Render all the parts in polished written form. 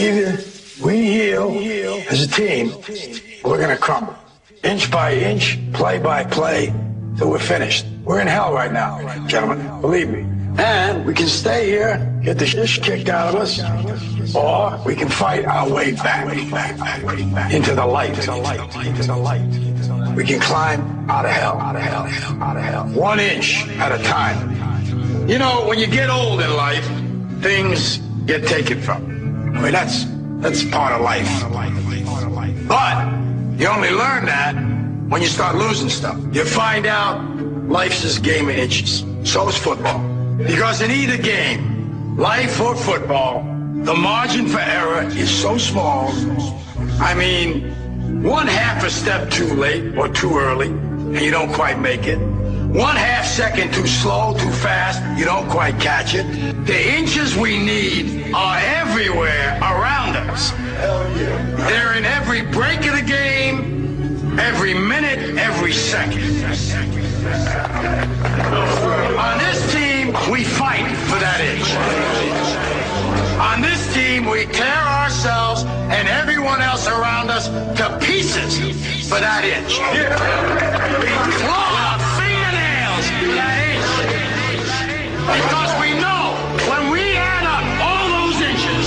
Either we heal as a team, or we're going to crumble. Inch by inch, play by play, till we're finished. We're in hell right now, gentlemen, believe me. And we can stay here, get the shit kicked out of us, or we can fight our way back into the light. We can climb out of hell. 1 inch at a time. You know, when you get old in life, things get taken from you. I mean, that's part of life. But you only learn that when you start losing stuff. You find out life's this game of inches. So is football. Because in either game, life or football, the margin for error is so small. I mean, 1/2 a step too late or too early, and you don't quite make it. 1/2 second too slow, too fast, you don't quite catch it. The inches we need are everywhere around us. They're in every break of the game, every minute, every second. On this team, we fight for that inch. On this team, we tear ourselves and everyone else around us to pieces for that inch. We claw our fingernails for that inch. Because we know when we add up all those inches,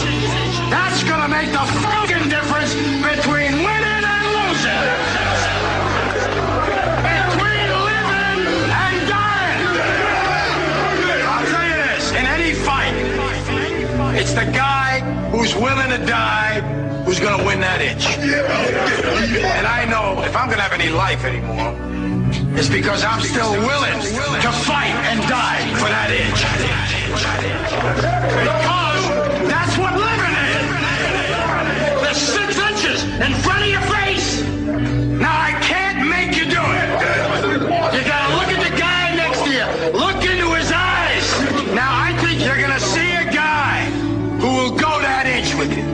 that's going to make the fucking difference between winning and losing. Between living and dying. I'll tell you this, in any fight, it's the guy who's willing to die who's going to win that inch. And I know if I'm going to have any life anymore, it's because I'm still willing to fight and die for that inch. Because that's what living is. There's 6 inches in front of your face. Now, I can't make you do it. You got to look at the guy next to you. Look into his eyes. Now, I think you're going to see a guy who will go that inch with you.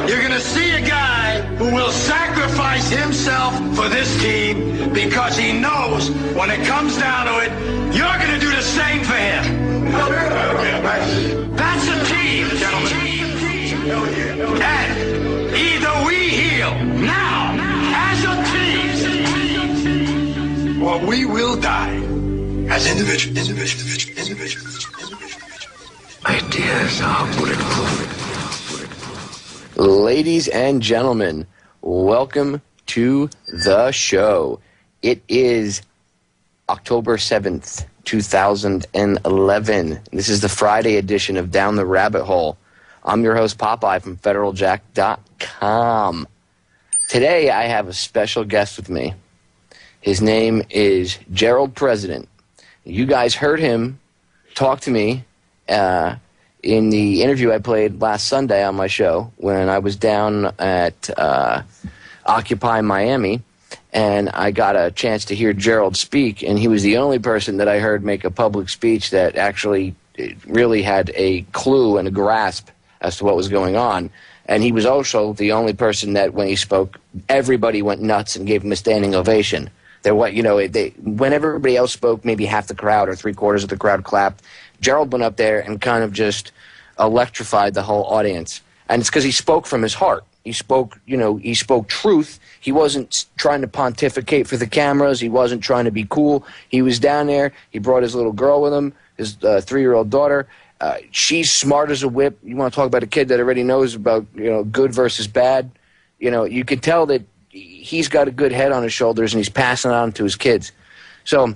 You're going to see a guy who will sacrifice himself for this team because he knows when it comes down to it, you're going to do the same for him. That's a team, gentlemen. And either we heal now as a team, or we will die as individuals. Ideas are bulletproof. Ladies and gentlemen, welcome to the show. It is October 7th, 2011. This is the Friday edition of Down the Rabbit Hole. I'm your host, Popeye, from FederalJack.com. Today, I have a special guest with me. His name is Jerrald President. You guys heard him talk to me in the interview I played last Sunday on my show when I was down at Occupy Miami, and I got a chance to hear Jerrald speak, and he was the only person that I heard make a public speech that actually really had a clue and a grasp as to what was going on. And he was also the only person that, when he spoke, everybody went nuts and gave him a standing ovation. When everybody else spoke, maybe half the crowd or 3/4 of the crowd clapped. Jerrald went up there and kind of just electrified the whole audience. And it's because he spoke from his heart. He spoke truth. He wasn't trying to pontificate for the cameras. He wasn't trying to be cool. He was down there. He brought his little girl with him, his 3-year-old daughter. She's smart as a whip. You want to talk about a kid that already knows about, good versus bad. You could tell that he's got a good head on his shoulders, and he's passing it on to his kids. So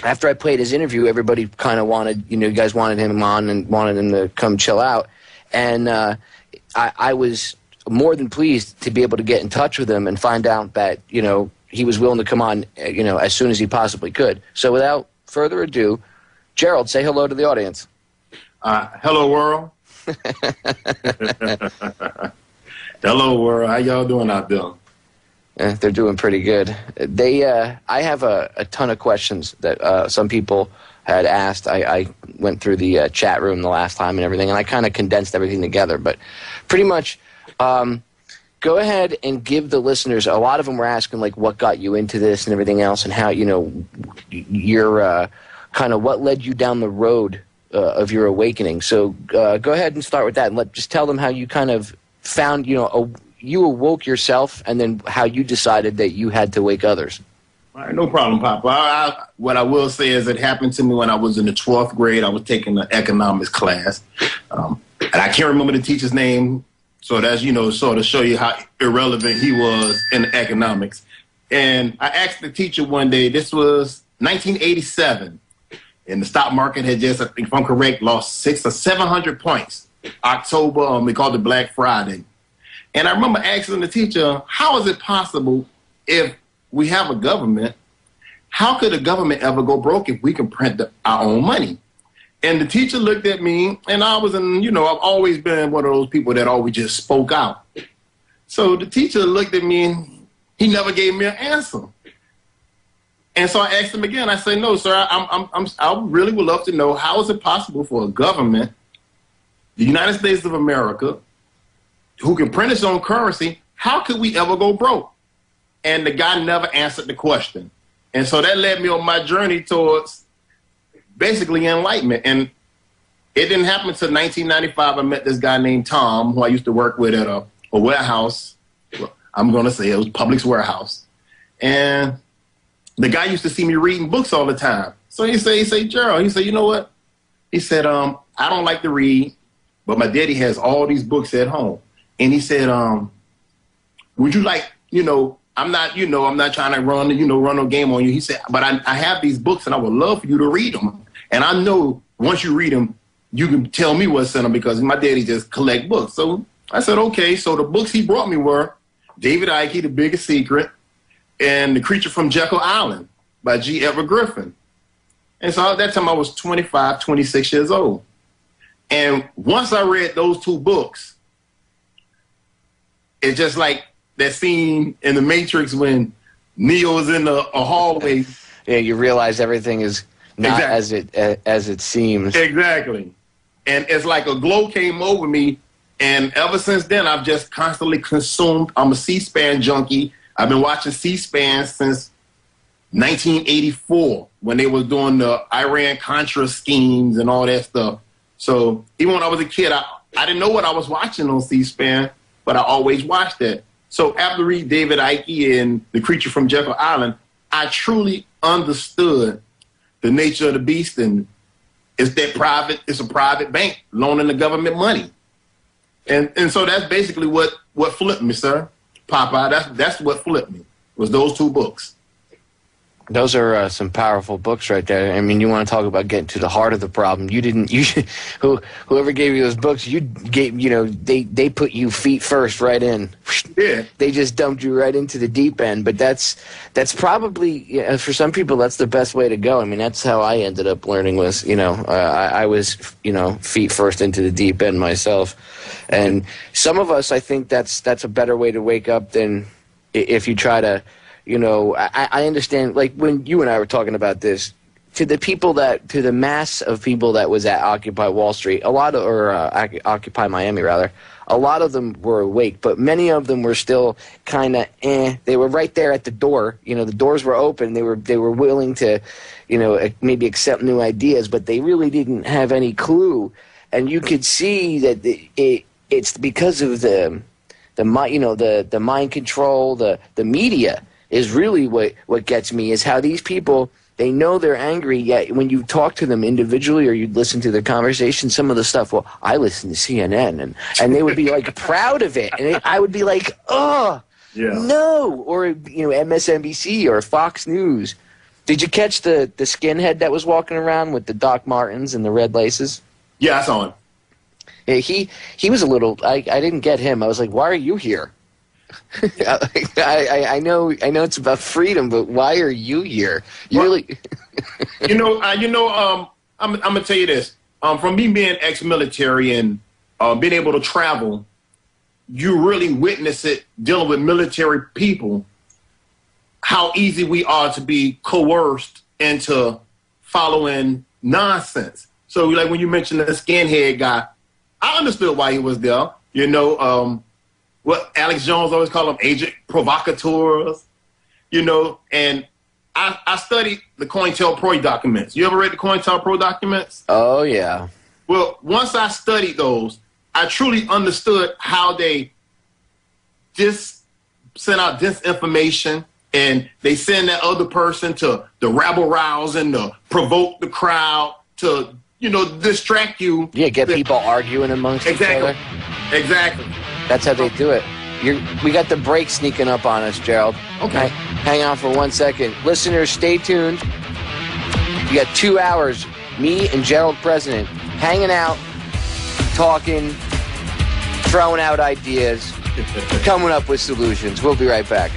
after I played his interview, everybody kind of wanted, you guys wanted him on and wanted him to come chill out. And I was more than pleased to be able to get in touch with him and find out that, he was willing to come on, as soon as he possibly could. So without further ado, Jerrald, say hello to the audience. Hello, world. Hello, world. How y'all doing out there? They're doing pretty good. I have a ton of questions that some people had asked. I went through the chat room the last time and everything, and I kind of condensed everything together. But pretty much, go ahead and give the listeners, a lot of them were asking, like, what got you into this and everything else, and how, your kind of what led you down the road of your awakening. So go ahead and start with that, and just tell them how you kind of found, you awoke yourself, and then how you decided that you had to wake others. All right, no problem, Papa. What I will say is it happened to me when I was in the 12th grade. I was taking an economics class, and I can't remember the teacher's name, so that's, sort of show you how irrelevant he was in economics. And I asked the teacher one day, this was 1987, and the stock market had just, if I'm correct, lost 600 or 700 points. October, we called it Black Friday. And I remember asking the teacher, how is it possible if we have a government, how could a government ever go broke if we can print our own money? And the teacher looked at me, and I was I've always been one of those people that always just spoke out. So the teacher looked at me, and he never gave me an answer. And so I asked him again. I said, no, sir, I really would love to know, how is it possible for a government, the United States of America, who can print its own currency, how could we ever go broke? And the guy never answered the question. And so that led me on my journey towards basically enlightenment. And it didn't happen until 1995. I met this guy named Tom, who I used to work with at a warehouse. I'm going to say it was Publix warehouse. And the guy used to see me reading books all the time. So he said, Jerrald, he said, you know what? He said, I don't like to read, but my daddy has all these books at home. And he said, would you like, I'm not trying to run no game on you. He said, but I have these books and I would love for you to read them. And I know once you read them, you can tell me what's in them because my daddy just collect books. So I said, okay. So the books he brought me were David Icke, The Biggest Secret, and The Creature from Jekyll Island by G. Edward Griffin. And so at that time I was 25, 26 years old. And once I read those two books, it's just like that scene in The Matrix when Neo is in a hallway. Yeah, you realize everything is not exactly as it seems. Exactly. And it's like a glow came over me. And ever since then, I've just constantly consumed. I'm a C-SPAN junkie. I've been watching C-SPAN since 1984 when they was doing the Iran-Contra schemes and all that stuff. So even when I was a kid, I didn't know what I was watching on C-SPAN, but I always watched that. So after reading David Icke and The Creature from Jekyll Island, I truly understood the nature of the beast, and it's a private bank loaning the government money. And so that's basically what flipped me, sir. Popeye, that's what flipped me, was those two books. Those are some powerful books right there. I mean, you want to talk about getting to the heart of the problem. Whoever gave you those books, they put you feet first right in. Yeah. They just dumped you right into the deep end. But that's probably, for some people, that's the best way to go. I mean, that's how I ended up learning was, I was, feet first into the deep end myself. And some of us, I think that's a better way to wake up than if you try to, I understand, like when you and I were talking about this, to the mass of people that was at Occupy Wall Street, Occupy Miami rather, a lot of them were awake, but many of them were still kind of They were right there at the door. The doors were open. They were willing to, maybe accept new ideas, but they really didn't have any clue. And you could see that it's because of the mind control, the media. Is really what gets me is how these people, they know they're angry, yet when you talk to them individually or you listen to their conversation, some of the stuff, well, I listen to CNN, and they would be like proud of it, and I would be like, oh, yeah. No, or MSNBC or Fox News. Did you catch the skinhead that was walking around with the Doc Martens and the red laces? Yeah, I saw him. Yeah, he was a little, I didn't get him. I was like, why are you here? I know it's about freedom, but why are you here? I'm gonna tell you this. From me being ex-military and being able to travel, you really witness it dealing with military people, how easy we are to be coerced into following nonsense. So like when you mentioned the skinhead guy, I understood why he was there. What Alex Jones always called them, agent provocateurs, and I studied the COINTELPRO documents. You ever read the COINTELPRO documents? Oh, yeah. Well, once I studied those, I truly understood how they send out disinformation, and they send that other person to the rabble rouse and to provoke the crowd to, distract you. Yeah, get people arguing amongst each other. Exactly. That's how they do it. We got the break sneaking up on us, Jerrald. Okay. Hang on for 1 second. Listeners, stay tuned. You got 2 hours. Me and Jerrald President hanging out, talking, throwing out ideas, coming up with solutions. We'll be right back.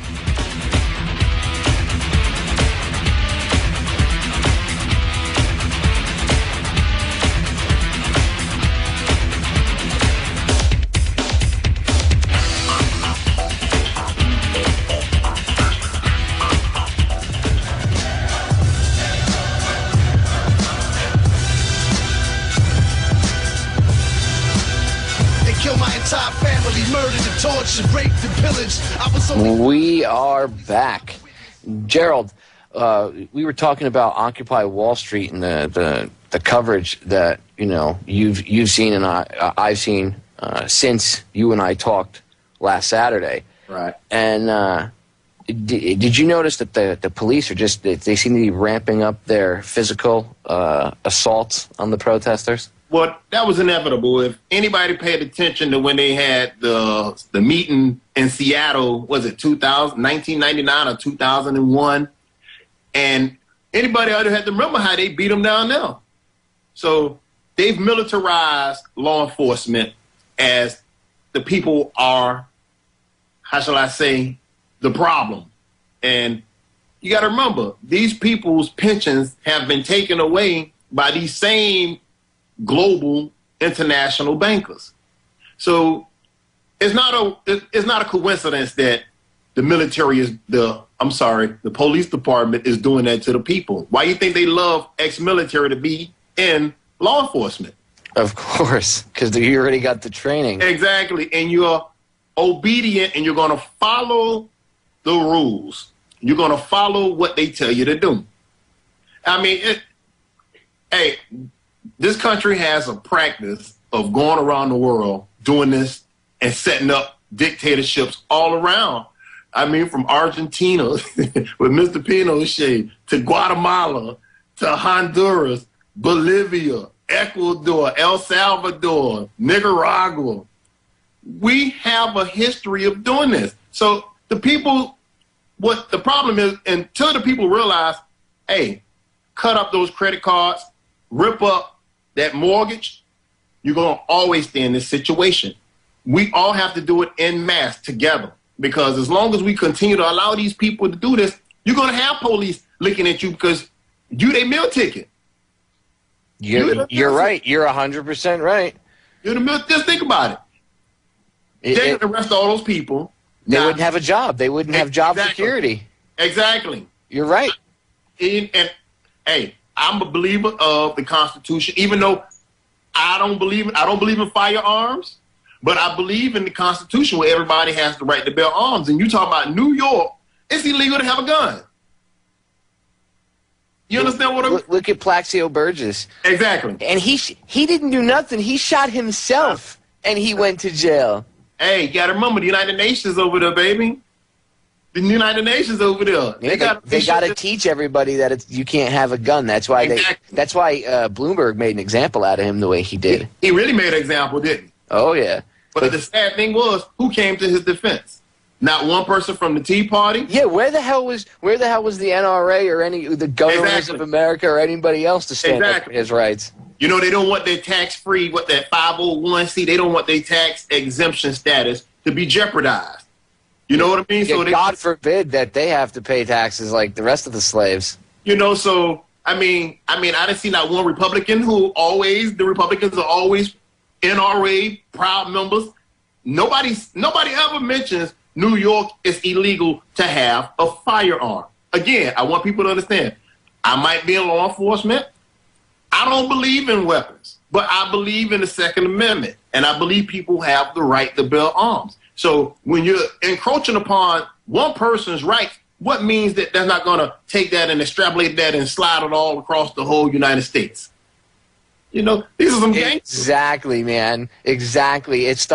We are back. Jerrald, we were talking about Occupy Wall Street and the coverage that you've seen and I've seen since you and I talked last Saturday. Right. And did you notice that the police they seem to be ramping up their physical assaults on the protesters? Well, that was inevitable. If anybody paid attention to when they had the meeting in Seattle, was it 1999 or 2001? And anybody out there had to remember how they beat them down there. So they've militarized law enforcement as the people are, how shall I say, the problem. And you got to remember, these people's pensions have been taken away by these same global international bankers. So it's not a coincidence that the military the police department is doing that to the people. Why do you think they love ex-military to be in law enforcement? Of course, because you already got the training. Exactly, and you're obedient and you're going to follow the rules. You're going to follow what they tell you to do. I mean, this country has a practice of going around the world doing this and setting up dictatorships all around. I mean, from Argentina with Mr. Pinochet to Guatemala to Honduras, Bolivia, Ecuador, El Salvador, Nicaragua. We have a history of doing this. So the people, what the problem is, until the people realize, hey, cut up those credit cards, rip up that mortgage, you're going to always stay in this situation. We all have to do it en masse together, because as long as we continue to allow these people to do this, you're going to have police looking at you because you their meal ticket. You're right. You're 100% right. You're the meal. Just think about it. They're going to arrest all those people. They wouldn't have a job. They wouldn't have job security. Exactly. You're right. And hey, I'm a believer of the Constitution, even though I don't believe in firearms, but I believe in the Constitution where everybody has the right to bear arms. And you talk about New York, it's illegal to have a gun. You understand what I'm saying? Look at Plaxico Burgess. Exactly. And he didn't do nothing. He shot himself, and he went to jail. Hey, you got to remember, the United Nations over there, baby. The United Nations over there. Yeah, they got to teach everybody that you can't have a gun. That's why That's why Bloomberg made an example out of him the way he did. He really made an example, didn't he? Oh yeah. But the sad thing was, who came to his defense? Not one person from the Tea Party. Yeah, where the hell was the NRA or the governors of America or anybody else to stand up for his rights? You know, they don't want their tax-free, that 501c, they don't want their tax exemption status to be jeopardized. You know what I mean? Yeah, so God forbid that they have to pay taxes like the rest of the slaves. You know, so I mean, I didn't see not one Republican the Republicans are always NRA proud members. Nobody ever mentions New York is illegal to have a firearm. Again, I want people to understand, I might be in law enforcement. I don't believe in weapons, but I believe in the Second Amendment, and I believe people have the right to bear arms. So when you're encroaching upon one person's rights, what means that they're not going to take that and extrapolate that and slide it all across the whole United States? You know, these are some gangsters. Exactly, man. Exactly. It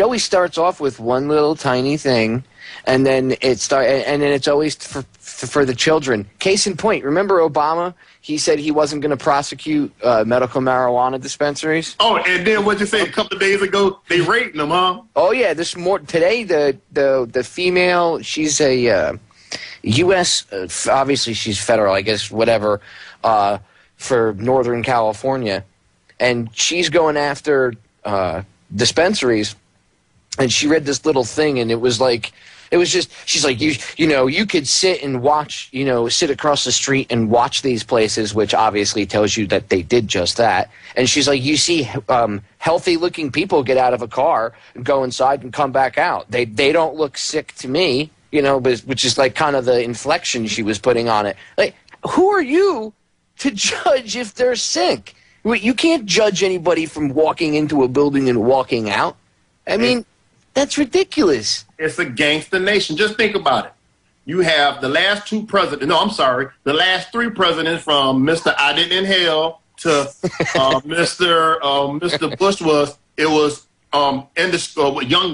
always starts off with one little tiny thing, and then and then it's always for the children. Case in point, remember Obama? He said he wasn't going to prosecute medical marijuana dispensaries. Oh, and then what you say a couple of days ago? They raped them, huh? Oh yeah, today the female, she's a U.S. Obviously she's federal, I guess, whatever, for Northern California. And she's going after dispensaries, and she read this little thing, and it was just, she's like, you could sit and watch, sit across the street and watch these places, which obviously tells you that they did just that. And she's like, you see healthy-looking people get out of a car and go inside and come back out. They don't look sick to me, which is like kind of the inflection she was putting on it. Like, who are you to judge if they're sick? You can't judge anybody from walking into a building and walking out. I mean, that's ridiculous. It's a gangster nation. Just think about it. You have the last two presidents. No, I'm sorry. The last three presidents, from Mr. I Didn't Inhale to Mr. Bush,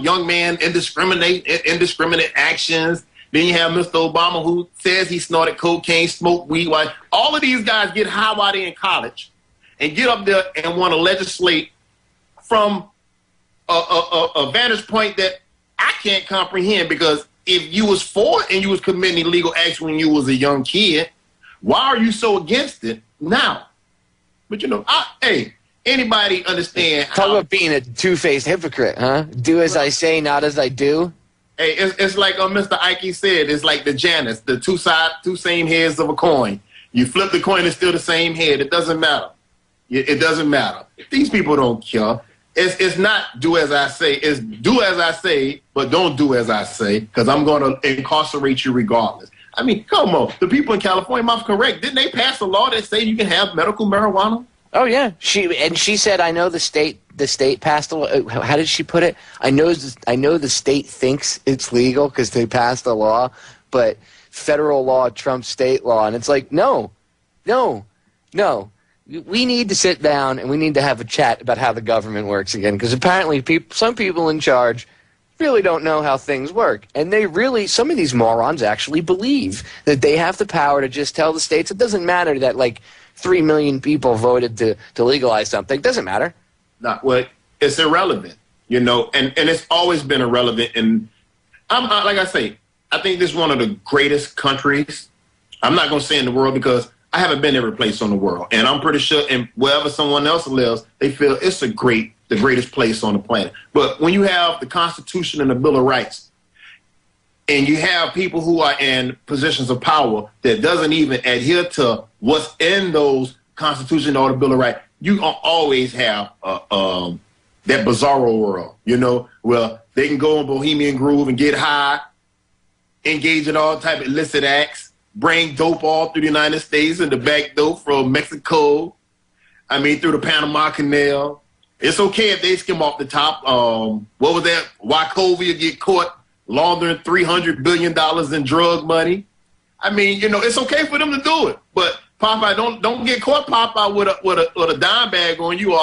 young man, indiscriminate actions. Then you have Mr. Obama, who says he snorted cocaine, smoked weed. All of these guys get high while they're in college and get up there and want to legislate from a vantage point that I can't comprehend, because if you was for it and you was committing illegal acts when you was a young kid, why are you so against it now? But hey, anybody understand? Talk about being a two-faced hypocrite, huh? Do as I say, not as I do. Hey, it's like Mr. Ike said, it's like the Janus, the two same heads of a coin. You flip the coin, it's still the same head. It doesn't matter. It doesn't matter. These people don't care. It's not do as I say. It's do as I say, but don't do as I say, because I'm going to incarcerate you regardless. I mean, come on. The people in California, am I correct? Didn't they pass a law that say you can have medical marijuana? Oh yeah. She said, I know the state passed a law. How did she put it? I know the state thinks it's legal because they passed a law, but federal law trumps state law, and it's like, no. We need to sit down and we need to have a chat about how the government works again, because apparently some people in charge really don't know how things work. And some of these morons actually believe that they have the power to just tell the states, it doesn't matter that like 3 million people voted to legalize something. It doesn't matter. It's irrelevant, and it's always been irrelevant. And like I say, I think this is one of the greatest countries. I'm not going to say in the world, because I haven't been every place on the world, and I'm pretty sure, and wherever someone else lives, they feel it's the greatest place on the planet. But when you have the Constitution and the Bill of Rights, and you have people who are in positions of power that doesn't even adhere to what's in those Constitution or the Bill of Rights, you always have that bizarro world, where they can go in Bohemian Groove and get high, engage in all type of illicit acts, bring dope all through the United States and the back dope from Mexico. Through the Panama Canal. It's okay if they skim off the top. What was that? Wachovia get caught laundering $300 billion in drug money. It's okay for them to do it. But Popeye, don't get caught, Popeye, with a dime bag on you.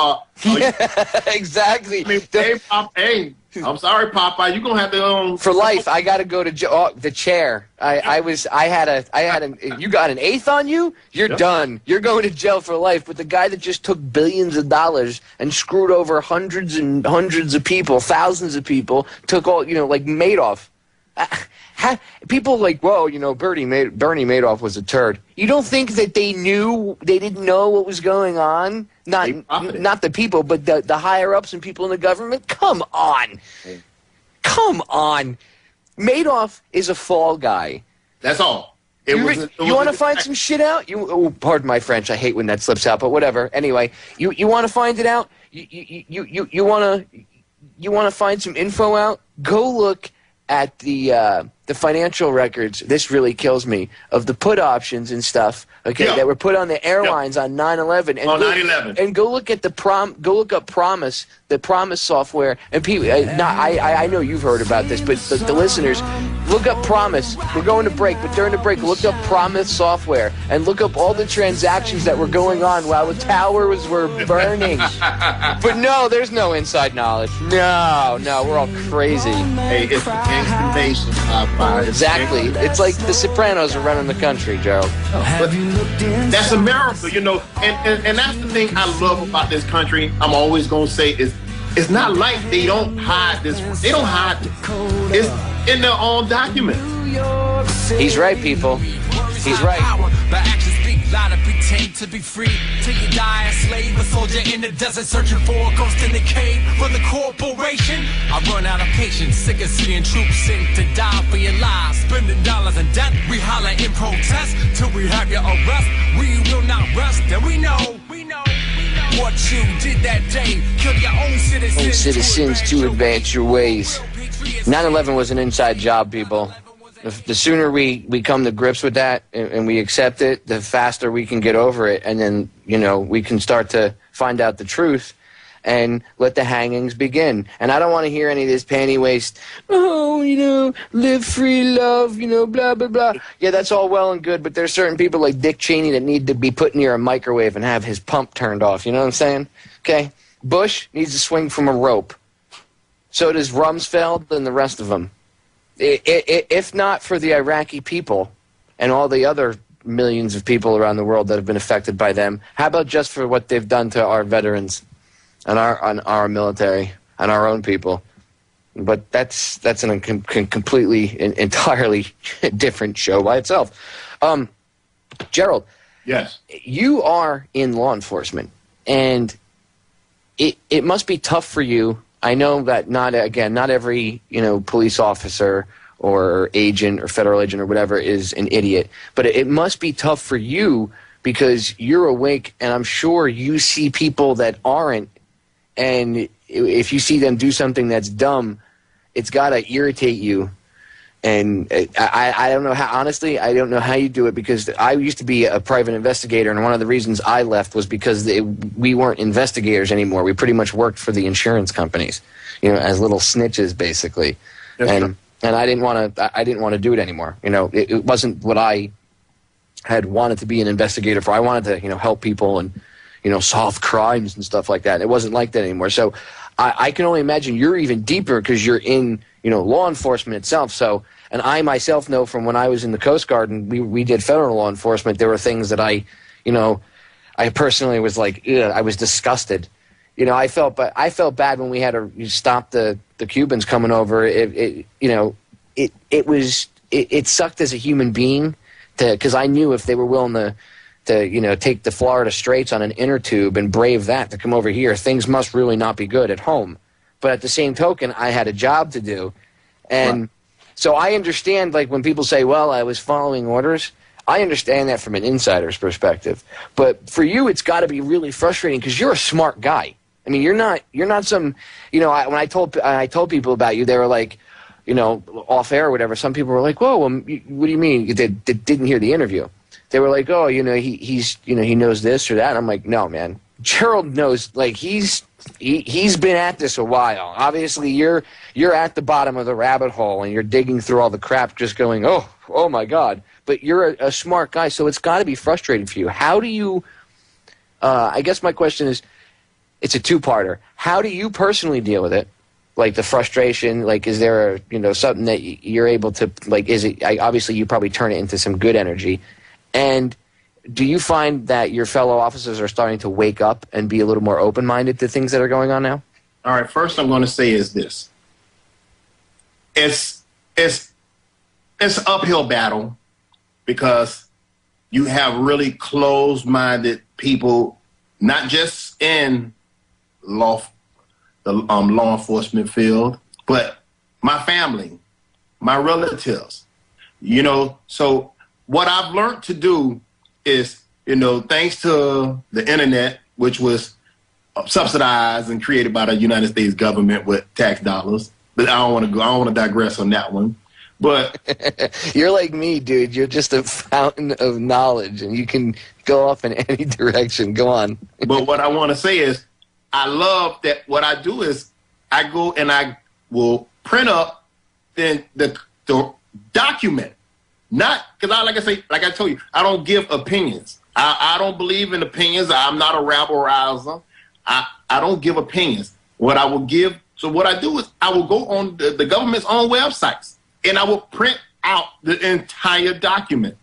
Exactly. Hey, I'm sorry, Popeye. You're gonna have to for life. I got to go to the chair. You got an eighth on you. You're done. You're going to jail for life. But the guy that just took billions of dollars and screwed over hundreds and hundreds of people, thousands of people, took all like Madoff. People like, whoa, Bernie Madoff was a turd. You don't think that they didn't know what was going on? Not the people, but the higher ups and people in the government? Come on. Come on. Madoff is a fall guy. That's all. You want to find some shit out? Pardon my French. I hate when that slips out, but whatever. Anyway, you want to find it out? You want to find some info out? Go look at the the financial records, this really kills me, of the put options and stuff, okay, that were put on the airlines on 9/11. And on 9/11. And go look at go look up Promise, the Promise software. And people, I know you've heard about this, but the listeners, look up Promise. We're going to break, but during the break, look up Promise software and look up all the transactions that were going on while the towers were burning. But no, there's no inside knowledge. No, we're all crazy. Hey, it's the gangsta nation, Exactly. It's like the Sopranos are running the country, Jerrald. But that's America, you know. And that's the thing I love about this country. I'm always going to say is it's not like they don't hide this. They don't hide it. It's in their own document. He's right, people. He's right. But actions speak louder, pretend to be free. Till you die a slave, a soldier in the desert searching for a ghost in the cave. For the corporation, I run out of patience. Sick of seeing troops sent to die for your lives. Spending dollars in debt, we holler in protest. Till we have your arrest, we will not rest. And we know what you did that day. Kill your own citizens To advance your ways. 9/11 was an inside job, people. The sooner we come to grips with that and we accept it, the faster we can get over it. And then, we can start to find out the truth and let the hangings begin. And I don't want to hear any of this panty waste, live free, love, blah, blah, blah. Yeah, that's all well and good, but there's certain people like Dick Cheney that need to be put near a microwave and have his pump turned off. You know what I'm saying? Okay? Bush needs to swing from a rope. So does Rumsfeld and the rest of them. If not for the Iraqi people and all the other millions of people around the world that have been affected by them, how about just for what they've done to our veterans and our military and our own people? But that's a completely, entirely different show by itself. Jerrald. Yes. You are in law enforcement, and it must be tough for you. I know that not every police officer or agent or federal agent or whatever is an idiot, but it must be tough for you because you're awake, and I'm sure you see people that aren't, and if you see them do something that's dumb, it's got to irritate you. And I don't know how, honestly, I don't know how you do it, because I used to be a private investigator, and one of the reasons I left was because we weren't investigators anymore. We pretty much worked for the insurance companies, as little snitches, basically. And I didn't want to do it anymore. It wasn't what I had wanted to be an investigator for. I wanted to, help people and, solve crimes and stuff like that. And it wasn't like that anymore. So I can only imagine you're even deeper because you're in law enforcement itself. So, and I myself know from when I was in the Coast Guard and we did federal law enforcement, there were things that I personally was like, ugh, I was disgusted. I felt bad when we had to stop the Cubans coming over. It sucked as a human being because I knew if they were willing to take the Florida Straits on an inner tube and brave that to come over here, things must really not be good at home. But at the same token, I had a job to do. And so I understand, like, when people say, well, I was following orders, I understand that from an insider's perspective. But for you, it's got to be really frustrating because you're a smart guy. I mean, you're not some, when I told people about you, they were like, off air or whatever, some people were like, whoa, what do you mean? They didn't hear the interview. They were like, oh, he knows this or that. And I'm like, no, man. Jerrald knows, like, he's been at this a while. Obviously, you're at the bottom of the rabbit hole and you're digging through all the crap just going, oh my God. But you're a smart guy, so it's got to be frustrating for you. How do you, I guess my question is, it's a two-parter. How do you personally deal with it? Like the frustration, like is there something that you're able to, like, is it, obviously you probably turn it into some good energy. And do you find that your fellow officers are starting to wake up and be a little more open-minded to things that are going on now? All right, first I'm going to say is this. It's an uphill battle because you have really closed-minded people, not just in the law enforcement field, but my family, my relatives, So what I've learned to do is, thanks to the internet, which was subsidized and created by the United States government with tax dollars, but I don't want to digress on that one. But you're like me, dude. You're just a fountain of knowledge, and you can go off in any direction. Go on. But what I want to say is, I love that what I do is I go and I will print up the document. Not because like I told you, I don't give opinions. I don't believe in opinions. I'm not a rabble-rouser. I don't give opinions. What I will give, so what I do is I will go on the government's own websites and I will print out the entire document.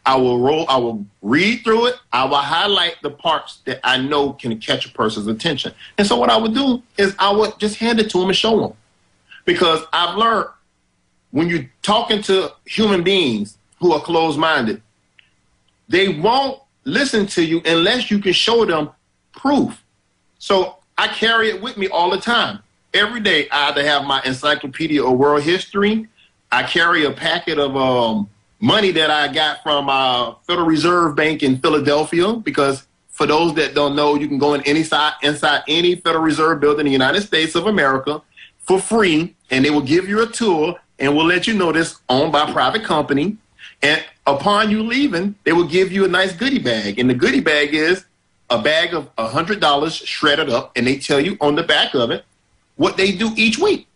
I will read through it. I will highlight the parts that I know can catch a person's attention. And so what I would do is I would just hand it to them and show them. Because I've learned when you're talking to human beings who are closed-minded, they won't listen to you unless you can show them proof. So I carry it with me all the time. Every day I either have my encyclopedia of world history. I carry a packet of money that I got from Federal Reserve Bank in Philadelphia, because for those that don't know, you can go inside any Federal Reserve building in the United States of America for free, and they will give you a tour and will let you know this owned by a private company. And upon you leaving, they will give you a nice goodie bag. And the goodie bag is a bag of $100 shredded up, and they tell you on the back of it what they do each week.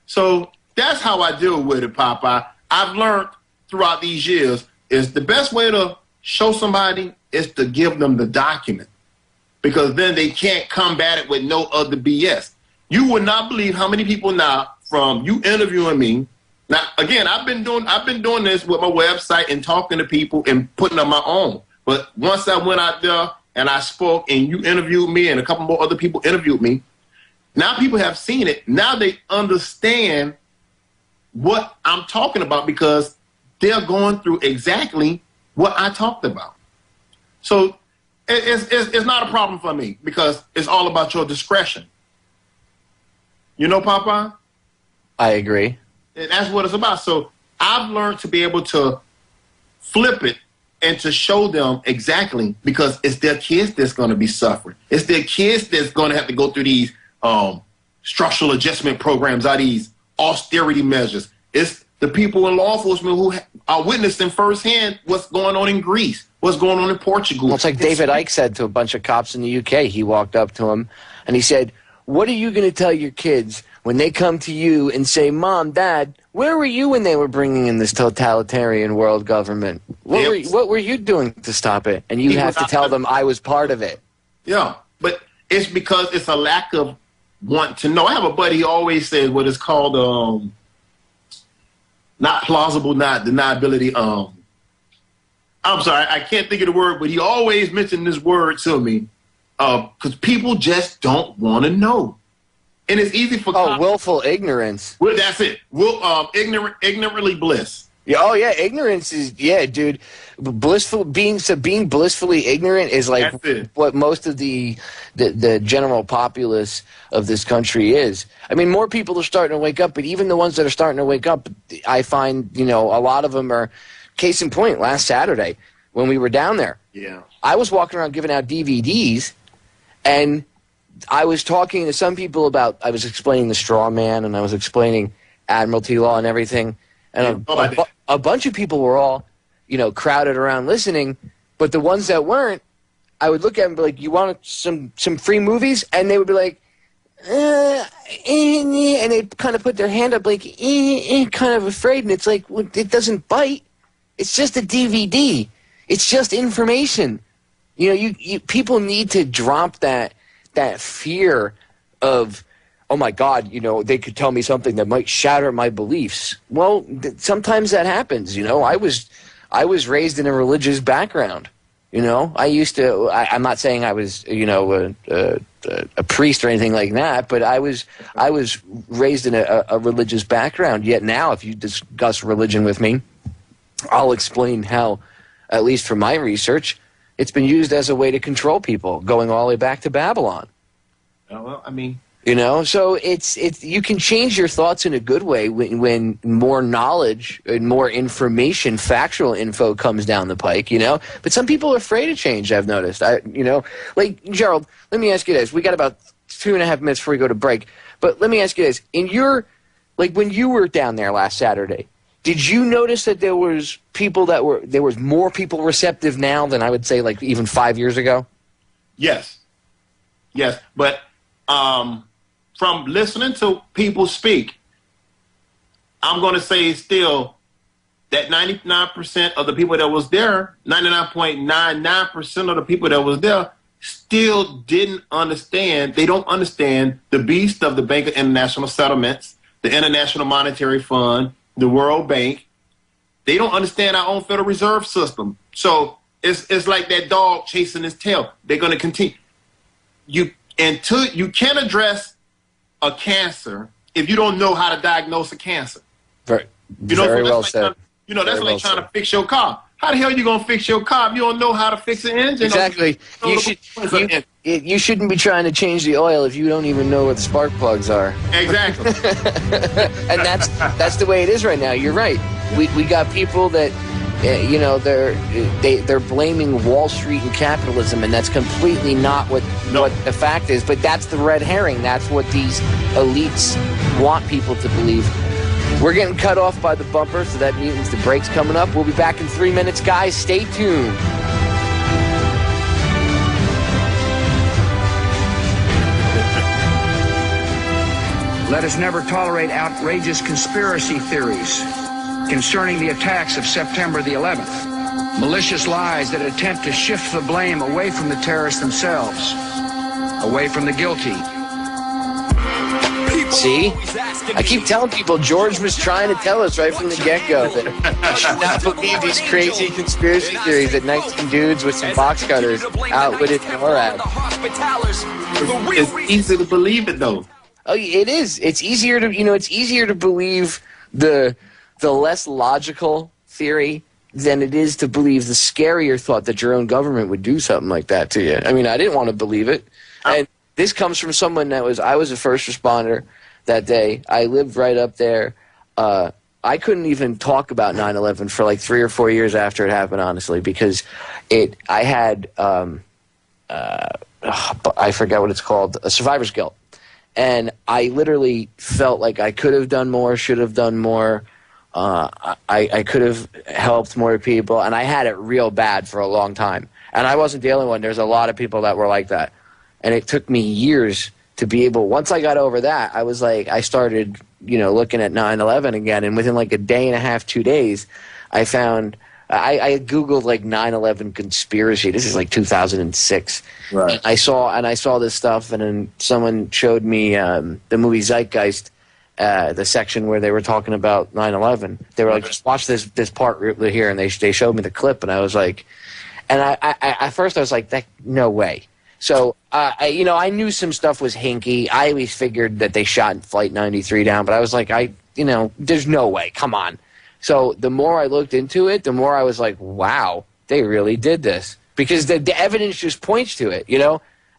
So that's how I deal with it, Popeye. I've learned throughout these years is the best way to show somebody is to give them the document, because then they can't combat it with no other BS. You would not believe how many people now, from you interviewing me. Now, again, I've been doing this with my website and talking to people and putting on my own. But once I went out there and I spoke and you interviewed me and a couple more other people interviewed me, now people have seen it. Now they understand what I'm talking about because they're going through exactly what I talked about. So it's not a problem for me because it's all about your discretion. You know, Popeye? I agree. And that's what it's about. So I've learned to be able to flip it and to show them exactly, because it's their kids that's going to be suffering. It's their kids that's going to have to go through these structural adjustment programs, these austerity measures. It's the people in law enforcement who are witnessing firsthand what's going on in Greece, what's going on in Portugal. Well, it's like David Icke said to a bunch of cops in the UK. He walked up to him and he said, "What are you going to tell your kids when they come to you and say, 'Mom, Dad, where were you when they were bringing in this totalitarian world government? What were you doing to stop it?'" And you have to tell them, "I was part of it." Yeah, but it's because it's a lack of want to know. I have a buddy who always says what is called not plausible, not deniability. I'm sorry, I can't think of the word, but he always mentioned this word to me because people just don't want to know. And it's easy for willful ignorance. Well, that's it. Ignorantly bliss. Yeah, oh yeah, ignorance is dude. Being blissfully ignorant is like what most of the general populace of this country is. I mean, more people are starting to wake up, but even the ones that are starting to wake up, I find a lot of them are. Case in point, last Saturday when we were down there, I was walking around giving out DVDs, and I was talking to some people about. I was explaining the straw man, and I was explaining admiralty law and everything. And a bunch of people were all, crowded around listening, but the ones that weren't, I would look at them and be like, "You want some free movies?" And they would be like, and they'd kind of put their hand up like, kind of afraid. And it's like, well, it doesn't bite. It's just a DVD. It's just information. You people need to drop that fear of, oh my God, they could tell me something that might shatter my beliefs. Well, sometimes that happens. I was raised in a religious background. I used to. I'm not saying I was, a priest or anything like that, but I was raised in a religious background. Yet now, if you discuss religion with me, I'll explain how, at least from my research, it's been used as a way to control people, going all the way back to Babylon. Well, I mean. So it's you can change your thoughts in a good way when more knowledge and more information, factual info comes down the pike, But some people are afraid to change, I've noticed. Like Jerrald, let me ask you this. We got about 2.5 minutes before we go to break. But let me ask you this. In your like when you were down there last Saturday, did you notice that there was more people receptive now than I would say like even 5 years ago? Yes. But from listening to people speak, I'm going to say still that 99% of the people that was there, 99.99% of the people that was there still didn't understand. They don't understand the beast of the Bank of International Settlements, the International Monetary Fund, the World Bank. They don't understand our own Federal Reserve System. So it's like that dog chasing his tail. They're going to continue. You can't address a cancer if you don't know how to diagnose a cancer. Very well said. That's like trying to fix your car. How the hell are you going to fix your car if you don't know how to fix an engine? Exactly. You shouldn't be trying to change the oil if you don't even know what the spark plugs are. Exactly. And that's the way it is right now. You're right. We got people that, they're blaming Wall Street and capitalism, and that's completely not what the fact is. But that's the red herring. That's what these elites want people to believe. We're getting cut off by the bumper, so that means the break's coming up. We'll be back in 3 minutes, guys. Stay tuned. Let us never tolerate outrageous conspiracy theories concerning the attacks of September the 11th. Malicious lies that attempt to shift the blame away from the terrorists themselves, away from the guilty. See? I keep telling people George was trying to tell us right from the get-go that you should not believe these crazy conspiracy theories that 19 dudes with some box cutters outwitted NORAD. It's easy to believe it, though. Oh, it is. It's easier to believe the less logical theory than it is to believe the scarier thought that your own government would do something like that to you. I mean, I didn't want to believe it. And this comes from someone I was a first responder that day. I lived right up there. I couldn't even talk about 9/11 for like 3 or 4 years after it happened, honestly, because I had I forget what it's called, a survivor's guilt. And I literally felt like I could have done more, should have done more. I could have helped more people, and I had it real bad for a long time. And I wasn't the only one. There's a lot of people that were like that. And it took me years to be able, once I got over that, I was like, I started, looking at 9/11 again. And within like a day and a half, 2 days, I found, I Googled like 9/11 conspiracy. This is like 2006. Right. And I saw this stuff, and then someone showed me the movie Zeitgeist, the section where they were talking about 9/11. They were like, just watch this part here, and they showed me the clip, and I was like, and I at first I was like, no way. So, I knew some stuff was hinky. I always figured that they shot Flight 93 down, but I was like, there's no way. Come on. So the more I looked into it, the more I was like, wow, they really did this. Because the evidence just points to it,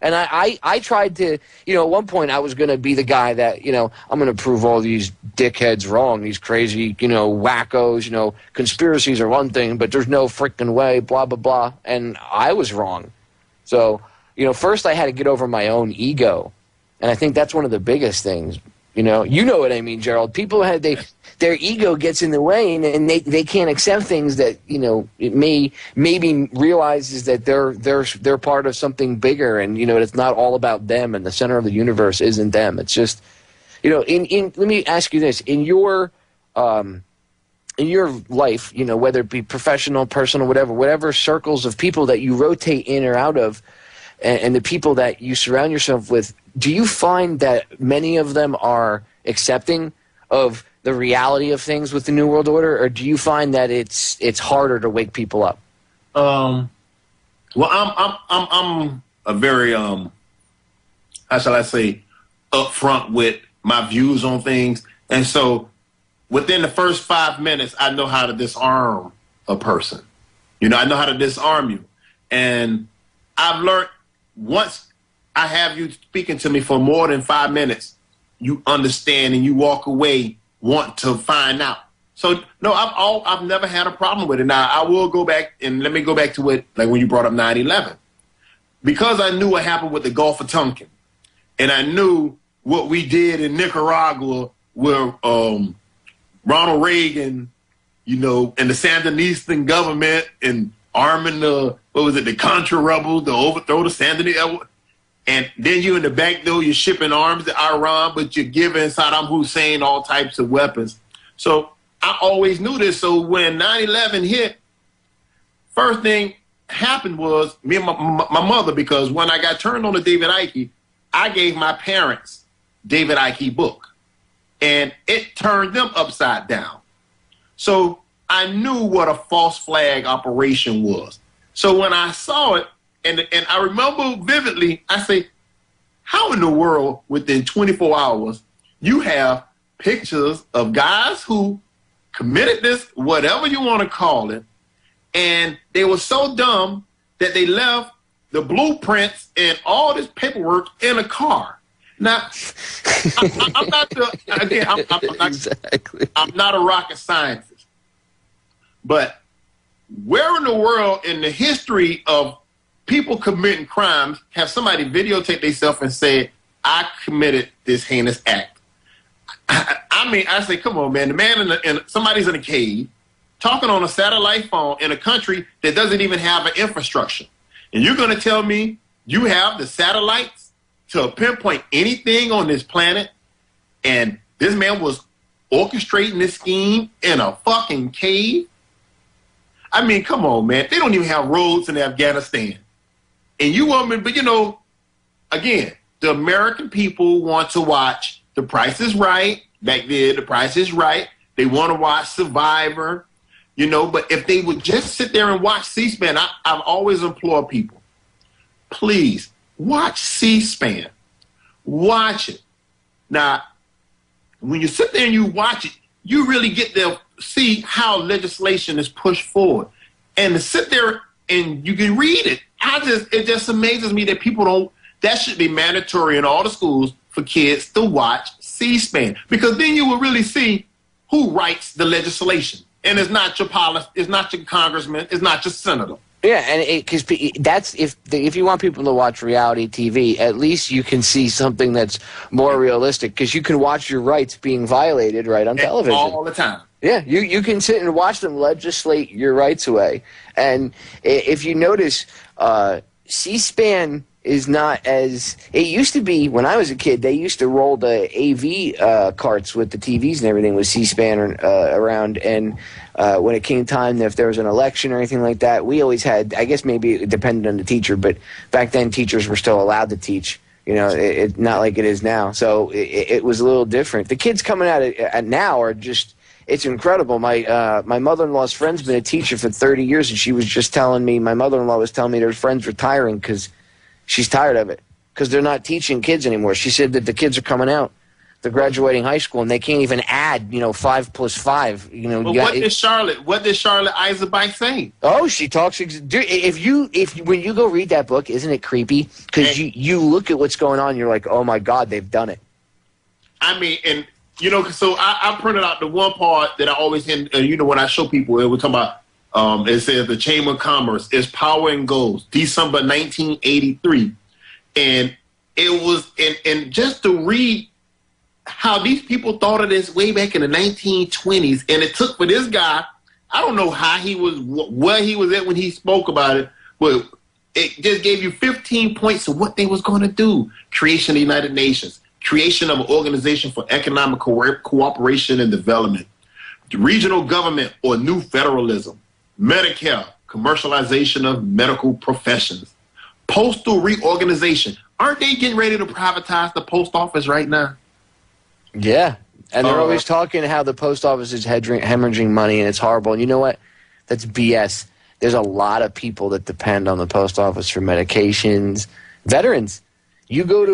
And I tried to, at one point I was going to be the guy that, I'm going to prove all these dickheads wrong, these crazy, wackos, conspiracies are one thing, but there's no freaking way, blah, blah, blah. And I was wrong. So, first I had to get over my own ego. And I think that's one of the biggest things, You know what I mean, Jerrald. People have their ego gets in the way, and they can't accept things that it maybe realizes that they're part of something bigger, and it's not all about them, and the center of the universe isn't them. It's just let me ask you this: in your life, whether it be professional, personal, whatever circles of people that you rotate in or out of, and the people that you surround yourself with, do you find that many of them are accepting of the reality of things with the New World Order, or do you find that it's harder to wake people up? Well, I'm a very how shall I say, upfront with my views on things, and so within the first 5 minutes, I know how to disarm a person. I know how to disarm you, and I've learned once I have you speaking to me for more than 5 minutes, you understand and you walk away want to find out. So no, I've never had a problem with it. Now I will go back and let me go back to it, like when you brought up 9/11, because I knew what happened with the Gulf of Tonkin, and I knew what we did in Nicaragua where Ronald Reagan, you know, and the Sandinista government and arming the, the Contra rebels to overthrow the Sandinista. And then you in the back door, you're shipping arms to Iran, but you're giving Saddam Hussein all types of weapons. So I always knew this. So when 9/11 hit, first thing happened was me and my mother, because when I got turned on to David Icke, I gave my parents David Icke book, and it turned them upside down. So I knew what a false flag operation was. So when I saw it, and I remember vividly, I say, how in the world within 24 hours you have pictures of guys who committed this, whatever you want to call it, and they were so dumb that they left the blueprints and all this paperwork in a car. Now, I'm not I'm not a rocket scientist, but where in the world in the history of people committing crimes have somebody videotape themselves and say, I committed this heinous act? I mean, I say, come on, man. The man somebody's in a cave talking on a satellite phone in a country that doesn't even have an infrastructure. And you're going to tell me you have the satellites to pinpoint anything on this planet, and this man was orchestrating this scheme in a fucking cave? I mean, come on, man. They don't even have roads in Afghanistan. And you want me, but you know, again, the American people want to watch The Price is Right. Back then, The Price is Right. They want to watch Survivor, you know, but if they would just sit there and watch C-SPAN, I've always implored people, please watch C-SPAN. Watch it. Now, when you sit there and you watch it, you really get to see how legislation is pushed forward. And to sit there and you can read it, it just amazes me that people don't, that should be mandatory in all the schools for kids to watch C-SPAN, because then you will really see who writes the legislation. And it's not your it's not your congressman, it's not your senator. Yeah, and because that's if you want people to watch reality TV, at least you can see something that's more realistic, because you can watch your rights being violated right on television all the time. Yeah, you can sit and watch them legislate your rights away. And if you notice, C-SPAN is not as it used to be. When I was a kid, they used to roll the AV carts with the TVs and everything with C-SPAN around. And when it came time, if there was an election or anything like that, we always had, I guess maybe it depended on the teacher, but back then teachers were still allowed to teach. You know, it's not like it is now. So it was a little different. The kids coming at now are just, it's incredible. My mother-in-law's friend's been a teacher for 30 years, and she was just telling me, my mother-in-law was telling me their friend's retiring because she's tired of it, because they're not teaching kids anymore. She said that the kids are coming out, they're graduating high school, and they can't even add, 5 plus 5. But what did Charlotte Eisenbach say? Oh, she talks. When you go read that book, isn't it creepy? Because you look at what's going on, you're like, oh my God, they've done it. I mean, and so I printed out the one part that I always when I show people, we're talking about. It says the Chamber of Commerce is power and goals, December 1983. And it was, and just to read how these people thought of this way back in the 1920s, and it took for this guy, I don't know how he was, where he was at when he spoke about it, but it just gave you 15 points of what they was going to do. Creation of the United Nations, creation of an organization for economic cooperation and development, the regional government or new federalism, Medicare, commercialization of medical professions, postal reorganization. Aren't they getting ready to privatize the post office right now? Yeah, and they're always talking how the post office is hemorrhaging money and it's horrible. And you know what? That's BS. There's a lot of people that depend on the post office for medications. Veterans. If you go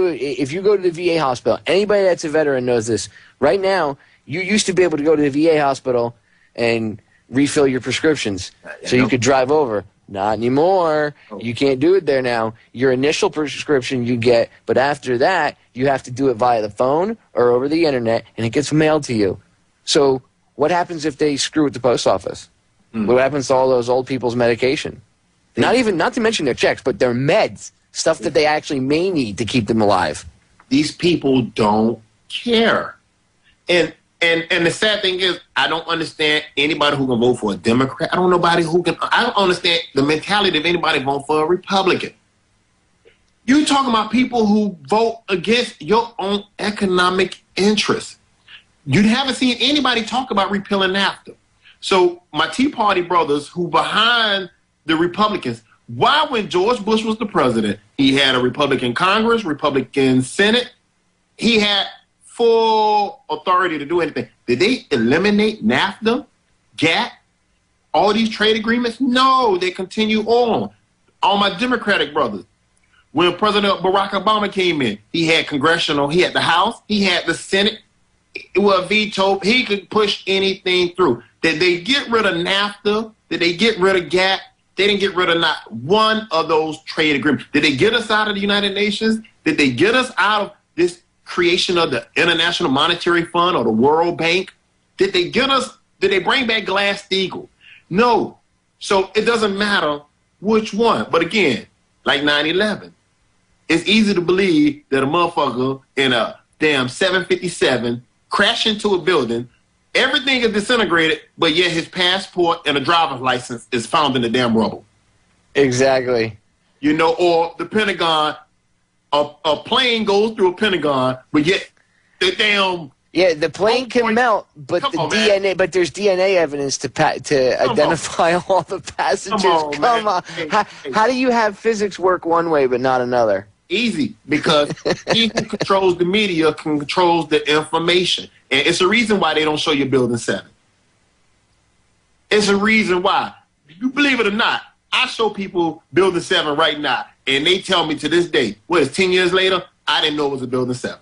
to the VA hospital, anybody that's a veteran knows this. Right now, you used to be able to go to the VA hospital and refill your prescriptions so you could drive over. Not anymore. You can't do it there now. Your initial prescription you get, but after that, you have to do it via the phone or over the internet, and it gets mailed to you. So what happens if they screw with the post office? What happens to all those old people's medication? Not to mention their checks, but their meds, stuff that they actually may need to keep them alive. These people don't care. And the sad thing is, I don't understand anybody who can vote for a Democrat. I don't understand the mentality of anybody voting for a Republican. You're talking about people who vote against your own economic interests. You haven't seen anybody talk about repealing NAFTA. So my Tea Party brothers who behind the Republicans, why when George Bush was the president, he had a Republican Congress, Republican Senate, he had full authority to do anything. Did they eliminate NAFTA, GATT, all these trade agreements? No, they continue on. All my Democratic brothers. When President Barack Obama came in, he had he had the House, he had the Senate. It was veto. He could push anything through. Did they get rid of NAFTA? Did they get rid of GATT? They didn't get rid of not one of those trade agreements. Did they get us out of the United Nations? Did they get us out of this creation of the International Monetary Fund or the World Bank? Did they bring back Glass-Steagall? No. So it doesn't matter which one. But again, like 9/11, it's easy to believe that a motherfucker in a damn 757 crashed into a building, everything is disintegrated, but yet his passport and a driver's license is found in the damn rubble. Exactly. You know, or the Pentagon, a plane goes through a Pentagon, but yet the damn... Yeah, the plane can melt, but but there's DNA evidence to identify all the passengers. Come on. How do you have physics work one way but not another? Easy, because he who controls the media controls the information. And it's a reason why they don't show you Building 7. It's a reason why. You believe it or not, I show people Building 7 right now, and they tell me to this day, 10 years later, I didn't know it was a Building 7.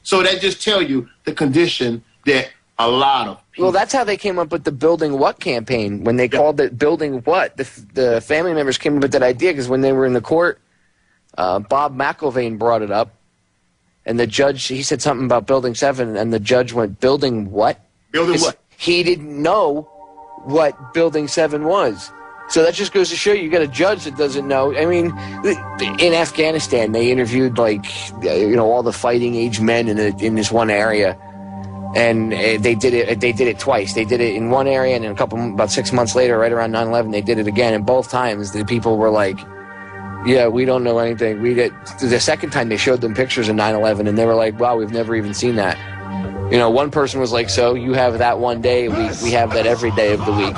So that just tells you the condition that a lot of people... Well, that's how they came up with the Building What campaign. When they called it Building What, the family members came up with that idea because when they were in the court, Bob McIlvaine brought it up, and the judge, he said something about Building 7, and the judge went, Building what? Building what? He didn't know what Building 7 was. So that just goes to show you got a judge that doesn't know. I mean, in Afghanistan, they interviewed, all the fighting age men in this one area, and they did it twice. They did it in one area, and then about 6 months later, right around 9/11, they did it again, and both times the people were like, yeah, we don't know anything. The second time they showed them pictures of 9/11, and they were like, wow, we've never even seen that. One person was like, so you have that one day, we have that every day of the week.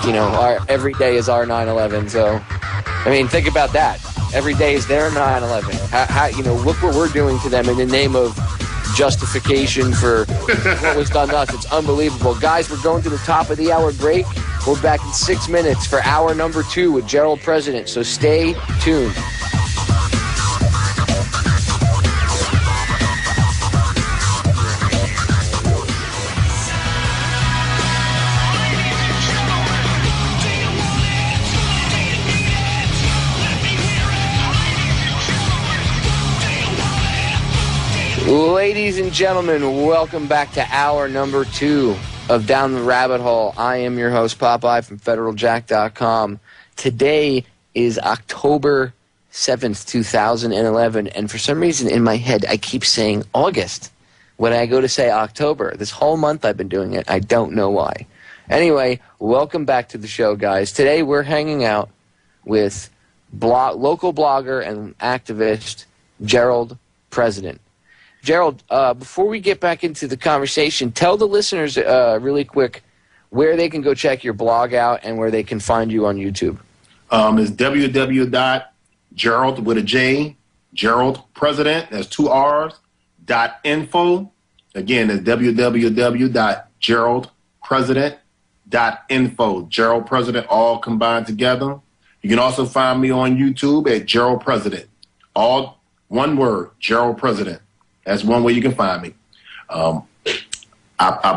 Every day is our 9/11. So, I mean, think about that. Every day is their 9/11. Look what we're doing to them in the name of justification for what was done to us. It's unbelievable. Guys, we're going to the top of the hour break. We're back in 6 minutes for hour number 2 with Jerrald President. So stay tuned. Ladies and gentlemen, welcome back to hour number 2 of Down the Rabbit Hole. I am your host, Popeye, from FederalJack.com. Today is October 7th, 2011, and for some reason in my head I keep saying August when I go to say October. This whole month I've been doing it. I don't know why. Anyway, welcome back to the show, guys. Today we're hanging out with local blogger and activist Jerrald President. Jerrald, before we get back into the conversation, tell the listeners really quick where they can go check your blog out and where they can find you on YouTube. It's www.Jerrald with a J, Jerrald President, that's 2 R's, .info. Again, it's www.JerraldPresident.info. Jerrald President, all combined together. You can also find me on YouTube at Jerrald President. All one word, Jerrald President. That's one way you can find me. I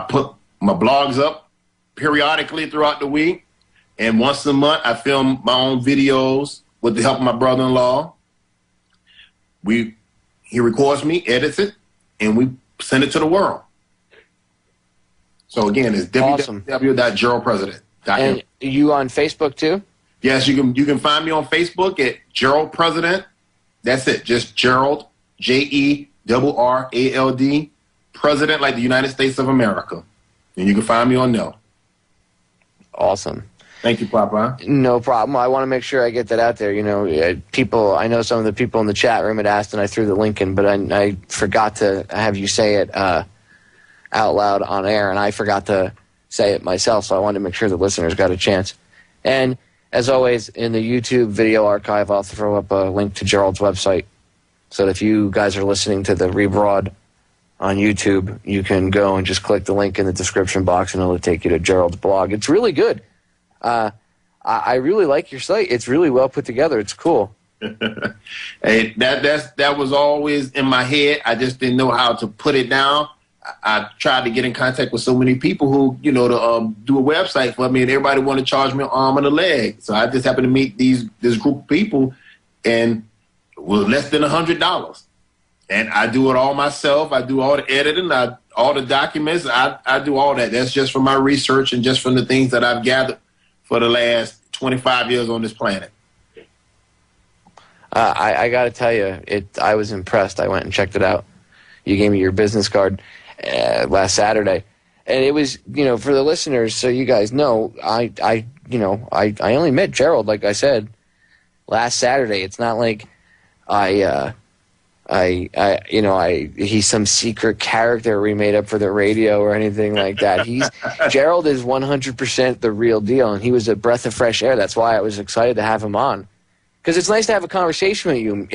put my blogs up periodically throughout the week, and once a month I film my own videos with the help of my brother-in-law. He records me, edits it, and we send it to the world. So again, it's awesome. www.JerraldPresident.info. And you on Facebook too? Yes, you can find me on Facebook at Jerrald President. That's it, just Jerrald, Jerrald, President, like the United States of America. And you can find me on there. Awesome. Thank you, Papa. No problem. I want to make sure I get that out there. You know, people, I know some of the people in the chat room had asked, and I threw the link in, but I forgot to have you say it out loud on air, and I forgot to say it myself, so I wanted to make sure the listeners got a chance. And as always, in the YouTube video archive, I'll throw up a link to Jerrald's website, so that if you guys are listening to the rebroad on YouTube, you can go and just click the link in the description box, and it'll take you to Jerrald's blog. It's really good. I really like your site. It's really well put together. It's cool. Hey, that was always in my head. I just didn't know how to put it down. I tried to get in contact with so many people who, you know, to do a website for me, and everybody wanted to charge me an arm and a leg. So I just happened to meet this group of people, and it was less than $100. And I do it all myself. I do all the editing, all the documents. I do all that. That's just from my research and just from the things that I've gathered for the last 25 years on this planet. I got to tell you, I was impressed. I went and checked it out. You gave me your business card last Saturday, and it was, you know, for the listeners, so you guys know, I only met Jerrald, like I said, last Saturday. It's not like he's some secret character we made up for the radio or anything like that. Jerrald is 100% the real deal, and he was a breath of fresh air. That's why I was excited to have him on, because it's nice to have a conversation with you.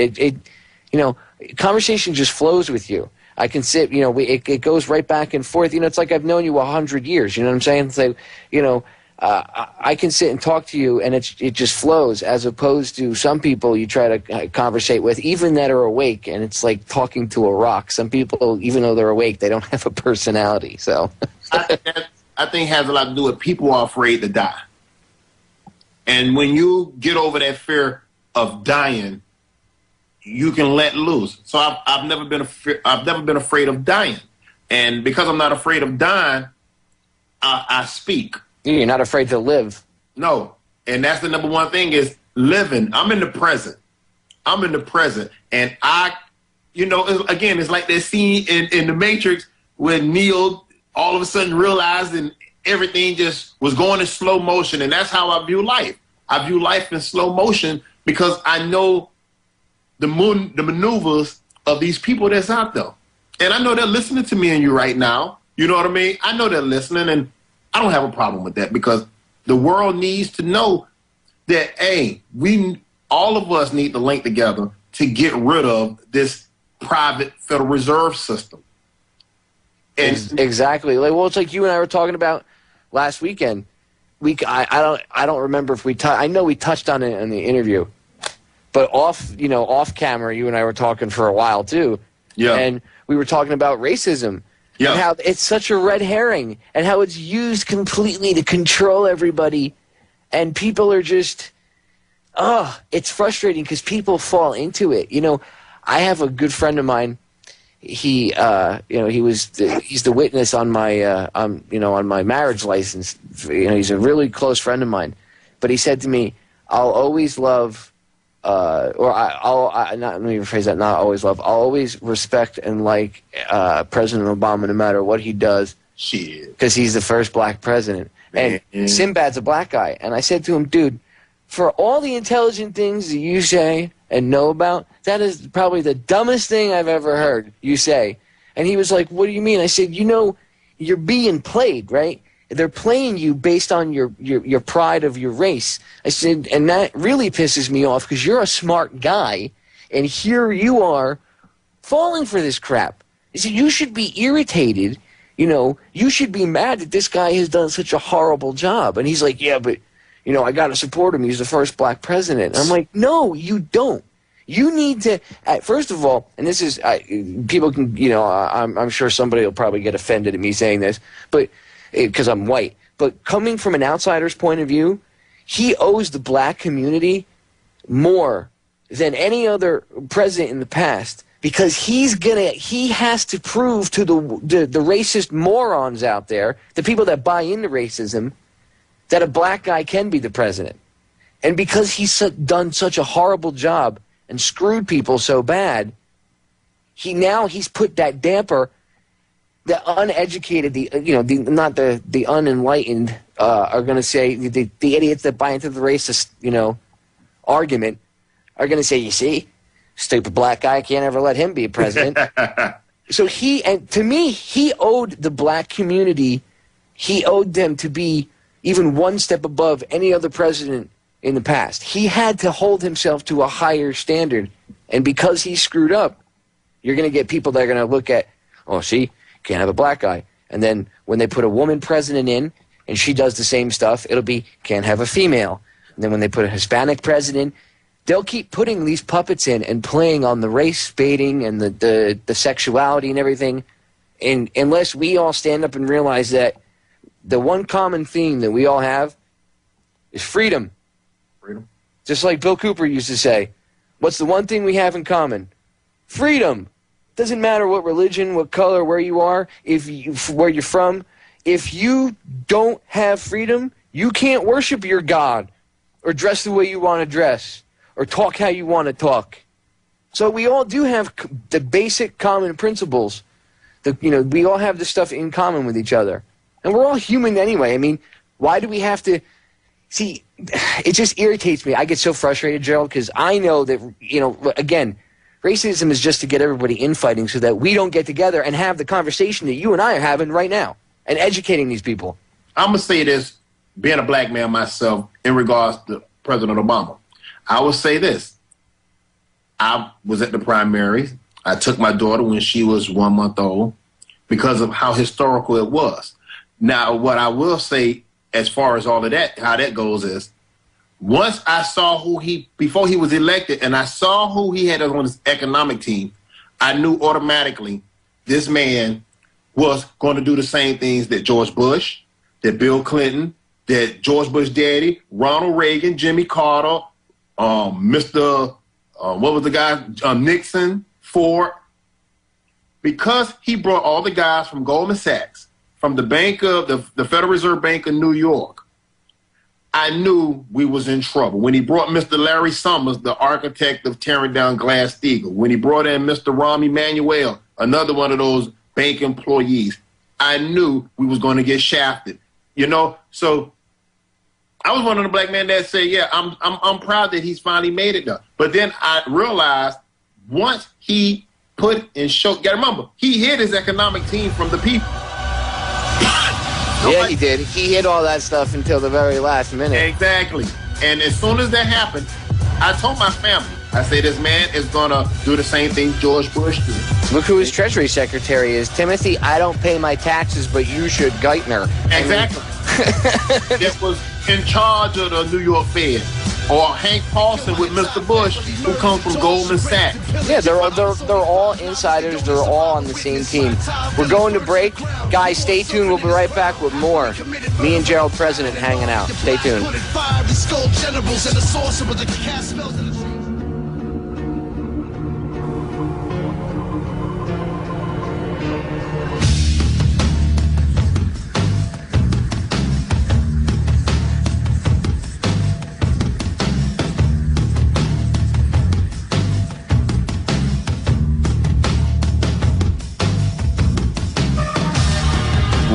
Conversation just flows with you. I can sit, it goes right back and forth. It's like I've known you 100 years. You know what I'm saying? It's like, I can sit and talk to you, and it just flows, as opposed to some people you try to conversate with, even that are awake, and it's like talking to a rock. Some people, even though they're awake, they don't have a personality. So I think it has a lot to do with people are afraid to die. And when you get over that fear of dying, you can let loose. So I've never been afraid of dying. And because I'm not afraid of dying, I speak. You're not afraid to live. No. And that's the number one thing, is living. I'm in the present. And it's like that scene in The Matrix when Neo all of a sudden realized and everything just was going in slow motion. And that's how I view life. I view life in slow motion because I know the maneuvers of these people that's out there. And I know they're listening to me and you right now. You know what I mean? I know they're listening, and I don't have a problem with that, because the world needs to know that, hey, all of us need to link together to get rid of this private Federal Reserve system. And exactly. It's like you and I were talking about last weekend. I don't remember if I know we touched on it in the interview, but off camera, you and I were talking for a while too. Yeah. And we were talking about racism. Yeah. And how it's such a red herring, and how it's used completely to control everybody, and people are just, it's frustrating because people fall into it. I have a good friend of mine. He's the witness on my on my marriage license. He's a really close friend of mine, but he said to me, "I'll always love." Let me rephrase that. Not always love. I'll always respect and like President Obama, no matter what he does. Shit. Because he's the first black president. And Sinbad's a black guy. And I said to him, dude, for all the intelligent things that you say and know about, that is probably the dumbest thing I've ever heard you say. And he was like, what do you mean? I said, you're being played, right? They're playing you based on your pride of your race. I said, and that really pisses me off, because you're a smart guy, and here you are falling for this crap. I said, you should be irritated. You should be mad that this guy has done such a horrible job. And he's like, yeah, but, I got to support him. He's the first black president. And I'm like, no, you don't. You need to, first of all, and this is, people can, I'm sure somebody will probably get offended at me saying this, but because I'm white. But coming from an outsider's point of view, he owes the black community more than any other president in the past, because he has to prove to the racist morons out there, the people that buy into racism, that a black guy can be the president. And because he's done such a horrible job and screwed people so bad, he's put that damper the uneducated, the unenlightened are going to say, the idiots that buy into the racist, argument are going to say, you see, stupid black guy, can't ever let him be president. So to me, he owed the black community, he owed them to be even one step above any other president in the past. He had to hold himself to a higher standard. And because he screwed up, you're going to get people that are going to look at, oh, see, can't have a black guy. And then when they put a woman president in and she does the same stuff, it'll be, can't have a female. And then when they put a Hispanic president, they'll keep putting these puppets in and playing on the race baiting and the sexuality and everything. And unless we all stand up and realize that the one common theme that we all have is freedom. Freedom. Just like Bill Cooper used to say, what's the one thing we have in common? Freedom. Doesn't matter what religion, what color, where you are, where you're from. If you don't have freedom, you can't worship your God or dress the way you want to dress or talk how you want to talk. So we all do have the basic common principles. We all have this stuff in common with each other. And we're all human anyway. I mean, why do we have to... See, it just irritates me. I get so frustrated, Jerrald, because I know that, again, racism is just to get everybody infighting so that we don't get together and have the conversation that you and I are having right now and educating these people. I'm going to say this, being a black man myself, in regards to President Obama. I will say this. I was at the primaries. I took my daughter when she was 1 month old because of how historical it was. Now, what I will say as far as all of that, how that goes is, once I saw before he was elected, and I saw who he had on his economic team, I knew automatically this man was going to do the same things that George Bush, that Bill Clinton, that George Bush daddy, Ronald Reagan, Jimmy Carter, Nixon, Ford, because he brought all the guys from Goldman Sachs, from the the Federal Reserve Bank of New York. I knew we was in trouble. When he brought Mr. Larry Summers, the architect of tearing down Glass-Steagall, when he brought in Mr. Rahm Emanuel, another one of those bank employees, I knew we was going to get shafted. So I was one of the black men that said, yeah, I'm proud that he's finally made it though. But then I realized once he put in show, you gotta remember, he hid his economic team from the people. Yeah, he did. He hid all that stuff until the very last minute. Exactly. And as soon as that happened, I told my family, I say this man is going to do the same thing George Bush did. Look who his Treasury Secretary is. Timothy, I don't pay my taxes, but you should, Geithner. Exactly. It was in charge of the New York Fed. Or Hank Paulson with Mr. Bush, who comes from Goldman Sachs. Yeah, they're all insiders. They're all on the same team. We're going to break. Guys, stay tuned. We'll be right back with more. Me and Jerrald President hanging out. Stay tuned.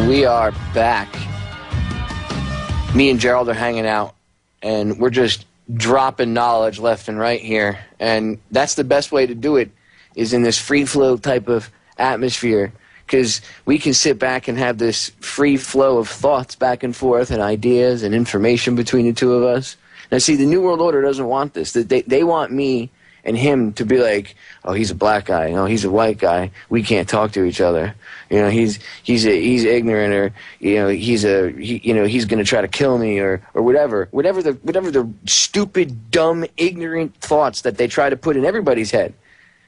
We are back. Me and Jerrald are hanging out, and we're just dropping knowledge left and right here. And that's the best way to do it, is in this free flow type of atmosphere, because we can sit back and have this free flow of thoughts back and forth and ideas and information between the two of us. Now, see, the New World Order doesn't want this. They want me and him to be like, oh, he's a black guy, he's a white guy, we can't talk to each other, he's ignorant, or he's going to try to kill me, or whatever the stupid, dumb, ignorant thoughts that they try to put in everybody's head.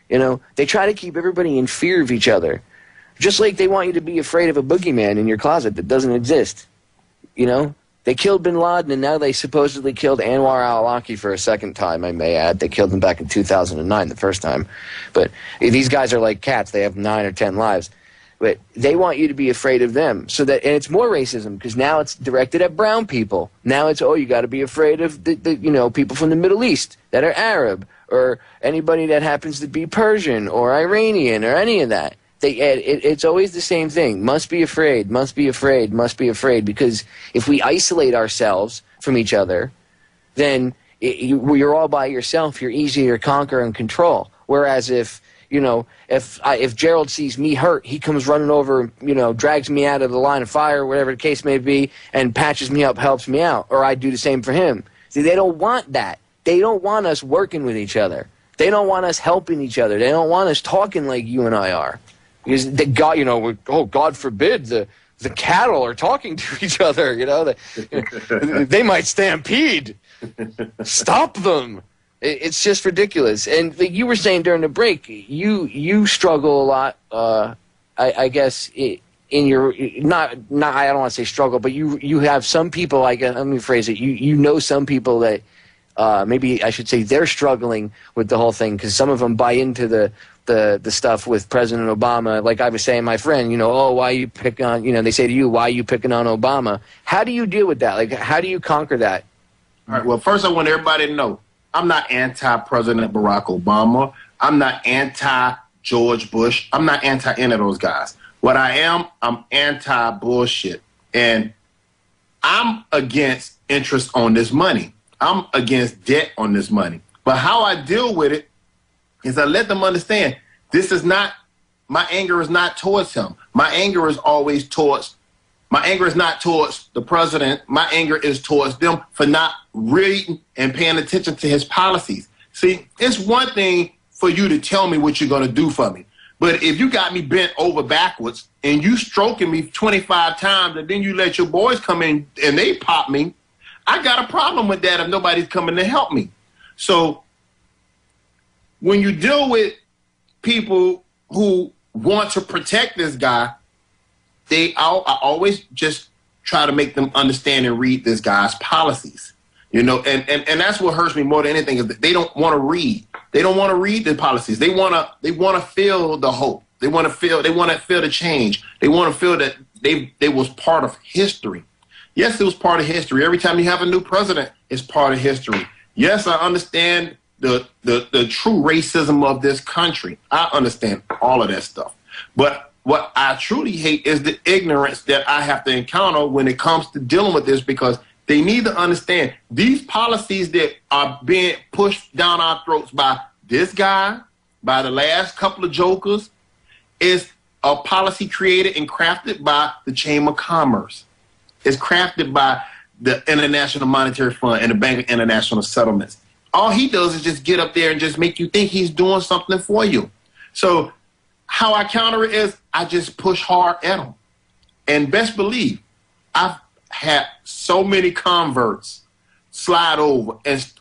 They try to keep everybody in fear of each other, just like they want you to be afraid of a boogeyman in your closet that doesn't exist. They killed bin Laden, and now they supposedly killed Anwar al-Awlaki for a second time, I may add. They killed him back in 2009, the first time. But these guys are like cats. They have 9 or 10 lives. But they want you to be afraid of them. And it's more racism, because now it's directed at brown people. Now it's, you got to be afraid of the people from the Middle East that are Arab, or anybody that happens to be Persian or Iranian or any of that. It's always the same thing. Must be afraid, must be afraid, must be afraid. Because if we isolate ourselves from each other, then you're all by yourself. You're easier to conquer and control. Whereas if Jerrald sees me hurt, he comes running over, drags me out of the line of fire, whatever the case may be, and patches me up, helps me out. Or I do the same for him. See, they don't want that. They don't want us working with each other. They don't want us helping each other. They don't want us talking like you and I are. Because God forbid the cattle are talking to each other. They might stampede. Stop them. It's just ridiculous. And like you were saying during the break, you struggle a lot. I guess in your not I don't want to say struggle, but you have some people. Let me phrase it. You know some people that maybe I should say they're struggling with the whole thing because some of them buy into the stuff with President Obama. Like I was saying, my friend, why you pick on? They say to you, why are you picking on Obama? How do you deal with that? Like, how do you conquer that? All right. Well, first I want everybody to know I'm not anti-President Barack Obama. I'm not anti-George Bush. I'm not anti any of those guys. What I am, I'm anti-bullshit. And I'm against interest on this money. I'm against debt on this money. But how I deal with it is I let them understand my anger is not towards him. My anger is not towards the president. My anger is towards them for not reading and paying attention to his policies. See, it's one thing for you to tell me what you're going to do for me. But if you got me bent over backwards and you stroking me 25 times and then you let your boys come in and they pop me, I got a problem with that if nobody's coming to help me. So when you deal with people who want to protect this guy, I always just try to make them understand and read this guy's policies, and that's what hurts me more than anything is that they don't want to read. They don't want to read the policies. They want to feel the hope. They want to feel the change. They want to feel that they was part of history. Yes, it was part of history. Every time you have a new president, it's part of history. Yes, I understand the true racism of this country. I understand all of that stuff. But what I truly hate is the ignorance that I have to encounter when it comes to dealing with this, because they need to understand these policies that are being pushed down our throats by this guy, by the last couple of jokers, is a policy created and crafted by the Chamber of Commerce. It's crafted by the International Monetary Fund and the Bank of International Settlements. All he does is just get up there and just make you think he's doing something for you. So how I counter it is I just push hard at him. And best believe, I've had so many converts slide over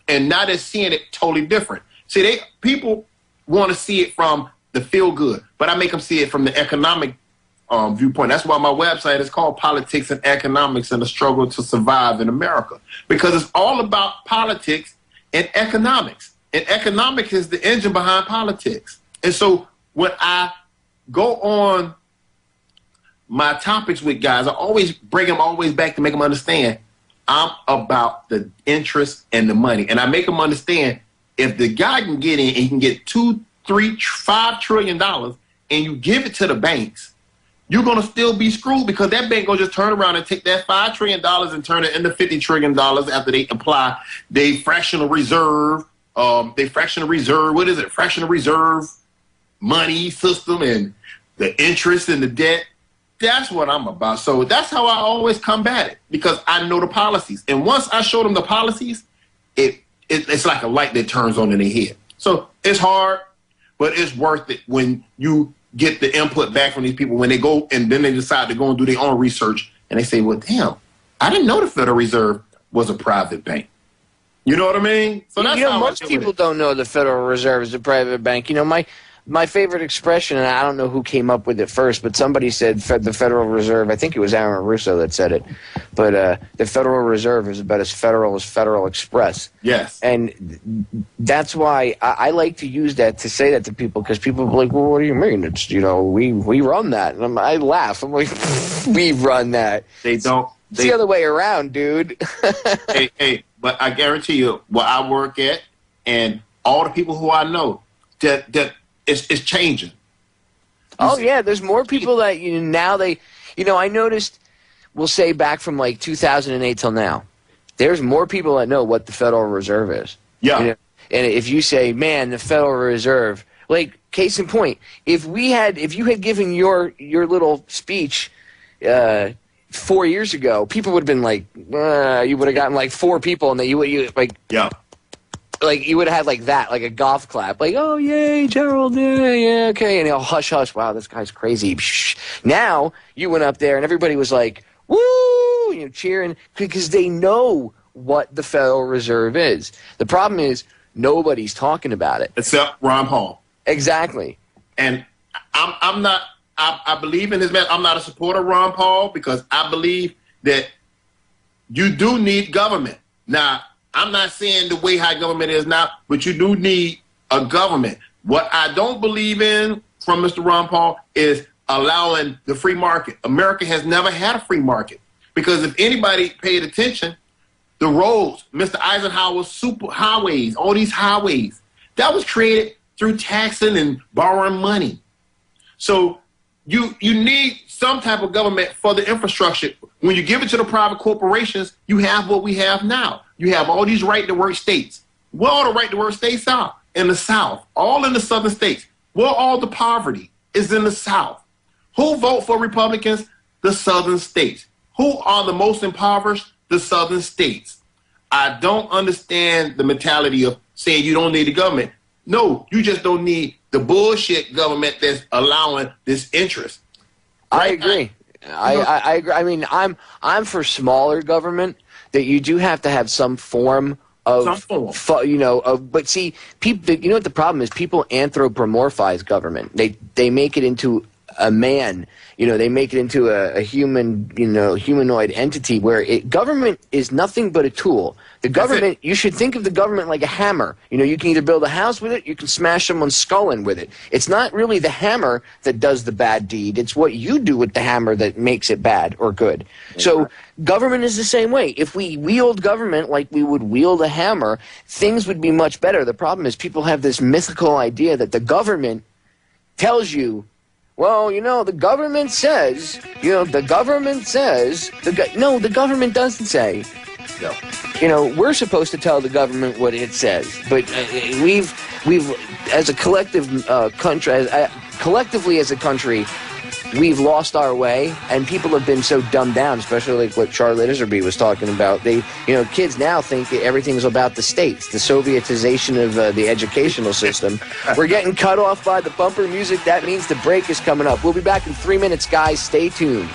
and now they're seeing it totally different. See, people want to see it from the feel good, but I make them see it from the economic viewpoint. That's why my website is called Politics and Economics and the Struggle to Survive in America, because it's all about politics and economics. And economics is the engine behind politics. And so when I go on my topics with guys, I always bring them always back to make them understand I'm about the interest and the money. And I make them understand if the guy can get in and he can get $2, $3, $5 trillion and you give it to the banks, you're going to still be screwed, because that bank going to just turn around and take that $5 trillion and turn it into $50 trillion after they apply their fractional reserve, fractional reserve money system and the interest and the debt. That's what I'm about. So that's how I always combat it, because I know the policies. And once I show them the policies, it's like a light that turns on in their head. So it's hard, but it's worth it when you get the input back from these people, when they go and then they decide to go and do their own research and they say, well, damn, I didn't know the Federal Reserve was a private bank. You know what I mean? So that's how most people don't know the Federal Reserve is a private bank. My favorite expression, and I don't know who came up with it first, but somebody said the Federal Reserve. I think it was Aaron Russo that said it. But the Federal Reserve is about as Federal Express. Yes. And that's why I like to use that to say that to people, because people are like, well, what do you mean? It's, we run that. And I laugh. I'm like, we run that. They don't. It's the other way around, dude. hey, but I guarantee you, where I work at and all the people who I know, that it's changing. Oh, yeah, there's more people that, now they, I noticed, we'll say back from like 2008 till now, there's more people that know what the Federal Reserve is. Yeah. And if you say, man, the Federal Reserve, like, case in point, if you had given your little speech 4 years ago, people would have been like, you would have gotten like 4 people, and then you would have had like that, like a golf clap, like, oh, yay, Jerrald, yeah, okay, and hush, hush, wow, this guy's crazy. Now, you went up there, and everybody was like, woo, cheering, because they know what the Federal Reserve is. The problem is, nobody's talking about it. Except Ron Paul. Exactly. And I'm not, I believe in this man. I'm not a supporter of Ron Paul because I believe that you do need government. Now, I'm not saying the way how government is now, but you do need a government. What I don't believe in from Mr. Ron Paul is allowing the free market. America has never had a free market because if anybody paid attention, the roads, Mr. Eisenhower's super highways, all these highways, that was created through taxing and borrowing money. So you need some type of government for the infrastructure. When you give it to the private corporations, you have what we have now. You have all these right-to-work states. Where all the right-to-work states are? In the South, all in the southern states. Where all the poverty is in the South. Who vote for Republicans? The southern states. Who are the most impoverished? The southern states. I don't understand the mentality of saying you don't need the government. No, you just don't need the bullshit government that's allowing this interest. I agree. I agree. I mean, I'm for smaller government, that you do have to have some form of, but see, people, what the problem is? People anthropomorphize government. They make it into a man, they make it into a human, humanoid entity where government is nothing but a tool. The government, you should think of the government like a hammer. You can either build a house with it, you can smash someone's skull in with it. It's not really the hammer that does the bad deed. It's what you do with the hammer that makes it bad or good. So government is the same way. If we wield government like we would wield a hammer, things would be much better. The problem is people have this mythical idea that the government tells you, well, the government says, the government says, no, the government doesn't say. No. We're supposed to tell the government what it says, but we've as a collective country, collectively as a country, we've lost our way, and people have been so dumbed down, especially like what Charlotte Iserby was talking about. Kids now think everything's about the states, the Sovietization of the educational system. We're getting cut off by the bumper music. That means the break is coming up. We'll be back in 3 minutes, guys. Stay tuned.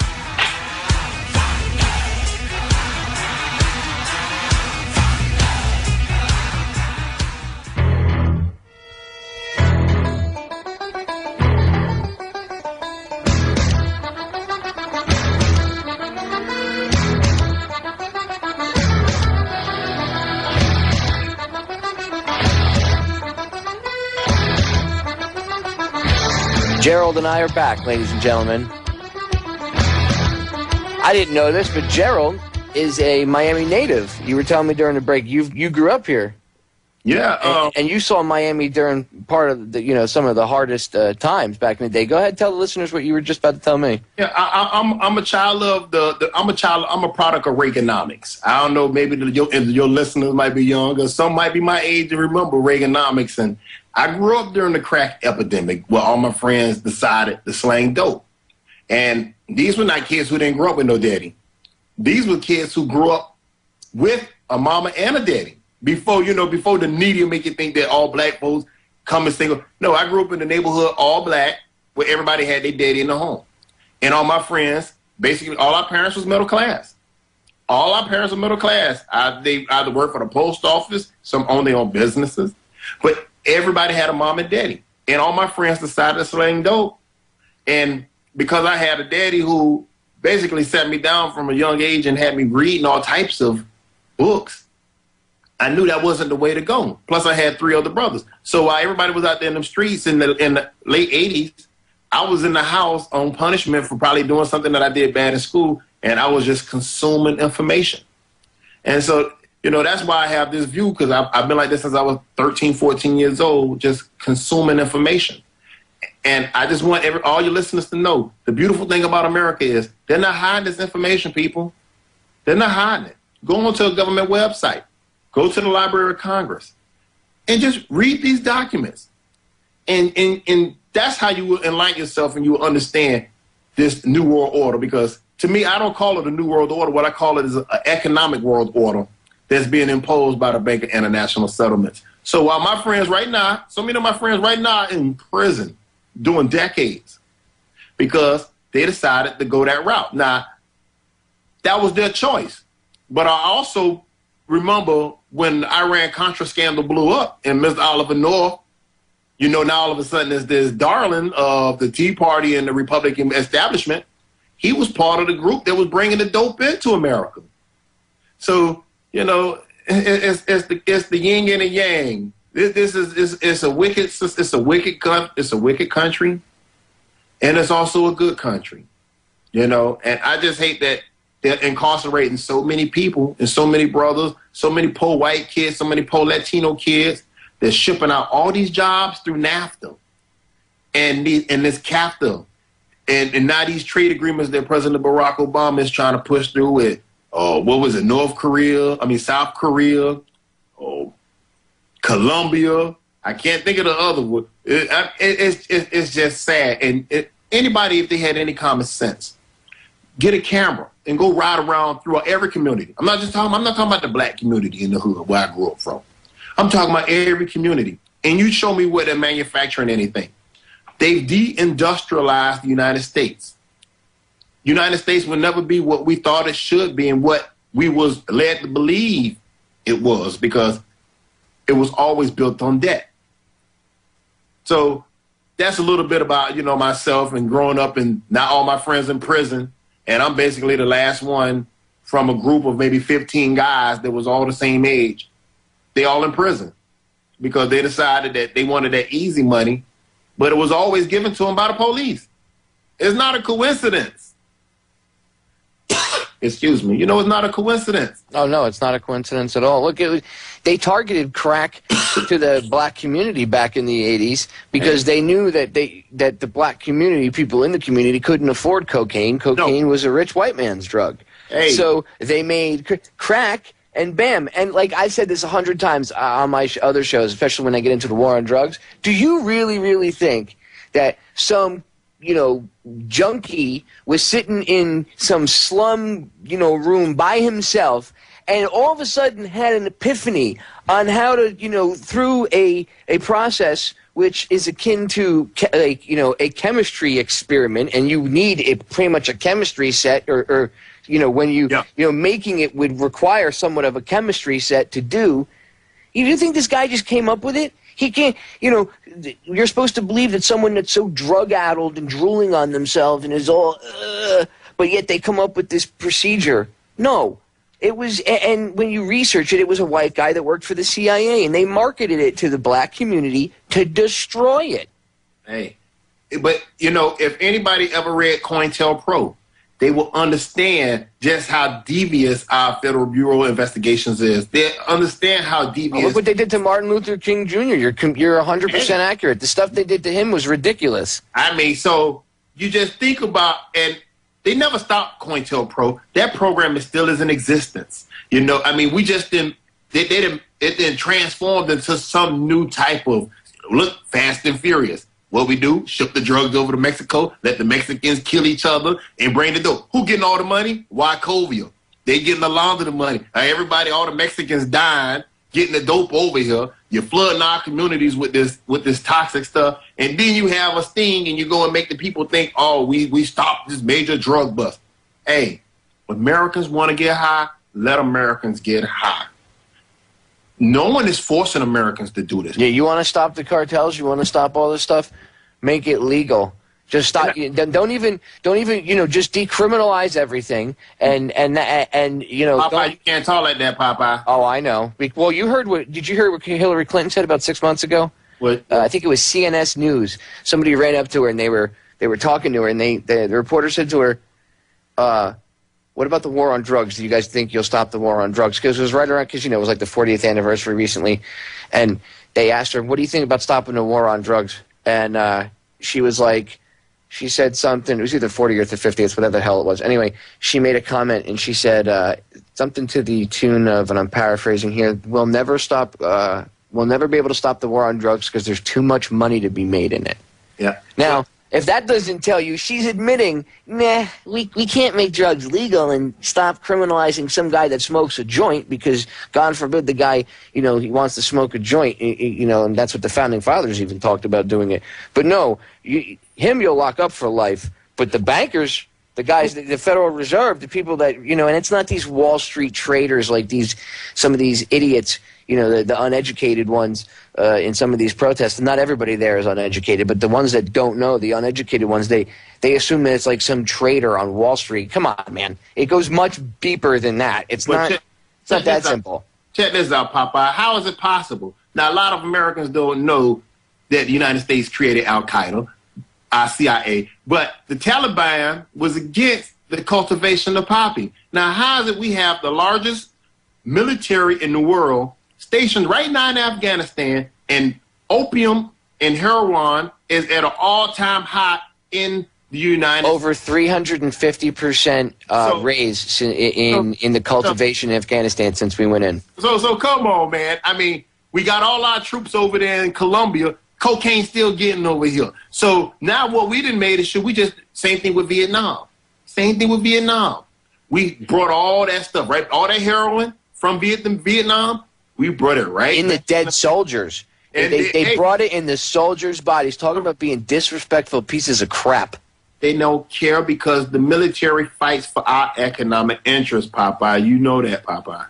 Jerrald and I are back, ladies and gentlemen. I didn't know this, but Jerrald is a Miami native. You were telling me during the break you grew up here. Yeah, and you saw Miami during part of the some of the hardest times back in the day. Go ahead, tell the listeners what you were just about to tell me. Yeah, I'm a child of I'm a product of Reaganomics. I don't know, maybe your listeners might be younger. Some might be my age and remember Reaganomics. And I grew up during the crack epidemic where all my friends decided to slang dope. And these were not kids who didn't grow up with no daddy. These were kids who grew up with a mama and a daddy. Before the media make you think that all black folks come and single. No, I grew up in the neighborhood all black where everybody had their daddy in the home. And all my friends, basically all our parents was middle class. All our parents were middle class. They either worked for the post office, some owned their own businesses. But everybody had a mom and daddy. And all my friends decided to slang dope. And because I had a daddy who basically sat me down from a young age and had me reading all types of books, I knew that wasn't the way to go. Plus, I had 3 other brothers. So while everybody was out there in the streets in the late 80s, I was in the house on punishment for probably doing something that I did bad in school, and I was just consuming information. And so, that's why I have this view, because I've been like this since I was 13, 14 years old, just consuming information. And I just want all your listeners to know, the beautiful thing about America is they're not hiding this information, people. They're not hiding it. Go onto a government website. Go to the Library of Congress. And just read these documents. And that's how you will enlighten yourself and you will understand this New World Order. Because to me, I don't call it a New World Order. What I call it is an economic world order that's being imposed by the Bank of International Settlements. So while my friends right now, so many of my friends right now are in prison doing decades because they decided to go that route. Now, that was their choice. But I also remember when the Iran-Contra scandal blew up and Mr. Oliver North, you know, now all of a sudden is this darling of the Tea Party and the Republican establishment. He was part of the group that was bringing the dope into America. So, you know, it's the yin and the yang. It's a wicked country, and it's also a good country, you know. And I just hate that they're incarcerating so many people and so many brothers, so many poor white kids, so many poor Latino kids. They're shipping out all these jobs through NAFTA and this CAFTA, and now these trade agreements that President Barack Obama is trying to push through with. What was it? South Korea, Colombia. I can't think of the other one. It's just sad. And anybody, if they had any common sense, get a camera and go ride around throughout every community. I'm not talking about the black community in the hood where I grew up from. I'm talking about every community. And you show me where they're manufacturing anything. They've de-industrialized the United States. United States will never be what we thought it should be and what we was led to believe it was, because it was always built on debt. So that's a little bit about, you know, myself and growing up and not all my friends in prison. And I'm basically the last one from a group of maybe 15 guys that was all the same age. They all in prison because they decided that they wanted that easy money, but it was always given to them by the police. It's not a coincidence. Excuse me. You know, it's not a coincidence. Oh, no, it's not a coincidence at all. Look, they targeted crack to the black community back in the 80s because they knew that that the black community, people in the community, couldn't afford cocaine. Cocaine was a rich white man's drug. So they made crack, and bam. And like I said this 100 times on my other shows, especially when I get into the war on drugs, do you really, really think that some, you know, junkie was sitting in some slum, you know, room by himself and all of a sudden had an epiphany on how to, you know, through a process which is akin to, you know, a chemistry experiment, and you need pretty much a chemistry set, or you know, when you know, making it would require somewhat of a chemistry set to do. You think this guy just came up with it? He can't, you know, you're supposed to believe that someone that's so drug-addled and drooling on themselves and is all, but yet they come up with this procedure. No. It was, and when you research it, it was a white guy that worked for the CIA, and they marketed it to the black community to destroy it. Hey, but, you know, if anybody ever read COINTELPRO, they will understand just how devious our Federal Bureau of Investigations is. They understand how devious. Look what they did to Martin Luther King Jr. You're 100% accurate. The stuff they did to him was ridiculous. I mean, so you just think about, and they never stopped COINTELPRO. That program is still in existence. You know, I mean, we just didn't, it then transformed into some new type of, look, Fast and Furious. What we do, ship the drugs over to Mexico, let the Mexicans kill each other, and bring the dope. Who getting all the money? Wachovia. They getting a lot of the money. Everybody, all the Mexicans dying, getting the dope over here. You're flooding our communities with this toxic stuff, and then you have a sting, and you go and make the people think, oh, we stopped this major drug bust. Hey, Americans want to get high, let Americans get high. No one is forcing Americans to do this. Yeah, you want to stop the cartels? You want to stop all this stuff? Make it legal. Just stop. Don't even. You know, just decriminalize everything. And you know. Popeye, you can't talk like that, Popeye. Oh, I know. Well, you heard what? Did you hear what Hillary Clinton said about 6 months ago? What? I think it was CNS News. Somebody ran up to her and they were talking to her, and the reporter said to her, what about the war on drugs? Do you guys think you'll stop the war on drugs? Because it was right around, because, you know, it was like the 40th anniversary recently. And they asked her, what do you think about stopping the war on drugs? And she was like, she said something. It was either 40 or 50th, whatever the hell it was. Anyway, she made a comment and she said something to the tune of, and I'm paraphrasing here, we'll never be able to stop the war on drugs because there's too much money to be made in it. Yeah. Now, if that doesn't tell you, she's admitting, nah, we can't make drugs legal and stop criminalizing some guy that smokes a joint because, God forbid, the guy, he wants to smoke a joint, and that's what the Founding Fathers even talked about doing it. But no, you'll lock up for life, but the bankers, the guys, the Federal Reserve, the people that, and it's not these Wall Street traders like some of these idiots, the uneducated ones in some of these protests. Not everybody there is uneducated, but the ones that don't know, the uneducated ones, they assume that it's like some trader on Wall Street. Come on, man. It goes much deeper than that. It's not that simple. Check this out, Popeye. How is it possible? Now, a lot of Americans don't know that the United States created Al-Qaeda, CIA, but the Taliban was against the cultivation of poppy. Now, how is it we have the largest military in the world stationed right now in Afghanistan, and opium and heroin is at an all-time high in the United States? Over 350% raise in the cultivation in Afghanistan since we went in. So come on, man. I mean, we got all our troops over there in Colombia. Cocaine still getting over here. So now what we done made is, same thing with Vietnam. Same thing with Vietnam. We brought all that stuff, right? All that heroin from Vietnam, we brought it right in the dead soldiers. And they brought it in the soldiers' bodies. Talking about being disrespectful pieces of crap. They don't care because the military fights for our economic interests, Popeye. You know that, Popeye.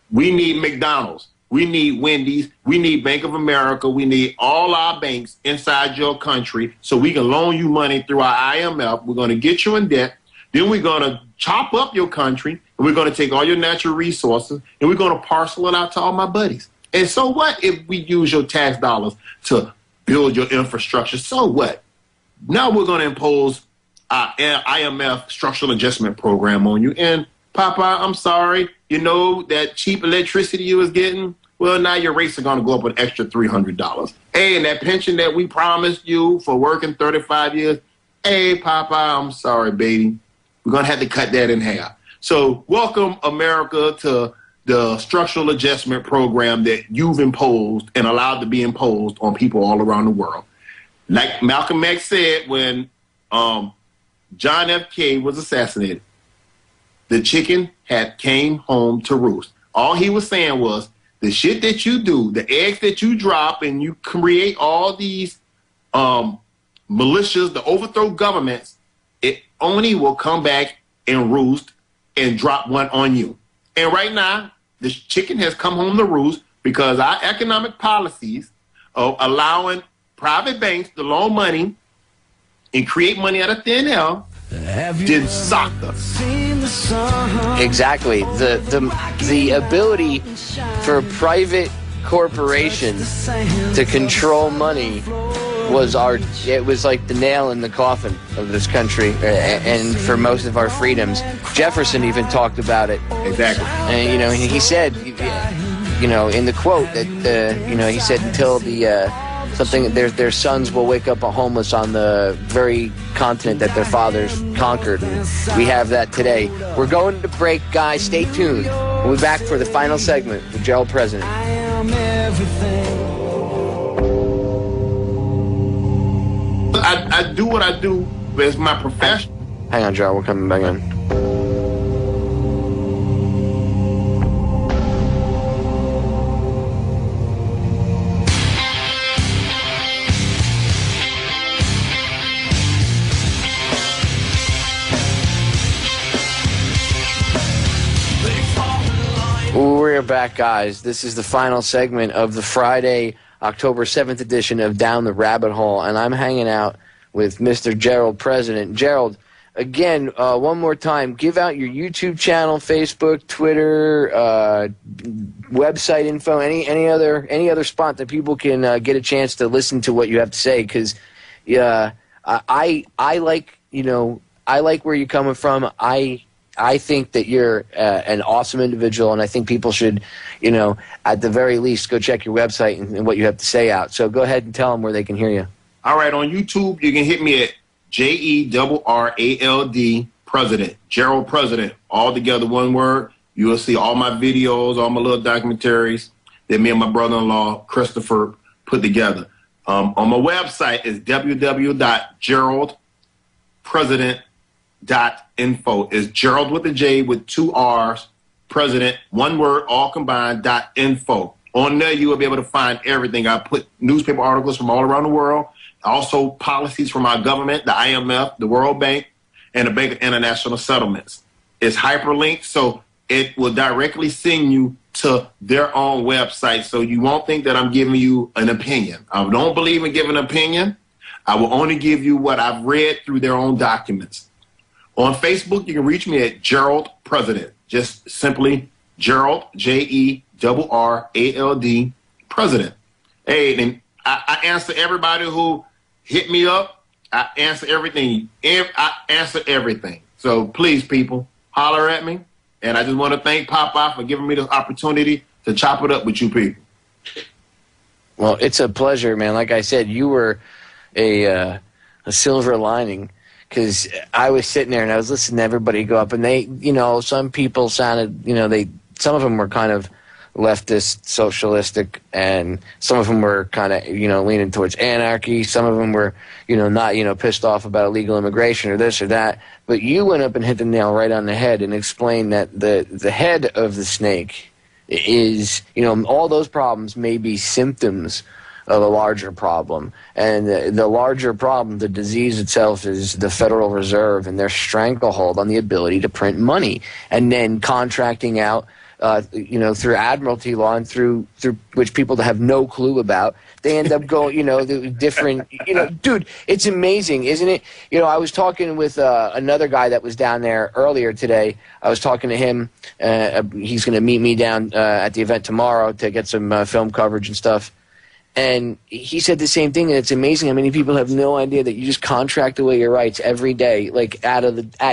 We need McDonald's. We need Wendy's. We need Bank of America. We need all our banks inside your country so we can loan you money through our IMF. We're going to get you in debt. Then we're going to chop up your country, and we're going to take all your natural resources, and we're going to parcel it out to all my buddies. And so what if we use your tax dollars to build your infrastructure? So what? Now we're going to impose our IMF structural adjustment program on you. And, Popeye, I'm sorry, that cheap electricity you was getting? Well, now your rates are going to go up an extra $300. Hey, and that pension that we promised you for working 35 years, hey, Popeye, I'm sorry, baby. We're going to have to cut that in half. So welcome, America, to the structural adjustment program that you've imposed and allowed to be imposed on people all around the world. Like Malcolm X said when John F. Kennedy was assassinated, the chicken came home to roost. All he was saying was, the shit that you do, the eggs that you drop, and you create all these militias to overthrow governments, it only will come back and roost and drop one on you. And right now, the chicken has come home to roost because our economic policies of allowing private banks to loan money and create money out of thin air did suck us. Exactly. The ability for a private corporation to control money was like the nail in the coffin of this country and for most of our freedoms. Jefferson even talked about it. Exactly. And he said, in the quote that he said until their sons will wake up homeless on the very continent that their fathers conquered. And we have that today. We're going to break, guys. Stay tuned. We'll be back for the final segment with Jerrald President. I am everything. I do what I do as my profession. Hang on, Jerrald. We're coming back in. We're back, guys. This is the final segment of the Friday, October 7th edition of Down the Rabbit Hole, and I'm hanging out with Mr. Jerrald President. Jerrald, again, one more time, give out your YouTube channel, Facebook, Twitter, website info, any other spot that people can get a chance to listen to what you have to say, because I like where you're coming from. I think that you're an awesome individual, and I think people should, at the very least, go check your website and what you have to say out. So go ahead and tell them where they can hear you. All right, on YouTube, you can hit me at Jerrald President, Jerrald President, all together, one word. You will see all my videos, all my little documentaries that me and my brother-in-law, Christopher, put together. On my website is www.jerraldpresident.info. It's Jerrald with a J with 2 R's, President, one word, all combined, .info. On there, you will be able to find everything. I put newspaper articles from all around the world, also policies from our government, the IMF, the World Bank, and the Bank of International Settlements. It's hyperlinked, so it will directly send you to their own website, so you won't think that I'm giving you an opinion. I don't believe in giving an opinion. I will only give you what I've read through their own documents. On Facebook, you can reach me at Jerrald President. Just simply Jerrald, Jerrald, President. Hey, and I answer everybody who hit me up. I answer everything. I answer everything. So please, people, holler at me. And I just want to thank Popeye for giving me this opportunity to chop it up with you people. Well, it's a pleasure, man. Like I said, you were a silver lining, because I was sitting there and I was listening to everybody go up, and they, some people sounded, some of them were kind of leftist, socialistic, and some of them were kind of, leaning towards anarchy. Some of them were, not, pissed off about illegal immigration or this or that. But you went up and hit the nail right on the head and explained that the head of the snake is, all those problems may be symptoms of a larger problem. And the larger problem, the disease itself, is the Federal Reserve and their stranglehold on the ability to print money, and then contracting out through admiralty law and through which people have no clue about. They end up going, the different, dude, it's amazing, isn't it? I was talking with another guy that was down there earlier today. I was talking to him. He's going to meet me down at the event tomorrow to get some film coverage and stuff. And he said the same thing, and it's amazing how many people have no idea that you just contract away your rights every day, like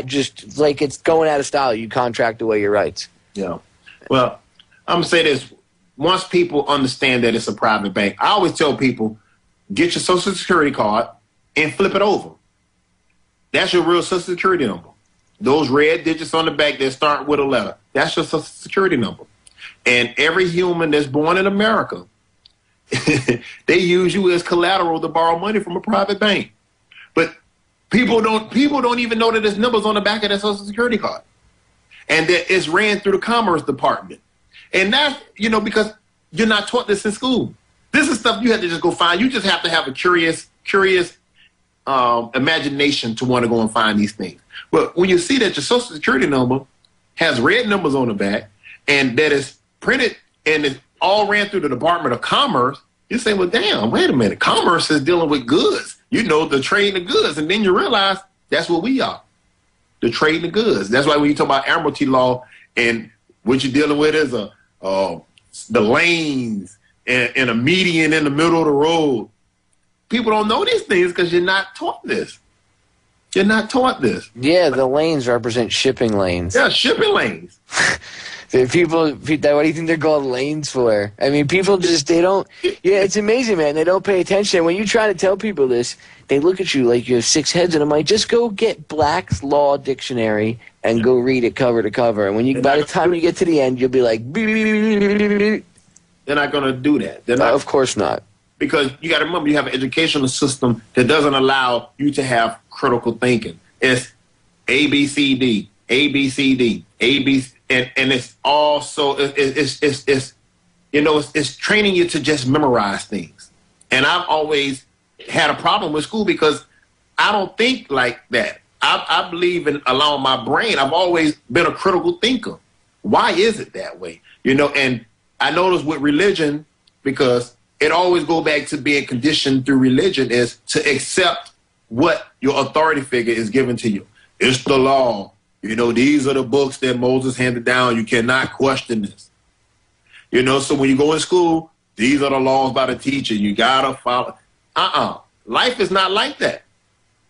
just like it's going out of style. You contract away your rights. Yeah. Well, I'm going to say this. Once people understand that it's a private bank, I always tell people, get your Social Security card and flip it over. That's your real Social Security number. Those red digits on the back that start with a letter, that's your Social Security number. And every human that's born in America, they use you as collateral to borrow money from a private bank. But people don't even know that there's numbers on the back of their Social Security card, and that it's ran through the Commerce Department. And that's, because you're not taught this in school. This is stuff you have to just go find. You just have to have a curious imagination to want to go and find these things. But when you see that your Social Security number has red numbers on the back, and that is printed and it's all ran through the Department of Commerce, you say, well, damn, wait a minute. Commerce is dealing with goods, the trade in the goods. And then you realize that's what we are, the trade in the goods. That's why when you talk about admiralty law, and what you're dealing with is the lanes and a median in the middle of the road. People don't know these things because you're not taught this. You're not taught this. Yeah, the lanes represent shipping lanes. Yeah, shipping lanes. People, what do you think they're called lanes for? I mean, people just, they don't, it's amazing, man. They don't pay attention. When you try to tell people this, they look at you like you have 6 heads, and I'm like, just go get Black's Law Dictionary and go read it cover to cover. And by the time you get to the end, you'll be like, they're not going to do that. They're not. Of course not. Because you got to remember, you have an educational system that doesn't allow you to have critical thinking. It's A, B, C, D, A, B, C, D, A, B, and it's also, it's training you to just memorize things. And I've always had a problem with school because I don't think like that. I believe in allowing my brain. I've always been a critical thinker. Why is it that way? And I notice with religion, because it always go back to being conditioned through religion, is to accept what your authority figure is given to you. It's the law. These are the books that Moses handed down. You cannot question this. So when you go in school, these are the laws by the teacher. You got to follow. Life is not like that.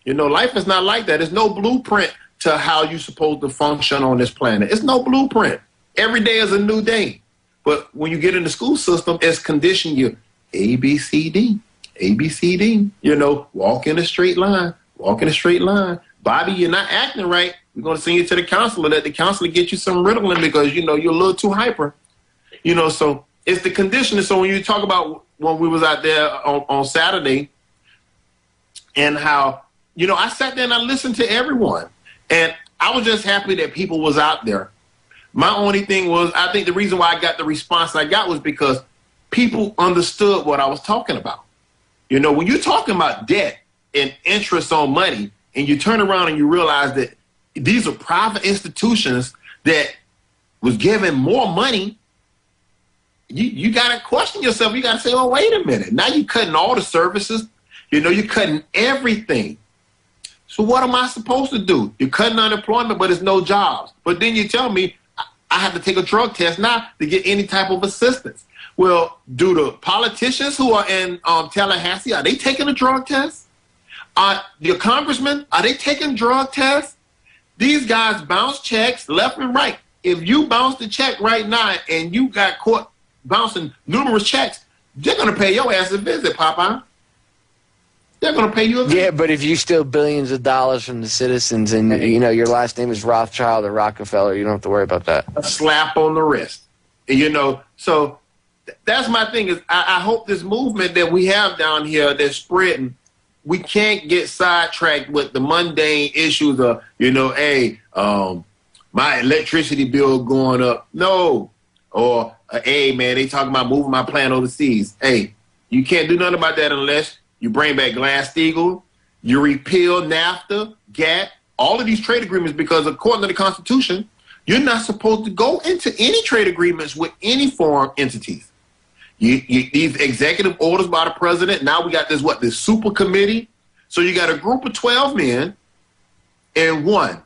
Life is not like that. There's no blueprint to how you're supposed to function on this planet. It's no blueprint. Every day is a new day. But when you get in the school system, it's conditioned you A, B, C, D. A, B, C, D. You know, walk in a straight line. Walk in a straight line. Bobby, you're not acting right. We're going to send you to the counselor. Let the counselor get you some Ritalin because, you know, you're a little too hyper. You know, so it's the conditioning. So when you talk about when we was out there on Saturday and how, you know, I sat there and I listened to everyone. And I was just happy that people was out there. My only thing was, I think the reason why I got the response I got was because people understood what I was talking about. You know, when you're talking about debt and interest on money, and you turn around and you realize that these are private institutions that was given more money, you got to question yourself. You got to say, oh, wait a minute. Now you're cutting all the services. You know, you're cutting everything. So what am I supposed to do? You're cutting unemployment, but it's no jobs. But then you tell me I have to take a drug test now to get any type of assistance. Well, do the politicians who are in Tallahassee, are they taking a drug test? Your congressmen, are they taking drug tests? These guys bounce checks left and right. If you bounce the check right now and you got caught bouncing numerous checks, they're going to pay your ass a visit, Popeye. They're going to pay you a visit. Yeah, but if you steal billions of dollars from the citizens and, you know, your last name is Rothschild or Rockefeller, you don't have to worry about that. A slap on the wrist. You know, so that's my thing is I hope this movement that we have down here that's spreading, we can't get sidetracked with the mundane issues of, you know, hey, my electricity bill going up. No. Or, hey, man, they talking about moving my plant overseas. Hey, you can't do nothing about that unless you bring back Glass-Steagall, you repeal NAFTA, GATT, all of these trade agreements, because according to the Constitution, you're not supposed to go into any trade agreements with any foreign entities. These executive orders by the president, now we got this super committee. So you got a group of 12 men and one.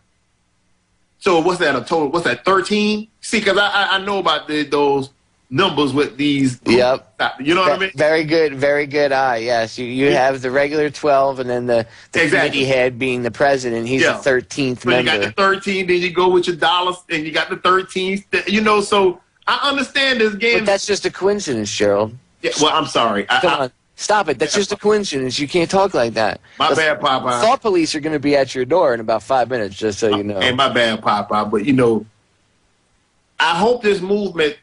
So what's that, a total, what's that, 13? See, because I know about those numbers with these. Yep. You know what I mean? Very good eye, yes. You have the regular 12 and then the committee head being the president. He's the 13th so member. You got the 13, then you go with your dollars, and you got the 13th. You know, so I understand this game. But that's just a coincidence, Jerrald. Yeah, well, I'm sorry. Come on. Stop it. That's just a coincidence. You can't talk like that. My bad, Popeye. Thought police are going to be at your door in about 5 minutes, just so you know. And my bad, Popeye. But, you know, I hope this movement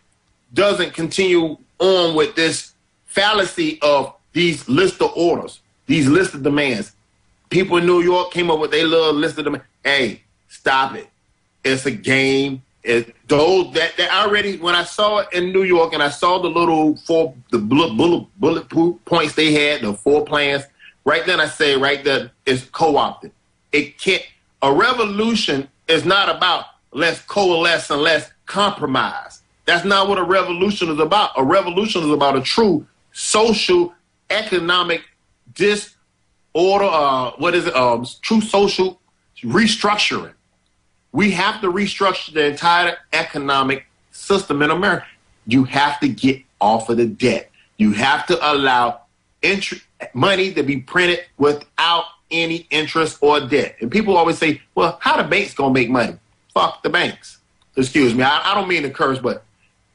doesn't continue on with this fallacy of these list of orders, these list of demands. People in New York came up with their little list of demands. Hey, stop it. It's a game. Those that already, when I saw it in New York and I saw the little bullet points they had, the 4 plans, right then I say right there, it's co-opted. It can't. A revolution is not about let's coalesce and let's compromise. That's not what a revolution is about. A revolution is about a true social, economic disorder. True social restructuring. We have to restructure the entire economic system in America. You have to get off of the debt. You have to allow money to be printed without any interest or debt. And people always say, well, how the banks going to make money? Fuck the banks. Excuse me. I don't mean to curse, but.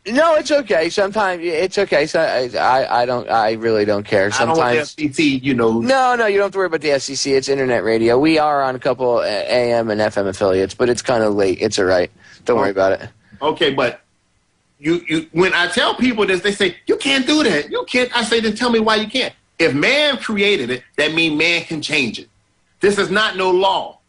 No, it's okay. Sometimes it's okay. So I really don't care. Sometimes. I don't want the FCC, you know. No, you don't have to worry about the FCC. It's internet radio. We are on a couple AM and FM affiliates, but it's kind of late. It's all right. Don't worry about it. Okay, but you when I tell people this, they say, you can't do that. You can't. I say, then tell me why you can't. If man created it, that means man can change it. This is not no law.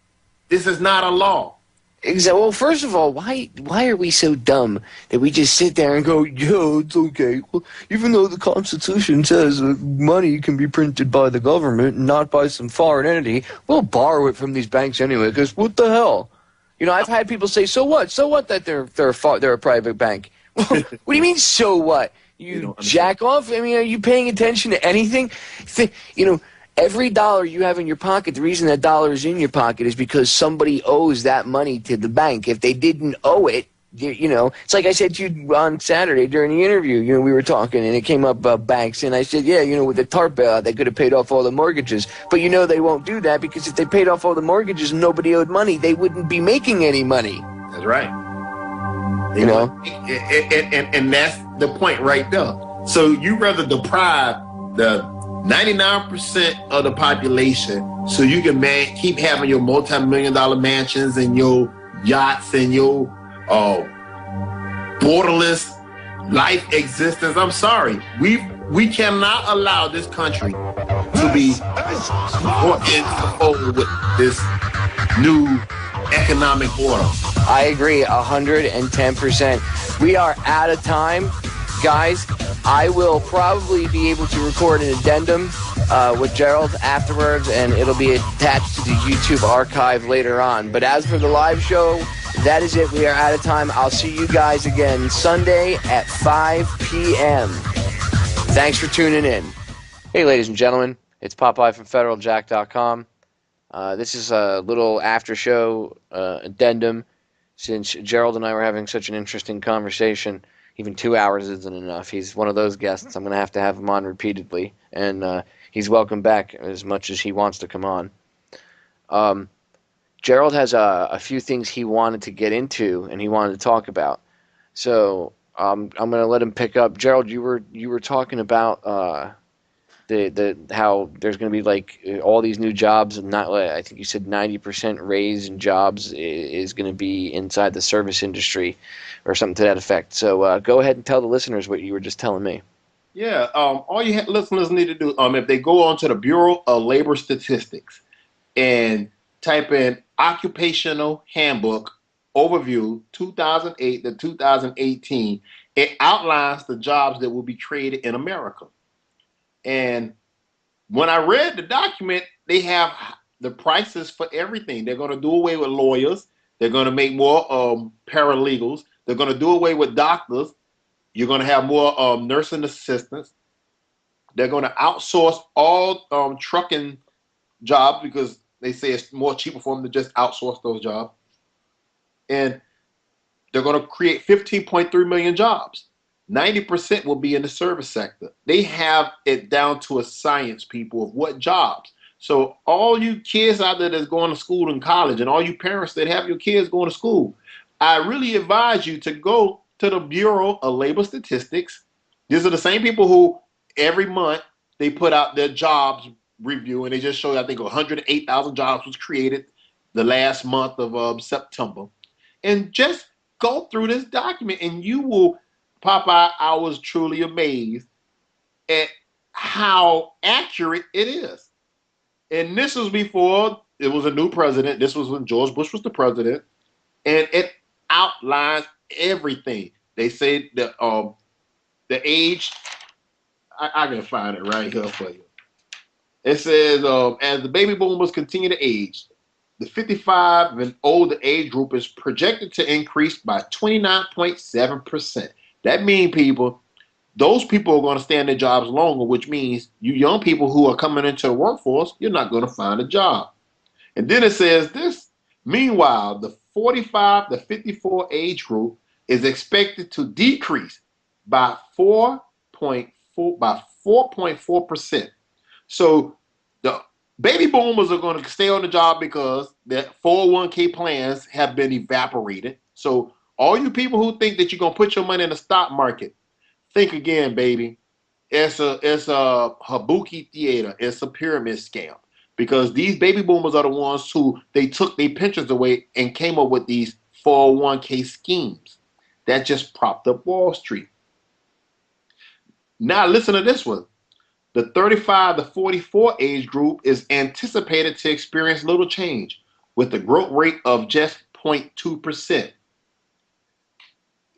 This is not a law. Exactly. Well, first of all, why are we so dumb that we just sit there and go, yeah, it's okay. Well, even though the Constitution says money can be printed by the government and not by some foreign entity, we'll borrow it from these banks anyway, because what the hell? You know, I've had people say, so what? So what that they're a private bank? What do you mean, so what? You jack off? I mean, are you paying attention to anything? You know, every dollar you have in your pocket, the reason that dollar is in your pocket is because somebody owes that money to the bank. If they didn't owe it, you know, it's like I said to you on Saturday during the interview, you know, we were talking and it came up about banks and I said, yeah, you know, with the TARP bailout, they could have paid off all the mortgages. But you know they won't do that because if they paid off all the mortgages and nobody owed money, they wouldn't be making any money. That's right. You know? And that's the point right there. So you rather deprive the 99% of the population, so you can keep having your multi-million-dollar mansions and your yachts and your borderless life existence. I'm sorry, we cannot allow this country to be brought into the fold with this new economic order. I agree 110%. We are out of time, guys. I will probably be able to record an addendum with Jerrald afterwards, and it'll be attached to the YouTube archive later on. But as for the live show, that is it. We are out of time. I'll see you guys again Sunday at 5 p.m. Thanks for tuning in. Hey, ladies and gentlemen, it's Popeye from FederalJack.com. This is a little after show addendum. Since Jerrald and I were having such an interesting conversation, even 2 hours isn't enough. He's one of those guests. I'm going to have him on repeatedly, and he's welcome back as much as he wants to come on. Jerrald has a few things he wanted to get into and he wanted to talk about. So I'm going to let him pick up. Jerrald, you were talking about the how there's going to be like all these new jobs, and not, I think you said 90% raise in jobs is going to be inside the service industry or something to that effect. So go ahead and tell the listeners what you were just telling me. Yeah, all you listeners need to do, if they go on to the Bureau of Labor Statistics and type in Occupational Handbook Overview 2008 to 2018, it outlines the jobs that will be created in America. And when I read the document, they have the prices for everything. They're going to do away with lawyers. They're going to make more paralegals. They're going to do away with doctors. You're going to have more nursing assistants. They're going to outsource all trucking jobs because they say it's more cheaper for them to just outsource those jobs. And they're going to create 15.3 million jobs. 90% will be in the service sector. They have it down to a science, people, of what jobs. So all you kids out there that's going to school and college, and all you parents that have your kids going to school, I really advise you to go to the Bureau of Labor Statistics. These are the same people who every month they put out their jobs review, and they just show you, I think 108,000 jobs was created the last month of September. And just go through this document and you will, Popeye, I was truly amazed at how accurate it is. And this was before it was a new president. This was when George Bush was the president. And it outlines everything. They say the age, I can find it right here for you. It says, as the baby boomers continue to age, the 55 and older age group is projected to increase by 29.7%. That means, people, those people are going to stay in their jobs longer, which means you young people who are coming into the workforce, you're not going to find a job. And then it says this, meanwhile, the 45 to 54 age group is expected to decrease by 4.4%. So the baby boomers are going to stay on the job because their 401k plans have been evaporated. So all you people who think that you're going to put your money in the stock market, think again, baby. It's a Habuki theater. It's a pyramid scam, because these baby boomers are the ones who they took their pensions away and came up with these 401k schemes that just propped up Wall Street. Now listen to this one. The 35 to 44 age group is anticipated to experience little change with a growth rate of just 0.2%.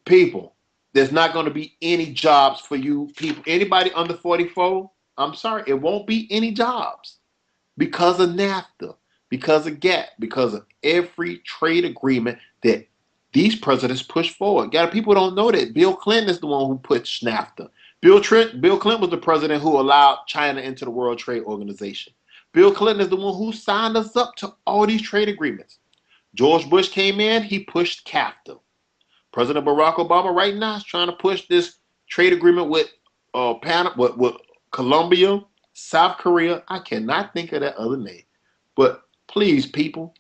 People, there's not going to be any jobs for you people. Anybody under 44, I'm sorry, it won't be any jobs because of NAFTA, because of GATT, because of every trade agreement that these presidents push forward. People don't know that Bill Clinton is the one who pushed NAFTA. Bill Clinton was the president who allowed China into the World Trade Organization. Bill Clinton is the one who signed us up to all these trade agreements. George Bush came in, he pushed CAFTA. President Barack Obama right now is trying to push this trade agreement with Colombia, South Korea. I cannot think of that other name. But please, people,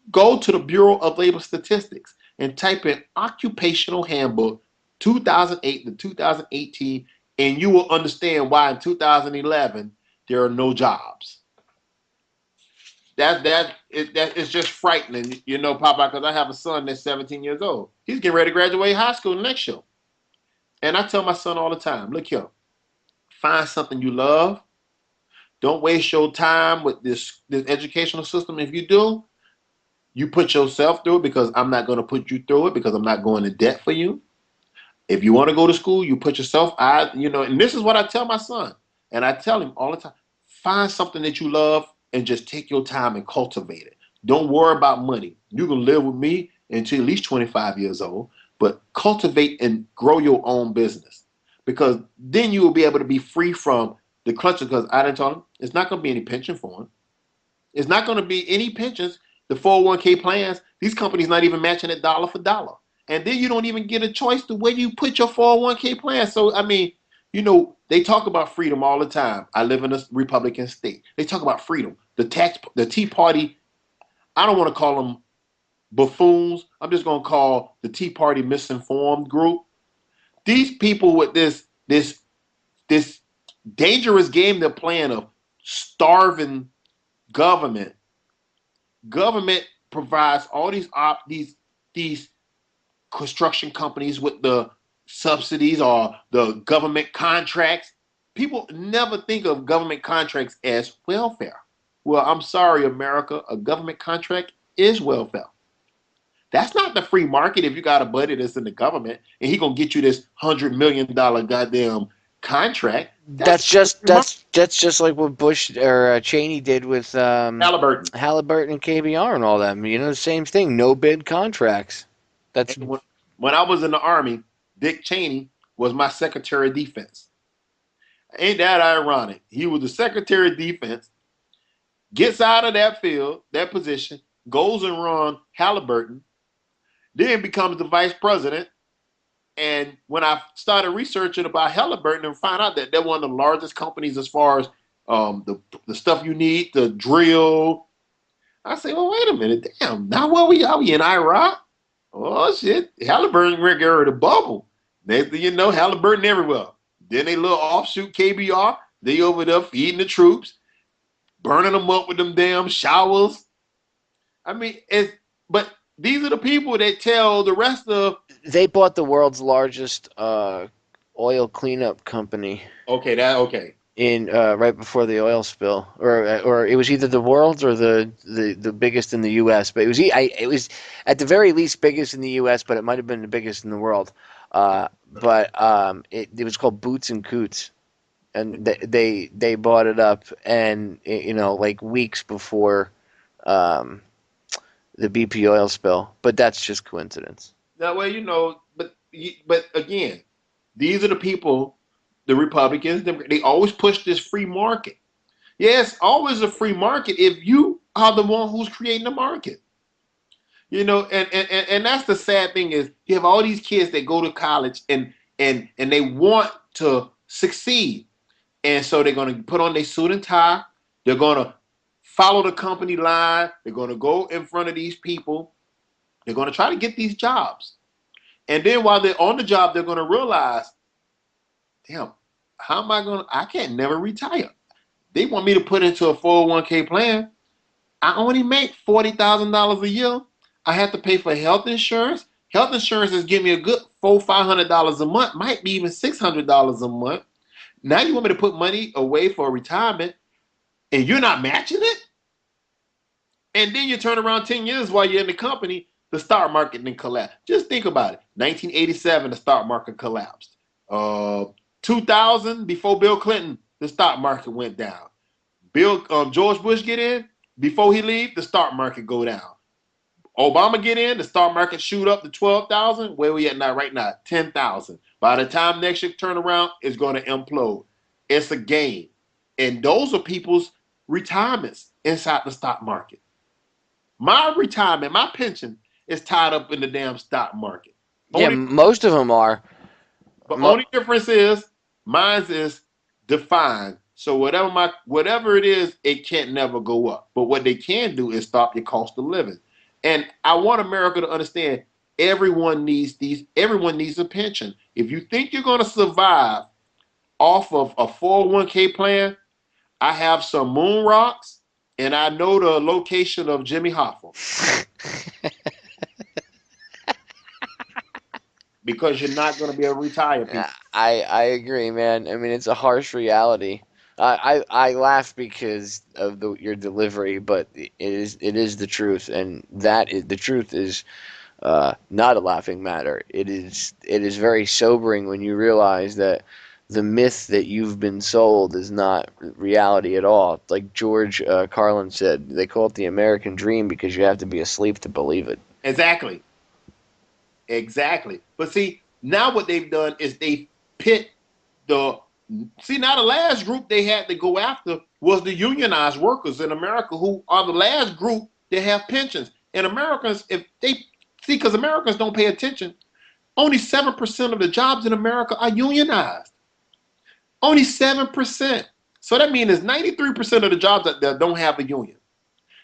go to the Bureau of Labor Statistics and type in Occupational Handbook 2008 to 2018, and you will understand why in 2011 there are no jobs. It's just frightening, you know, Papa, because I have a son that's 17 years old. He's getting ready to graduate high school next year. And I tell my son all the time, look here, find something you love. Don't waste your time with this educational system. If you do, you put yourself through it, because I'm not going to put you through it, because I'm not going to debt for you. If you want to go to school, you put yourself out, you know, and this is what I tell my son. And I tell him all the time, find something that you love and just take your time and cultivate it. Don't worry about money. You can live with me until at least 25 years old, but cultivate and grow your own business, because then you will be able to be free from the clutches. Because I didn't tell him, it's not going to be any pension for him. It's not going to be any pensions. The 401k plans, these companies not even matching it dollar for dollar. And then you don't even get a choice to where you put your 401k plan. So, I mean, you know, they talk about freedom all the time. I live in a Republican state. They talk about freedom. The Tea Party, I don't want to call them buffoons. I'm just going to call the Tea Party misinformed group. These people with this dangerous game they're playing of starving government. Government provides all these construction companies with the subsidies or the government contracts. People never think of government contracts as welfare. Well, I'm sorry, America, a government contract is welfare. That's not the free market. If you got a buddy that's in the government and he gonna get you this $100 million goddamn contract. That's just like what Bush or Cheney did with Halliburton and KBR and all them. You know, the same thing. No bid contracts. That's when I was in the Army. Dick Cheney was my Secretary of Defense. Ain't that ironic? He was the Secretary of Defense, gets out of that field, that position, goes and runs Halliburton, then becomes the Vice President. And when I started researching about Halliburton and found out that they're one of the largest companies as far as the stuff you need to drill, I say, well, wait a minute, damn, now where we are? We in Iraq? Oh shit, Halliburton got rid of the bubble. Next thing you know, Halliburton everywhere. Then they little offshoot KBR, they over there feeding the troops, burning them up with them damn showers. I mean, but these are the people that tell the rest of. They bought the world's largest oil cleanup company. Okay. In right before the oil spill, or it was either the world's or the biggest in the U.S. But it was at the very least biggest in the U.S. But it might have been the biggest in the world. It was called Boots and Coots, and they bought it up, and you know, like weeks before the BP oil spill. But that's just coincidence. That way, you know. But again, these are the people. The Republicans, they always push this free market. Yes, always a free market if you are the one who's creating the market. You know, and that's the sad thing is you have all these kids that go to college and they want to succeed. And so they're going to put on their suit and tie. They're going to follow the company line. They're going to go in front of these people. They're going to try to get these jobs. And then while they're on the job, they're going to realize, damn, how am I can't never retire. They want me to put into a 401k plan. I only make $40,000 a year. I have to pay for health insurance. Health insurance is giving me a good $400-500 a month, might be even $600 a month. Now you want me to put money away for retirement and you're not matching it? And then you turn around 10 years while you're in the company, the stock market then collapsed. Just think about it. 1987, the stock market collapsed. 2000, before Bill Clinton, the stock market went down. George Bush get in, before he leave, the stock market go down. Obama get in, the stock market shoot up to 12,000. Where we at now? Right now, 10,000. By the time next year turn around, it's going to implode. It's a game. And those are people's retirements inside the stock market. My retirement, my pension is tied up in the damn stock market. Most of them are. The only difference is mine is defined. So whatever it is, it can't never go up. But what they can do is stop your cost of living. And I want America to understand everyone needs a pension. If you think you're going to survive off of a 401k plan, I have some moon rocks, and I know the location of Jimmy Hoffa. Because you're not going to be able to retire people. I agree, man. I mean, it's a harsh reality. I laugh because of your delivery, but it is the truth, and the truth is not a laughing matter. It is very sobering when you realize that the myth that you've been sold is not reality at all. Like George Carlin said, they call it the American dream because you have to be asleep to believe it. Exactly. But see, now what they've done is they pit now the last group they had to go after was the unionized workers in America, who are the last group that have pensions. And Americans, because Americans don't pay attention, only 7% of the jobs in America are unionized. Only 7%. So that means there's 93% of the jobs that don't have a union.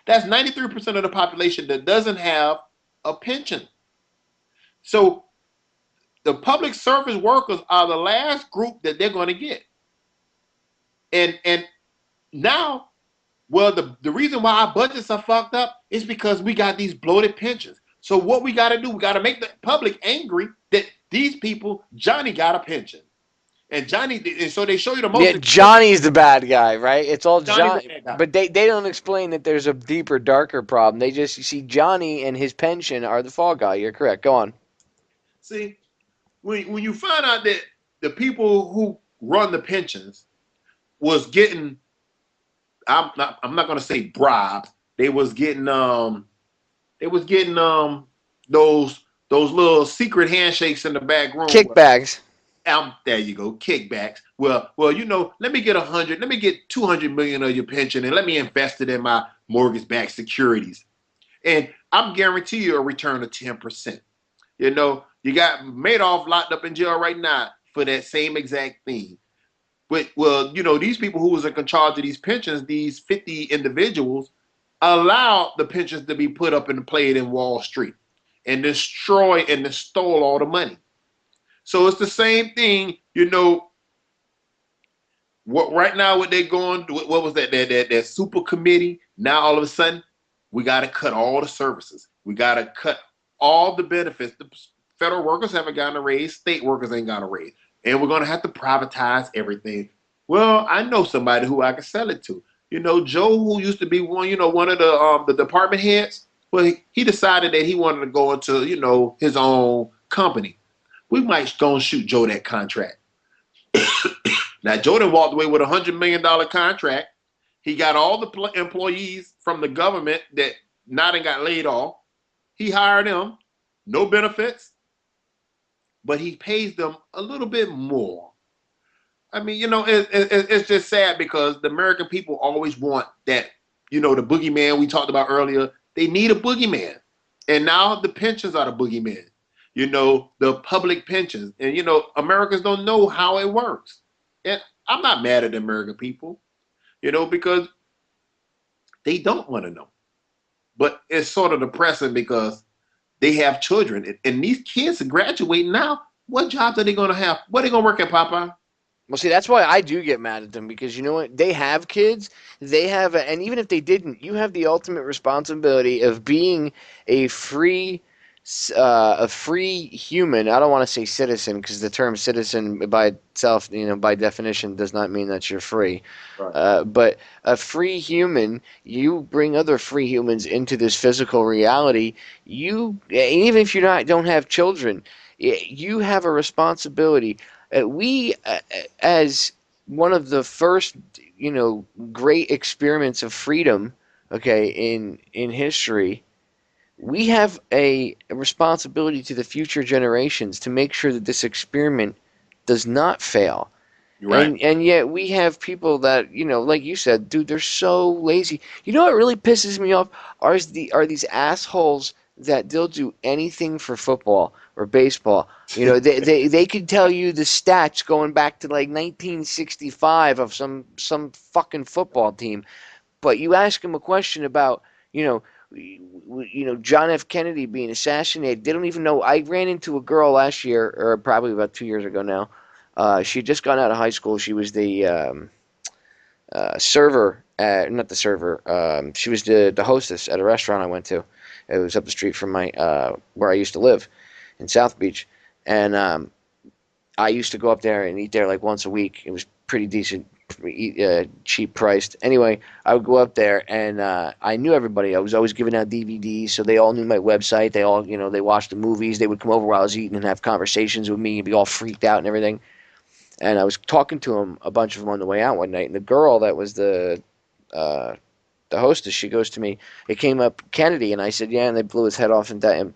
That's 93% of the population that doesn't have a pension. So the public service workers are the last group that they're going to get. And now, well, the reason why our budgets are fucked up is because we got these bloated pensions. So what we got to do, we got to make the public angry that these people, Johnny got a pension. And so they show you the most. Yeah, Johnny's the bad guy, right? It's all Johnny. The but they don't explain that there's a deeper, darker problem. They just see Johnny and his pension are the fall guy. You're correct. Go on. See, when you find out that the people who run the pensions was getting, I'm not going to say bribes. They was getting those little secret handshakes in the back room. Kickbacks. There you go, kickbacks. Well, let me get 100, let me get 200 million of your pension, and let me invest it in my mortgage-backed securities, and I'm guarantee you a return of 10%. You got Madoff locked up in jail right now for that same exact thing. But these people who was in charge of these pensions, these 50 individuals, allowed the pensions to be put up and played in Wall Street, and destroyed and stole all the money. So it's the same thing, what right now what they're going, what was that super committee? Now all of a sudden, we got to cut all the services. We got to cut all the benefits. The federal workers haven't gotten a raise. State workers ain't got a raise. And we're going to have to privatize everything. Well, I know somebody who I can sell it to. Joe, who used to be one of the department heads, well, he decided that he wanted to go into, his own company. We might go and shoot Joe that contract. Now, Joe done walked away with $100 million contract. He got all the employees from the government that not got laid off. He hired them, no benefits, but he pays them a little bit more. I mean, it's just sad because the American people always want that, the boogeyman we talked about earlier. They need a boogeyman. And now the pensions are the boogeyman. The public pensions. And, Americans don't know how it works. And I'm not mad at the American people, because they don't want to know. But it's sort of depressing because they have children. And these kids are graduating now. What jobs are they going to have? What are they going to work at, Popeye? Well, see, that's why I do get mad at them, because you know what? They have kids. And even if they didn't, you have the ultimate responsibility of being a free human. I don't want to say citizen, because the term citizen by itself, by definition, does not mean that you're free. Right. But a free human, you bring other free humans into this physical reality. Even if you don't have children, you have a responsibility. We, as one of the first, great experiments of freedom, in history, we have a responsibility to the future generations to make sure that this experiment does not fail. Right. And yet we have people that, like you said, dude, they're so lazy. You know what really pisses me off are these assholes that they'll do anything for football or baseball. They could tell you the stats going back to like 1965 of some fucking football team, but you ask them a question about John F. Kennedy being assassinated. They don't even know. I ran into a girl last year, or probably about 2 years ago now. She had just gone out of high school. She was the server, not the server. She was the hostess at a restaurant I went to. It was up the street from my where I used to live in South Beach, and I used to go up there and eat there like once a week. It was pretty decent, cheap priced. Anyway, I would go up there and I knew everybody. I was always giving out DVDs, so they all knew my website. They all, they watched the movies. They would come over while I was eating and have conversations with me and be all freaked out and everything. And I was talking to them, a bunch of them on the way out one night, and the girl that was the hostess, she goes to me, it came up Kennedy, and I said, yeah, and they blew his head off, and then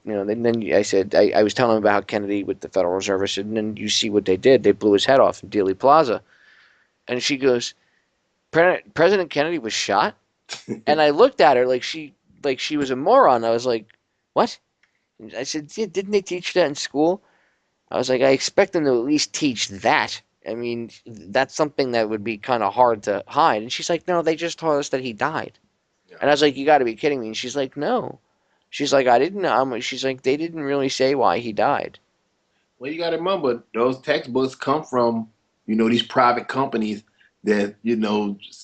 I said, I was telling him about how Kennedy with the Federal Reserve, I said, and then you see what they did, they blew his head off in Dealey Plaza, and she goes, President Kennedy was shot, and I looked at her like she was a moron. I was like, what? And I said, yeah, didn't they teach that in school? I was like, I expect them to at least teach that. I mean, that's something that would be kind of hard to hide. And she's like, no, they just told us that he died. Yeah. And I was like, you got to be kidding me. And she's like, no. She's like, I didn't know. She's like, they didn't really say why he died. Well, you got to remember, those textbooks come from, these private companies that,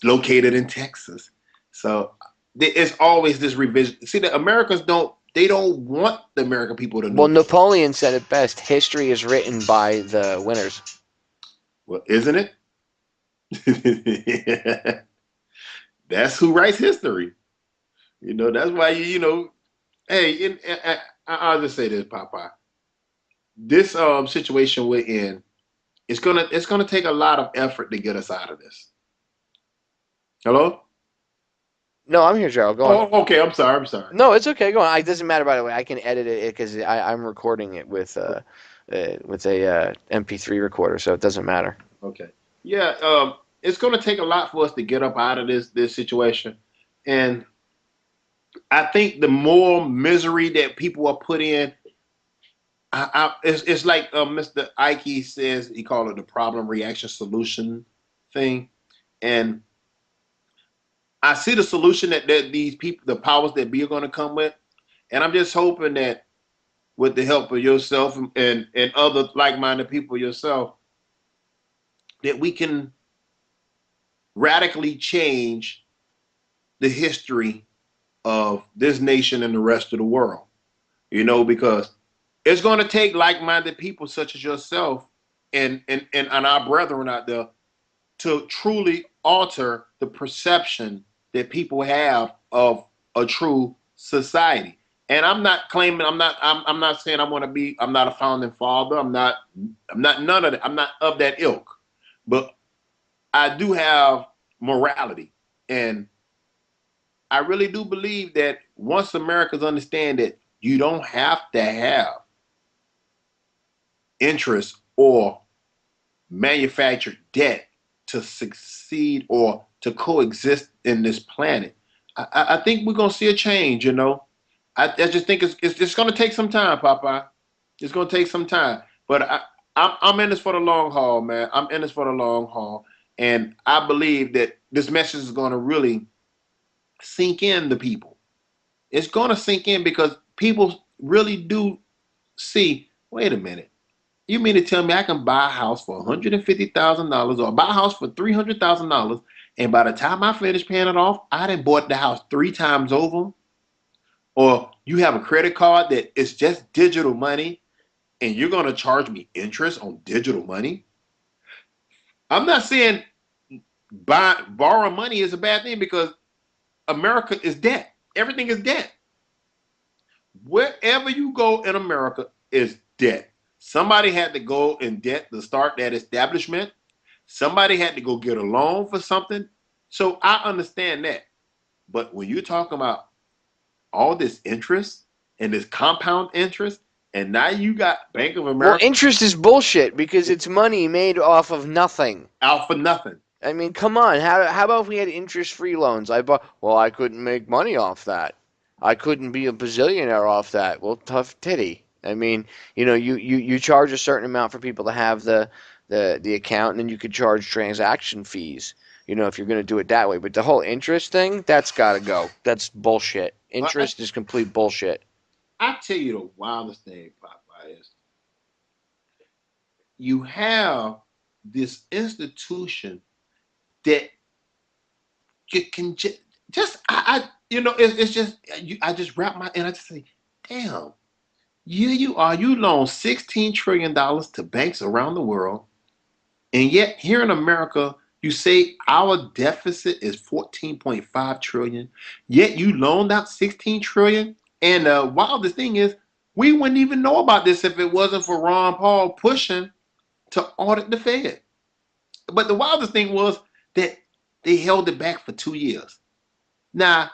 located in Texas. So it's always this revision. See, the Americans don't want the American people to know. Well, Napoleon said it best. History is written by the winners. Well, isn't it? That's who writes history. That's why hey, I'll just say this, Popeye. This situation we're in, it's gonna take a lot of effort to get us out of this. Hello? No, I'm here, Jerrald. Go on. Oh, okay. I'm sorry. No, it's okay. Go on. It doesn't matter, by the way. I can edit it because I'm recording it with a MP3 recorder, so it doesn't matter. Okay. Yeah. It's going to take a lot for us to get up out of this situation, and I think the more misery that people are put in, it's like Mr. Ike says. He called it the problem, reaction, solution thing, and I see the solution that these people, the powers that be, are going to come with. And I'm just hoping that with the help of yourself and other like-minded people yourself, that we can radically change the history of this nation and the rest of the world. Because it's going to take like-minded people such as yourself and our brethren out there to truly alter the perception that people have of a true society. And I'm not claiming, I'm not saying I'm not a founding father. I'm not none of that. I'm not of that ilk. But I do have morality. And I really do believe that once Americans understand that you don't have to have interest or manufactured debt to succeed or to coexist in this planet, I think we're gonna see a change. I just think it's gonna take some time, Popeye. It's gonna take some time, but I'm in this for the long haul, man. I'm in this for the long haul, and I believe that this message is gonna really sink in to people. It's gonna sink in because people really do see. Wait a minute. You mean to tell me I can buy a house for $150,000 or buy a house for $300,000, and by the time I finish paying it off, I done bought the house 3 times over? Or you have a credit card that is just digital money, and you're going to charge me interest on digital money? I'm not saying borrowing money is a bad thing, because America is debt. Everything is debt. Wherever you go in America is debt. Somebody had to go in debt to start that establishment. Somebody had to go get a loan for something. So I understand that. But when you're talking about all this interest and this compound interest, and now you got Bank of America. Well, interest is bullshit because it's money made off of nothing. Out for nothing. I mean, come on. How about if we had interest-free loans? I couldn't make money off that. I couldn't be a bazillionaire off that. Well, tough titty. I mean, you charge a certain amount for people to have the account, and then you could charge transaction fees, if you're going to do it that way. But the whole interest thing, that's got to go. That's bullshit. Interest is complete bullshit. I tell you the wildest thing, Popeye, is you have this institution that it's just I just wrap my and I just say, damn, you loan $16 trillion to banks around the world, and yet here in America you say our deficit is 14.5 trillion, yet you loaned out 16 trillion. And the wildest thing is, we wouldn't even know about this if it wasn't for Ron Paul pushing to audit the Fed. But the wildest thing was that they held it back for 2 years. Now,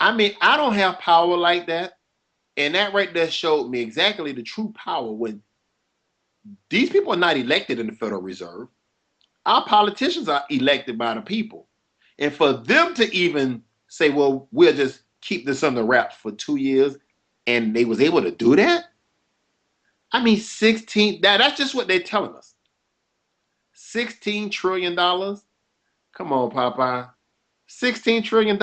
I mean, I don't have power like that. And that right there showed me exactly the true power when these people are not elected in the Federal Reserve. Our politicians are elected by the people. And for them to even say, well, we'll just keep this under wraps for 2 years, and they was able to do that? I mean, that's just what they're telling us. $16 trillion? Come on, Popeye. $16 trillion?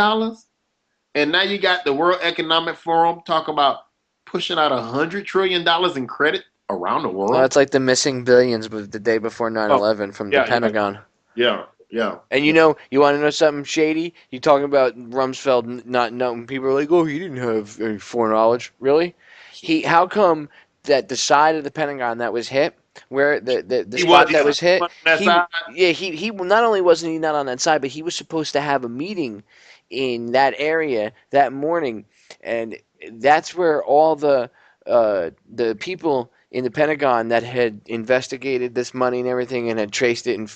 And now you got the World Economic Forum talking about pushing out $100 trillion in credit around the world. Well, that's like the missing billions the day before 9/11 from the Pentagon. Yeah. And you want to know something shady? You talking about Rumsfeld not knowing? People are like, oh, he didn't have any foreknowledge. Really? How come that the side of the Pentagon that was hit, where the spot that was hit, he not only wasn't he not on that side, but he was supposed to have a meeting in that area that morning, and that's where all the people in the Pentagon that had investigated this money and everything and had traced it and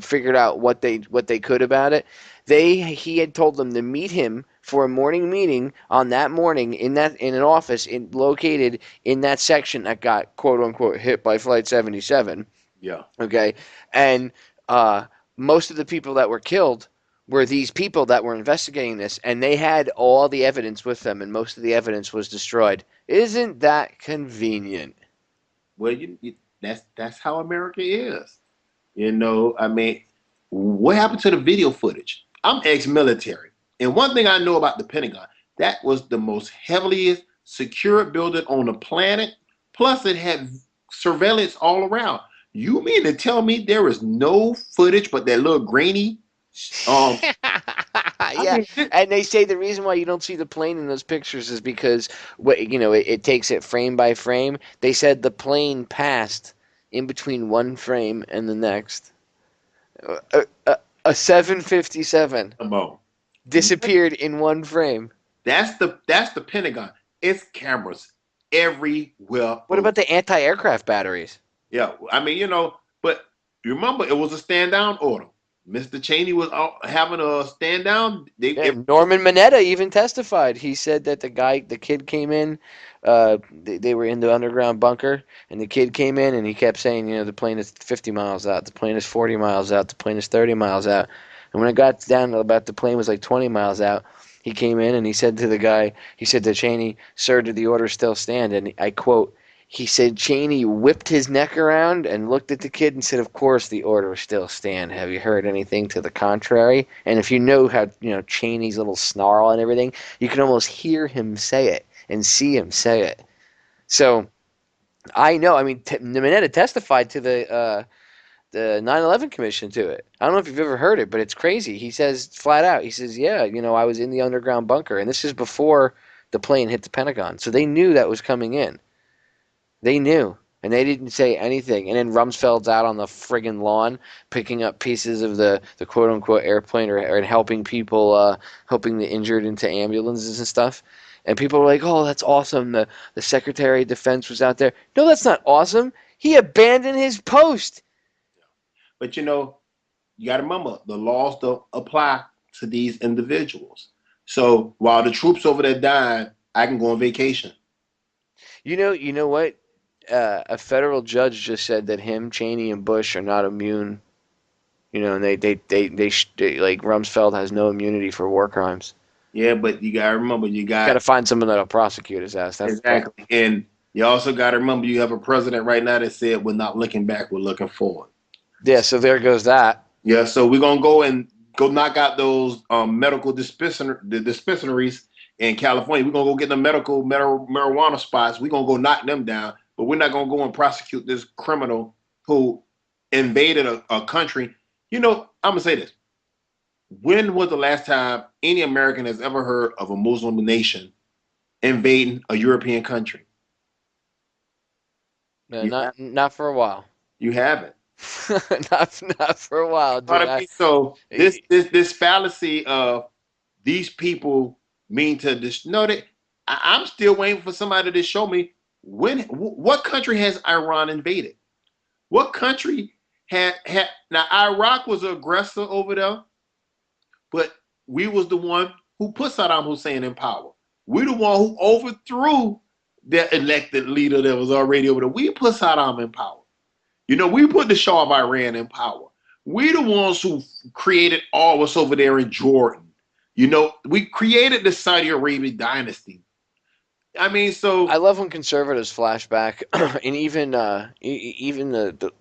figured out what they could about it, he had told them to meet him for a morning meeting on that morning in an office located in that section that got quote unquote hit by Flight 77. Yeah. Okay, and most of the people that were killed were these people that were investigating this, and they had all the evidence with them, and most of the evidence was destroyed. Isn't that convenient? Well, that's how America is. I mean, what happened to the video footage? I'm ex-military, and one thing I know about the Pentagon, that was the most heavily secured building on the planet. Plus, it had surveillance all around. You mean to tell me there is no footage but that little grainy? Yeah, and they say the reason why you don't see the plane in those pictures is because it takes it frame by frame. They said the plane passed in between one frame and the next. A 757 disappeared in one frame. That's the Pentagon. It's cameras everywhere. What about the anti-aircraft batteries? Yeah, I mean, but you remember it was a stand down order. Mr. Cheney was having a stand down. Norman Mineta even testified. He said that the kid came in, they were in the underground bunker, and the kid came in and he kept saying, the plane is 50 miles out, the plane is 40 miles out, the plane is 30 miles out. And when it got down to about the plane was like 20 miles out, he came in and he said to Cheney, sir, did the order still stand? And I quote, he said Cheney whipped his neck around and looked at the kid and said, of course the order still stand. Have you heard anything to the contrary? And if you know how, Cheney's little snarl and everything, you can almost hear him say it and see him say it. So I know, Mineta testified to the 9/11 Commission to it. I don't know if you've ever heard it, but it's crazy. He says flat out, yeah, I was in the underground bunker. And this is before the plane hit the Pentagon. So they knew that was coming in. They knew, and they didn't say anything. And then Rumsfeld's out on the friggin' lawn picking up pieces of the quote-unquote airplane or helping people, helping the injured into ambulances and stuff. And people were like, oh, that's awesome. The Secretary of Defense was out there. No, that's not awesome. He abandoned his post. But, you got to remember, the laws don't apply to these individuals. So while the troops over there died, I can go on vacation. You know what? A federal judge just said that Cheney, and Bush are not immune. And they like Rumsfeld has no immunity for war crimes. Yeah, but you gotta remember, you gotta find someone that'll prosecute his ass. That's exactly. And you also gotta remember, you have a president right now that said, "We're not looking back, we're looking forward." Yeah, so there goes that. Yeah, so we're gonna go knock out those medical dispensaries in California. We're gonna go get the medical marijuana spots. We're gonna go knock them down, but we're not gonna go and prosecute this criminal who invaded a country. I'm gonna say this. when was the last time any American has ever heard of a Muslim nation invading a European country? Not for a while. You haven't. not for a while, dude. So this fallacy of these people mean to no, I'm still waiting for somebody to show me what country has Iran invaded? What country had now Iraq was an aggressor over there, but we was the one who put Saddam Hussein in power. We the one who overthrew the elected leader that was already over there. We put Saddam in power. We put the Shah of Iran in power. We the ones who created all what's over there in Jordan. We created the Saudi Arabian dynasty. I mean, so I love when conservatives flash back, and even the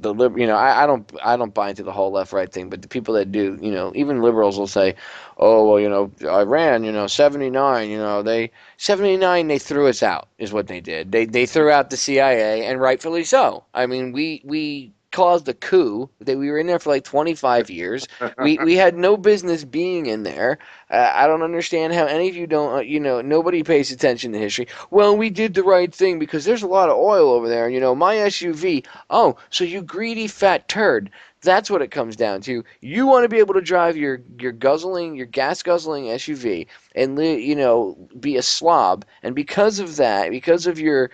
liberal. I don't buy into the whole left right thing, but the people that do, even liberals will say, oh well, Iran, 79, they 79 they threw us out is what they did. They threw out the CIA, and rightfully so. I mean, we caused a coup. That we were in there for like 25 years. We had no business being in there. I don't understand how any of you don't, nobody pays attention to history. Well, we did the right thing because there's a lot of oil over there. My SUV. Oh, so you greedy fat turd. That's what it comes down to. You want to be able to drive your gas guzzling SUV and be a slob. And because of that, because of your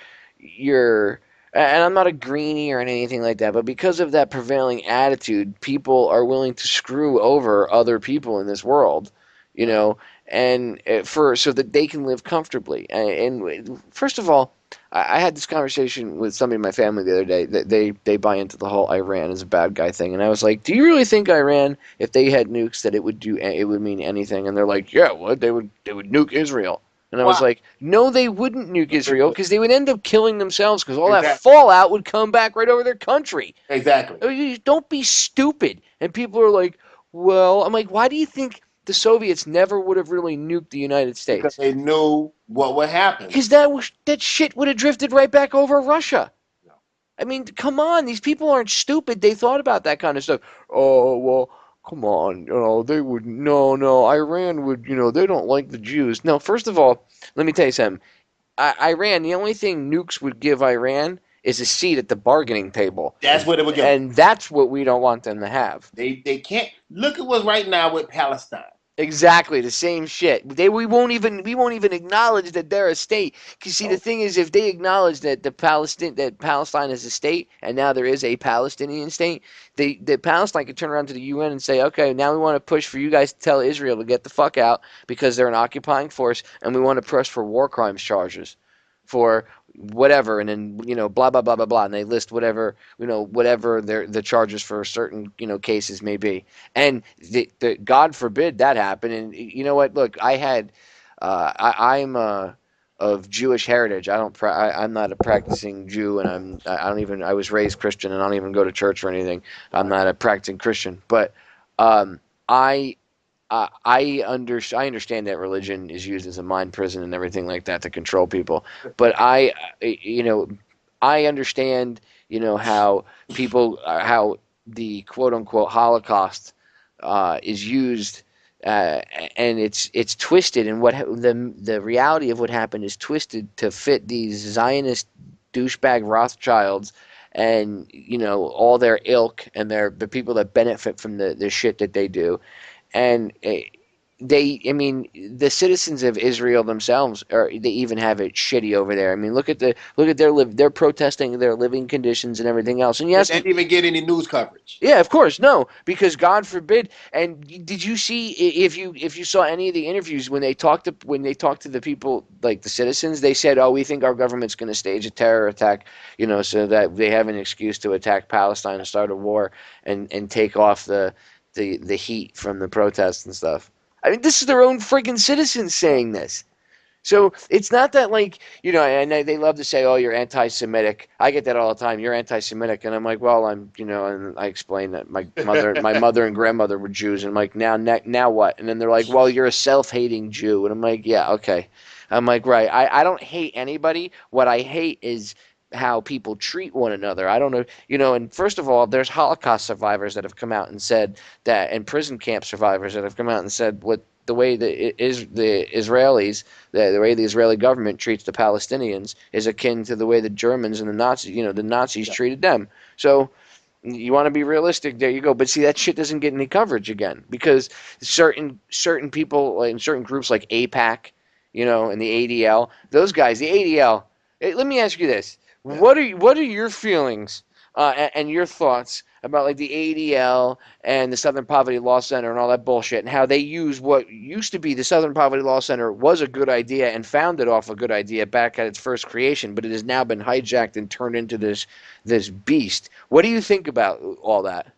and I'm not a greenie or anything like that, but because of that prevailing attitude, people are willing to screw over other people in this world, and so that they can live comfortably. And first of all, I had this conversation with somebody in my family the other day that they buy into the whole Iran is a bad guy thing, and I was like, do you really think Iran, if they had nukes, that it would mean anything? And they're like, yeah, what they would nuke Israel. And I was like, no, they wouldn't nuke Israel because they would end up killing themselves because all that fallout would come back right over their country. Exactly. Don't be stupid. And people are like, well, I'm like, why do you think the Soviets never would have really nuked the United States? Because they knew what would happen. Because that shit would have drifted right back over Russia. No. I mean, come on. These people aren't stupid. They thought about that kind of stuff. Oh, well, come on, they would, no, Iran would, they don't like the Jews. No, first of all, let me tell you something. Iran, the only thing nukes would give Iran is a seat at the bargaining table. That's what it would give. And that's what we don't want them to have. They can't. Look at what's right now with Palestine. Exactly the same shit. We won't even acknowledge that they're a state. Because see, the thing is, if they acknowledge that Palestine is a state, and now there is a Palestinian state, the Palestine could turn around to the UN and say, okay, now we want to push for you guys to tell Israel to get the fuck out because they're an occupying force, and we want to press for war crimes charges for whatever, and then blah blah blah blah blah, and they list whatever the charges for certain cases may be, and the God forbid that happen. And you know what? Look, I'm of Jewish heritage. I'm not a practicing Jew, and I was raised Christian, and I don't even go to church or anything. I'm not a practicing Christian, but I understand that religion is used as a mind prison and everything like that to control people. But I understand, how the quote unquote Holocaust is used, and it's twisted, and what the reality of what happened is twisted to fit these Zionist douchebag Rothschilds and all their ilk and the people that benefit from the shit that they do. And the citizens of Israel themselves they even have it shitty over there. I mean, look at they're protesting their living conditions and everything else. And yes, they didn't even get any news coverage. Yeah, of course, no, because God forbid. And did you see if you saw any of the interviews when they talked to the people, like the citizens, they said, "Oh, we think our government's going to stage a terror attack, so that they have an excuse to attack Palestine and start a war and take off the heat from the protests and stuff." I mean, this is their own freaking citizens saying this. So it's not that and they love to say, "Oh, you're anti-Semitic." I get that all the time. You're anti-Semitic, and I'm like, "Well, I'm," and I explain that my mother and grandmother were Jews, and I'm like, now what? And then they're like, "Well, you're a self-hating Jew," and I'm like, "Yeah, okay." I'm like, right. I don't hate anybody. What I hate is how people treat one another. I don't know, and first of all, there's Holocaust survivors that have come out and said that, and prison camp survivors that have come out and said what the way the Israelis, the way the Israeli government treats the Palestinians is akin to the way the Germans and the Nazis treated them. So you want to be realistic, there you go. But see, that shit doesn't get any coverage again because certain people, like certain groups like AIPAC, and the ADL, those guys, the ADL. Let me ask you this: what are your feelings and your thoughts about like the ADL and the Southern Poverty Law Center and all that bullshit, and how they use what used to be the Southern Poverty Law Center was a good idea and founded off a good idea back at its first creation, but it has now been hijacked and turned into this beast. What do you think about all that?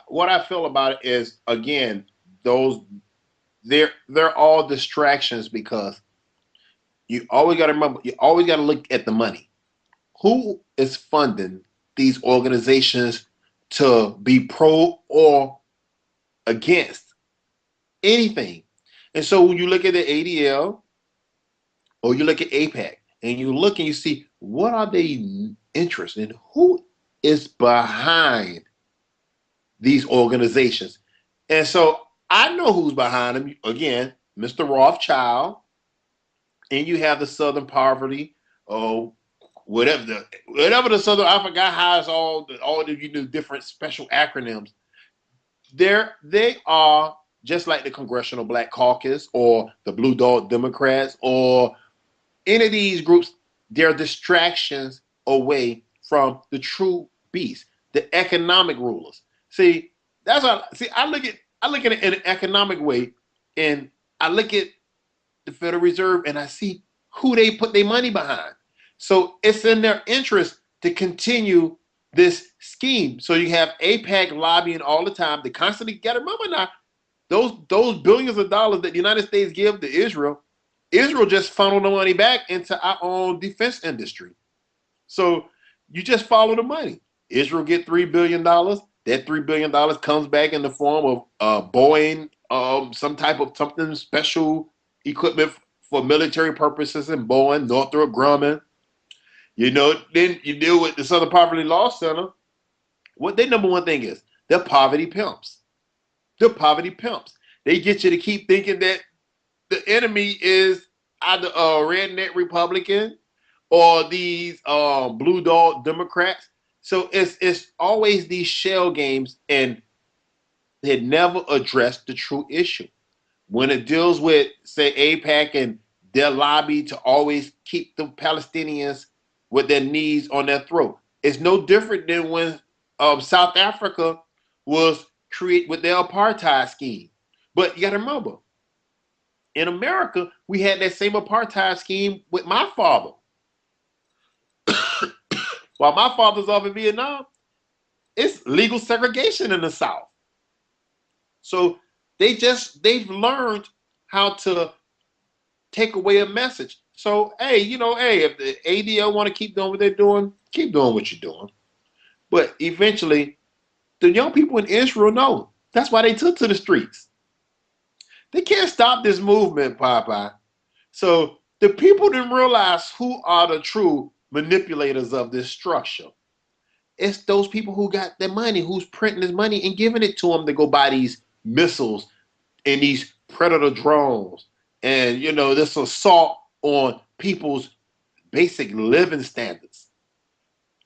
What I feel about it is, again, they're all distractions, because you always got to remember, you always got to look at the money. Who is funding these organizations to be pro or against anything? And so when you look at the ADL or you look at AIPAC and you look and you see what are they interested in, who is behind these organizations. And so I know who's behind them. Again, Mr. Rothschild, and you have the Southern Poverty, whatever the Southern, I forgot how it's all the different special acronyms. They are just like the Congressional Black Caucus or the Blue Dog Democrats or any of these groups. They're distractions away from the true beast, the economic rulers. See, I look at it in an economic way, and I look at the Federal Reserve and I see who they put their money behind. So it's in their interest to continue this scheme. So you have AIPAC lobbying all the time. They constantly got to remember now, those billions of dollars that the United States give to Israel just funnel the money back into our own defense industry. So you just follow the money. Israel get $3 billion. That $3 billion comes back in the form of Boeing, some type of something special equipment for military purposes in Boeing, Northrop Grumman. Then you deal with the Southern Poverty Law Center. What their number one thing is, they're poverty pimps. They're poverty pimps. They get you to keep thinking that the enemy is either a redneck Republican or these blue dog Democrats. So it's always these shell games, and they never addressed the true issue. When it deals with, say, AIPAC and their lobby to always keep the Palestinians with their knees on their throat, it's no different than when South Africa was created with their apartheid scheme. But you got to remember, in America, we had that same apartheid scheme with my father. While my father's off in Vietnam, it's legal segregation in the South. So they've learned how to take away a message. So, if the ADL want to keep doing what they're doing, keep doing what you're doing. But eventually, the young people in Israel know. That's why they took to the streets. They can't stop this movement, Popeye. So the people didn't realize who are the true manipulators of this structure. It's those people who got their money, who's printing this money and giving it to them to go buy these missiles and these predator drones and this assault on people's basic living standards.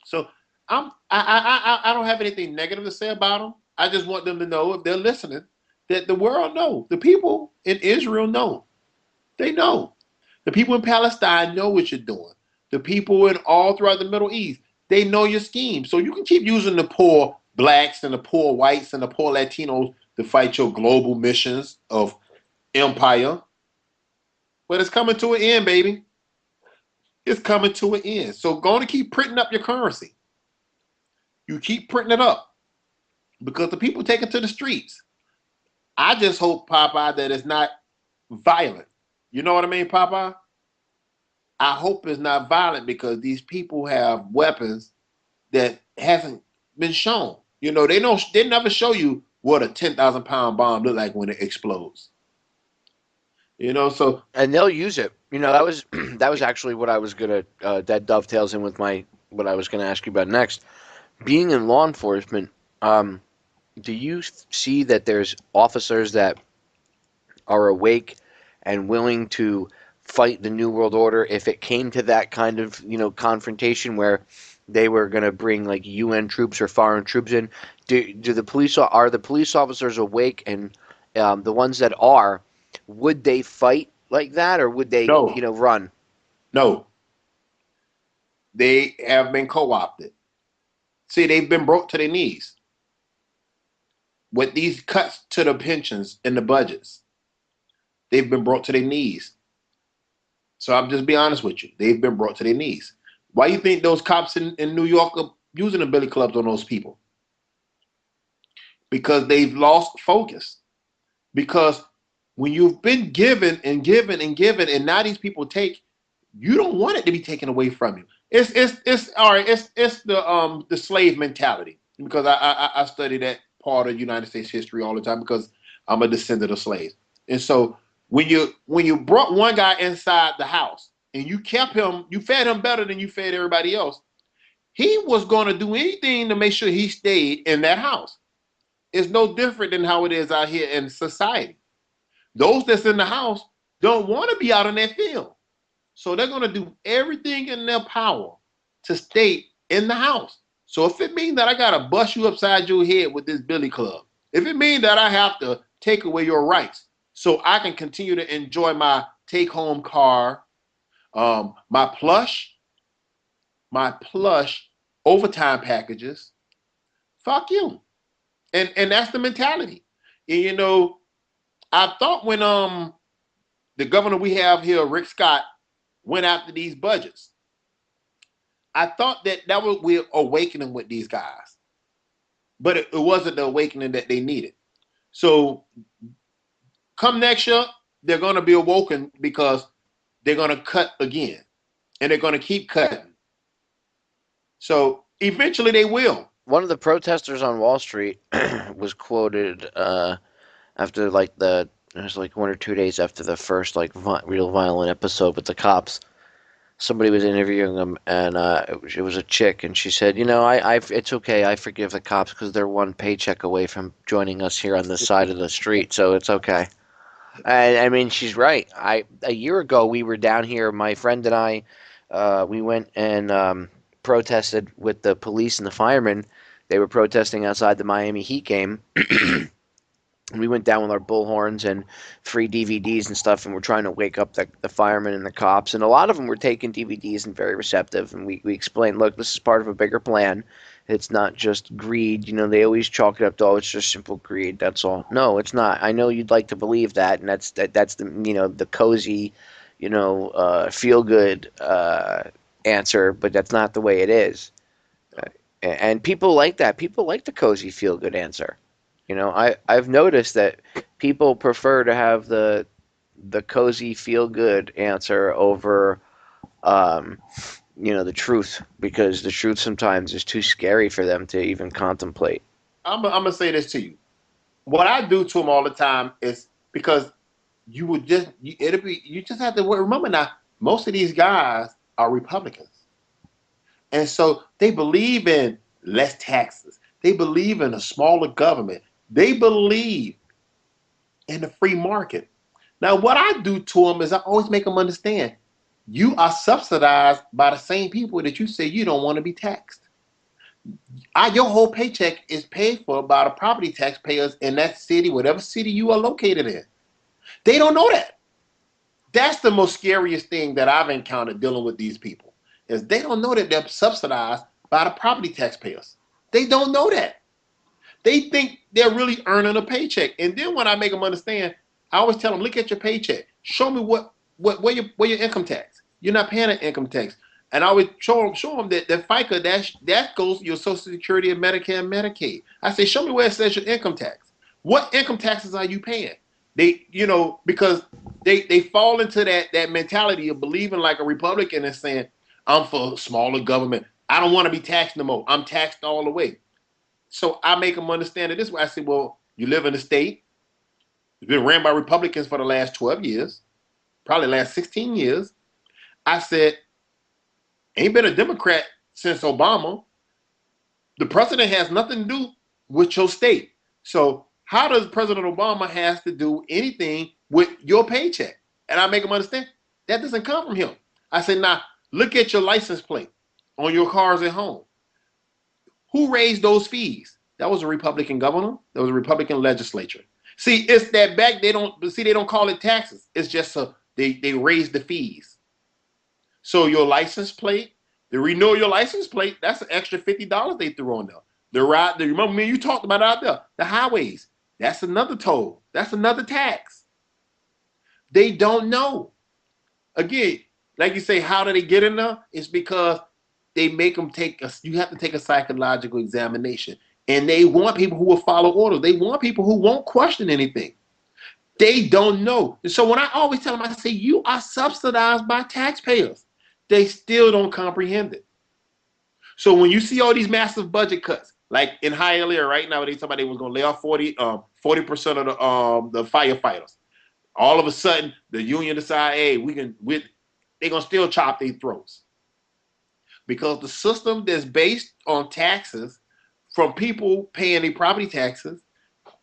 So I don't have anything negative to say about them. I just want them to know, if they're listening, that the world knows. The people in Israel know. They know. The people in Palestine know what you're doing. The people in all throughout the Middle East, they know your scheme. So you can keep using the poor blacks and the poor whites and the poor Latinos to fight your global missions of empire. But it's coming to an end, baby. It's coming to an end. So go on and keep printing up your currency. You keep printing it up because the people take it to the streets. I just hope, Popeye, that it's not violent. You know what I mean, Popeye? I hope it's not violent, because these people have weapons that hasn't been shown. They never show you what a 10,000-pound bomb look like when it explodes. You know, so And they'll use it. You know, that was that was actually what I was gonna. That dovetails in with my what I was gonna ask you about next. Being in law enforcement, do you see that there's officers that are awake and willing to fight the New World Order if it came to that kind of confrontation where they were going to bring like UN troops or foreign troops in? Do the police are the police officers awake, and the ones that are, would they fight like that, or would they no, run? no, they have been co-opted. See, they've been brought to their knees with these cuts to the pensions and the budgets. They've been brought to their knees. So I'm just be honest with you. They've been brought to their knees. Why do you think those cops in New York are using the billy clubs on those people? Because they've lost focus. Because when you've been given and given and given, and now these people take, you don't want it to be taken away from you. It's all right. It's the slave mentality, because I study that part of United States history all the time because I'm a descendant of slaves. And so when you brought one guy inside the house and you kept him, you fed him better than you fed everybody else, he was going to do anything to make sure he stayed in that house. It's no different than how it is out here in society. Those that's in the house don't want to be out in that field. So they're going to do everything in their power to stay in the house. So if it means that I got to bust you upside your head with this billy club, if it means that I have to take away your rights so I can continue to enjoy my take-home car, my plush overtime packages, fuck you. And that's the mentality. And, I thought when the governor we have here, Rick Scott, went after these budgets, I thought that was we're awakening with these guys, but it wasn't the awakening that they needed. So come next year, they're going to be awoken because they're going to cut again, and they're going to keep cutting. So eventually they will. One of the protesters on Wall Street was quoted after it was like 1 or 2 days after the first real violent episode with the cops. Somebody was interviewing them, and it was a chick, and she said, it's okay, I forgive the cops because they're one paycheck away from joining us here on this side of the street, so it's okay. I mean, she's right. A year ago, we were down here, my friend and I, we went and protested with the police and the firemen. They were protesting outside the Miami Heat game. We went down with our bullhorns and free DVDs and stuff, and we're trying to wake up the firemen and the cops. And a lot of them were taking DVDs and very receptive. And we explained, look, this is part of a bigger plan. It's not just greed. They always chalk it up to, oh, it's just simple greed. That's all. No, it's not. I know you'd like to believe that, and that's the the cozy, feel good answer, but that's not the way it is. And people like that. People like the cozy feel good answer. I've noticed that people prefer to have the cozy feel good answer over the truth, because the truth sometimes is too scary for them to even contemplate. I'm gonna say this to you. What I do to them all the time is because you just have to remember now, most of these guys are Republicans. And so they believe in less taxes. They believe in a smaller government. They believe in the free market. Now, what I do to them is I always make them understand you are subsidized by the same people that you say you don't want to be taxed. Your whole paycheck is paid for by the property taxpayers in that city, whatever city you are located in. They don't know that. That's the most scariest thing that I've encountered dealing with these people, is they don't know that they're subsidized by the property taxpayers. They don't know that. They think they're really earning a paycheck. And then when I make them understand, I always tell them, look at your paycheck. Show me where your income tax. You're not paying an income tax. And I always show them that FICA, that goes your Social Security and Medicare and Medicaid. I say, show me where it says your income tax. What income taxes are you paying? Because they fall into that mentality of believing like a Republican and saying, I'm for smaller government. I don't want to be taxed no more. I'm taxed all the way. So I make them understand it this way. I say, well, you live in a state. It's been ran by Republicans for the last 12 years. probably last 16 years. I said, ain't been a Democrat since Obama. The president has nothing to do with your state. So how does President Obama has to do anything with your paycheck? And I make him understand that doesn't come from him. I said, now look at your license plate on your cars at home. Who raised those fees? That was a Republican governor. That was a Republican legislature. See, it's that back. They don't call it taxes. It's just they raise the fees. So your license plate, to renew your license plate, that's an extra $50 they threw on there. Remember me, you talked about it out there. The highways, that's another toll. That's another tax. They don't know. Again, like you say, how do they get in there? It's because they make them you have to take a psychological examination. And they want people who will follow orders. They want people who won't question anything. They don't know. And so when I always tell them, I say, you are subsidized by taxpayers. They still don't comprehend it. So when you see all these massive budget cuts, like in Hialeah right now, they talking about they was going to lay off 40% of the firefighters. All of a sudden, the union decide, hey, they're going to still chop their throats. Because the system that's based on taxes from people paying their property taxes,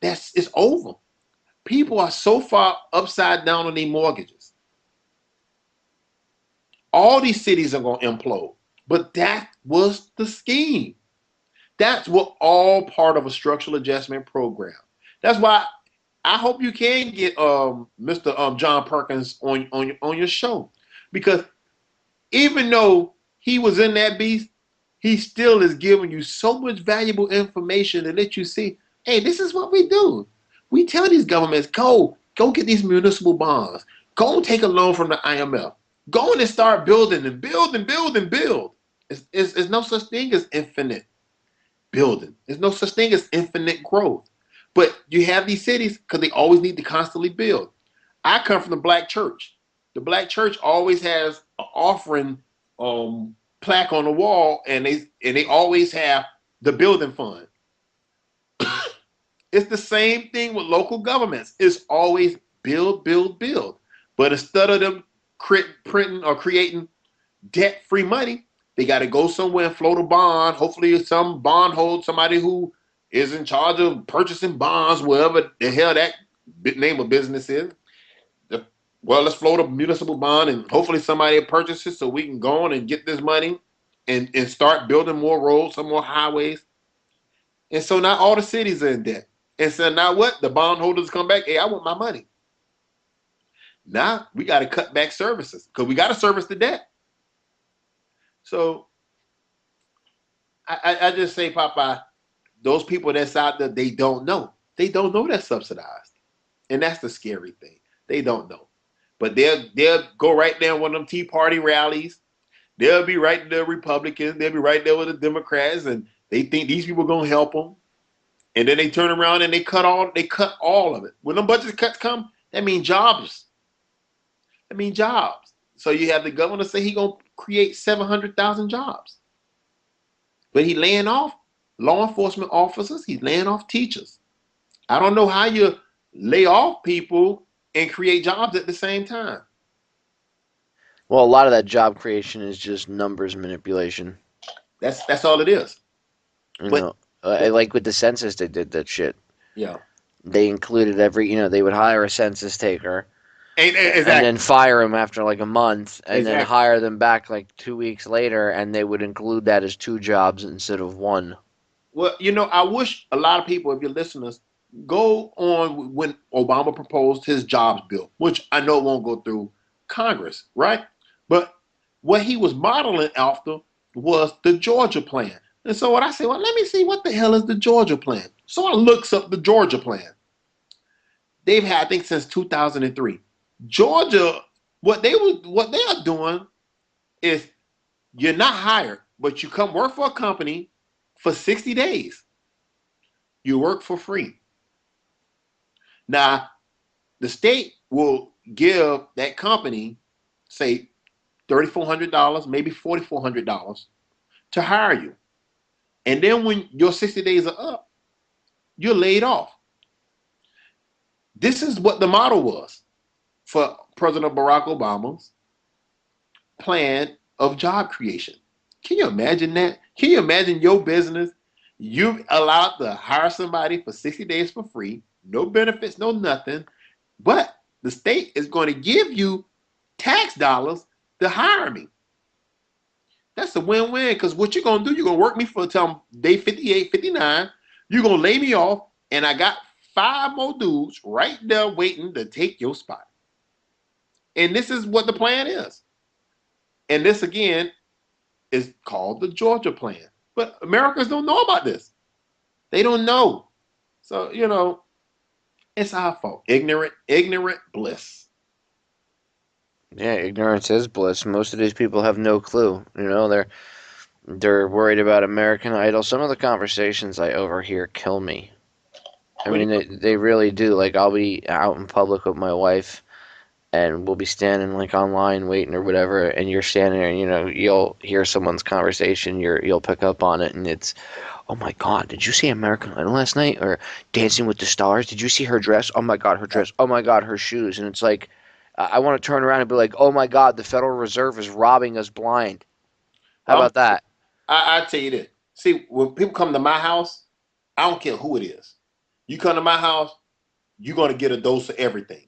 it's over. People are so far upside down on their mortgages. All these cities are going to implode. But that was the scheme. That's what all part of a structural adjustment program. That's why I hope you can get Mr. John Perkins on your show. Because even though he was in that beast, he still is giving you so much valuable information to let you see, hey, this is what we do. We tell these governments, go get these municipal bonds. Go and take a loan from the IMF. Go and start building and build and build and build. There's no such thing as infinite building. There's no such thing as infinite growth. But you have these cities because they always need to constantly build. I come from the black church. The black church always has an offering plaque on the wall, and they always have the building fund. It's the same thing with local governments. It's always build, build, build. But instead of them printing or creating debt-free money, they got to go somewhere and float a bond. Hopefully some bond holds somebody who is in charge of purchasing bonds, wherever the hell that name of business is. Well, let's float a municipal bond and hopefully somebody purchases so we can go on and get this money and start building more roads, some more highways. And so now all the cities are in debt. And so now what? The bondholders come back, hey, I want my money. Now we got to cut back services because we got to service the debt. So I just say, Popeye, those people that's out there, they don't know. They don't know that's subsidized. And that's the scary thing. They don't know. But they'll go right there on one of them Tea Party rallies. They'll be right there with Republicans. They'll be right there with the Democrats, and they think these people are going to help them. And then they turn around and they cut all of it. When the budget cuts come, that means jobs. That means jobs. So you have the governor say he's going to create 700,000 jobs. But he's laying off law enforcement officers. He's laying off teachers. I don't know how you lay off people and create jobs at the same time. Well, a lot of that job creation is just numbers manipulation. That's all it is. Like with the census, they did that shit. Yeah. They included they would hire a census taker Exactly. and then fire him after like a month and then hire them back like 2 weeks later, and they would include that as 2 jobs instead of 1. Well, I wish a lot of people, if you're listeners, go on when Obama proposed his jobs bill, which I know won't go through Congress, right? But what he was modeling after was the Georgia plan. And so what I say, well, let me see what the hell is the Georgia plan. So I looks up the Georgia plan. They've had, I think, since 2003. Georgia, what they are doing is you're not hired, but you come work for a company for 60 days. You work for free. Now, the state will give that company, say, $3,400, maybe $4,400 to hire you. And then when your 60 days are up, you're laid off. This is what the model was for President Barack Obama's plan of job creation. Can you imagine that? Can you imagine your business? You've allowed to hire somebody for 60 days for free, no benefits, no nothing, but the state is going to give you tax dollars to hire me. That's a win-win, because what you're going to do, you're going to work me for until day 58, 59. You're going to lay me off, and I got 5 more dudes right there waiting to take your spot. And this is what the plan is. And this, again, is called the Georgia plan. But Americans don't know about this. They don't know. So, you know, it's our fault. Ignorant bliss. Yeah, ignorance is bliss. Most of these people have no clue. You know, they're worried about American Idol. Some of the conversations I overhear kill me. I mean, they really do. Like, I'll be out in public with my wife, and we'll be standing like online waiting or whatever, and you're standing there, and you know, you'll hear someone's conversation, you'll pick up on it, and it's, oh my God, did you see American Idol last night? Or Dancing with the Stars? Did you see her dress? Oh my God, her dress. Oh my God, her shoes. And it's like, I want to turn around and be like, oh my God, the Federal Reserve is robbing us blind. How about that? I tell you this. See, when people come to my house, I don't care who it is. You come to my house, you're going to get a dose of everything.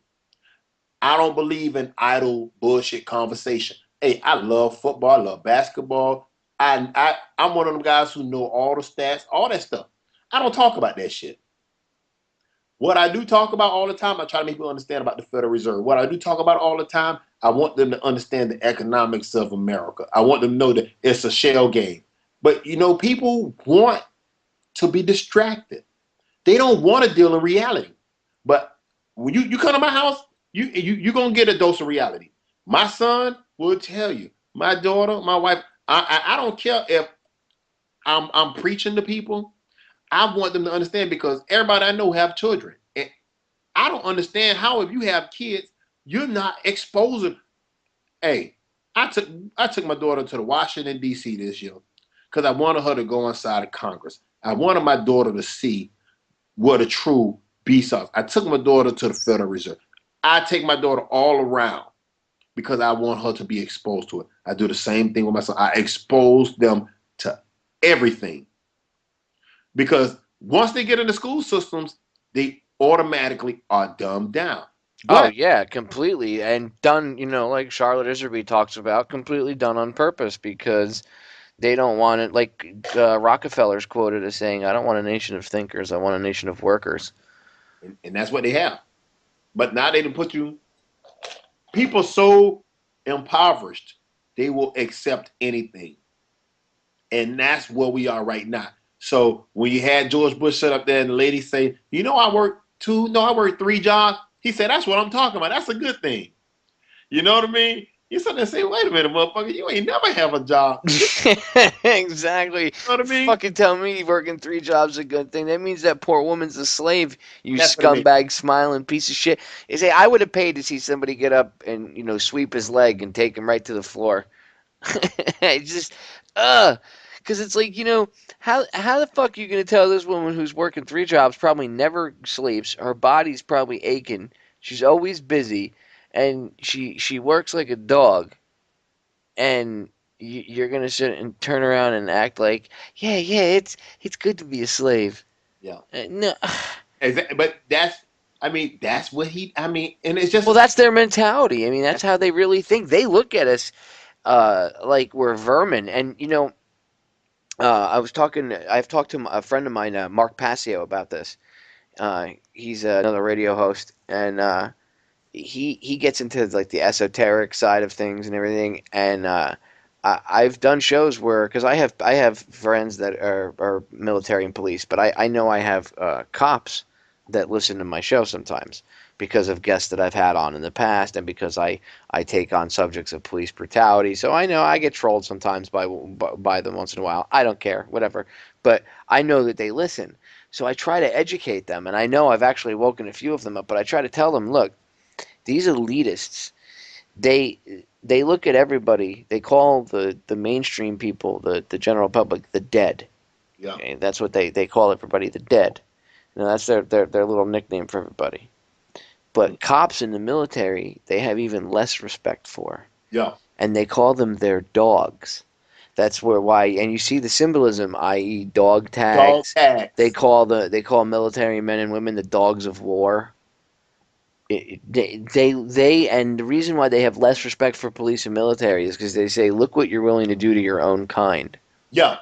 I don't believe in idle bullshit conversation. Hey, I love football. I love basketball. I'm one of them guys who know all the stats, all that stuff. I don't talk about that shit. What I do talk about all the time, I try to make people understand about the Federal Reserve. What I do talk about all the time, I want them to understand the economics of America. I want them to know that it's a shell game. But, you know, people want to be distracted. They don't want to deal in reality. But when you come to my house, you're going to get a dose of reality. My son will tell you. My daughter, my wife, I don't care if I'm preaching to people. I want them to understand, because everybody I know have children. And I don't understand how, if you have kids, you're not exposing. Hey, I took my daughter to the Washington, D.C. this year because I wanted her to go inside of Congress. I wanted my daughter to see what a true beast is. I took my daughter to the Federal Reserve. I take my daughter all around because I want her to be exposed to it. I do the same thing with my son. I expose them to everything. Because once they get in the school systems, they automatically are dumbed down. But, oh, yeah, completely. And done, you know, like Charlotte Iserby talks about, completely done on purpose, because they don't want it. Like Rockefeller's quoted as saying, I don't want a nation of thinkers, I want a nation of workers. And that's what they have. But now they done put you, people so impoverished, they will accept anything. And that's where we are right now. So when you had George Bush sit up there and the lady say, you know, I work 3 jobs. He said, that's what I'm talking about. That's a good thing. You know what I mean? You sit there and say, wait a minute, motherfucker, you ain't never have a job. Exactly. You know what I mean? Fucking tell me working 3 jobs is a good thing. That means that poor woman's a slave, you that's scumbag, smiling piece of shit. You say, I would have paid to see somebody get up and, you know, sweep his leg and take him right to the floor. It's just, because it's like, you know, how the fuck are you going to tell this woman who's working 3 jobs, probably never sleeps, her body's probably aching, she's always busy, and she works like a dog, and you're going to sit and turn around and act like, yeah, it's good to be a slave. Yeah. No. But that's what and it's just. Well, that's their mentality. I mean, that's how they really think. They look at us like we're vermin, and, you know, I've talked to a friend of mine, Mark Passio, about this. He's another radio host, and he gets into like the esoteric side of things and everything. And I've done shows where, because I have friends that are military and police, but I know I have cops that listen to my show sometimes, because of guests that I've had on in the past, and because I take on subjects of police brutality. So I know I get trolled sometimes by them once in a while. I don't care, whatever. But I know that they listen. So I try to educate them, and I know I've actually woken a few of them up, but I try to tell them, look, these elitists, they look at everybody, they call the mainstream people, the general public, the dead. Yeah. Okay? That's what they call everybody, the dead. That's their little nickname for everybody. But cops in the military, they have even less respect for. Yeah. And they call them their dogs. That's why, and you see the symbolism, i.e., dog Dog tags. tags. They call military men and women the dogs of war. And the reason why they have less respect for police and military is because they say, look what you're willing to do to your own kind. Yeah.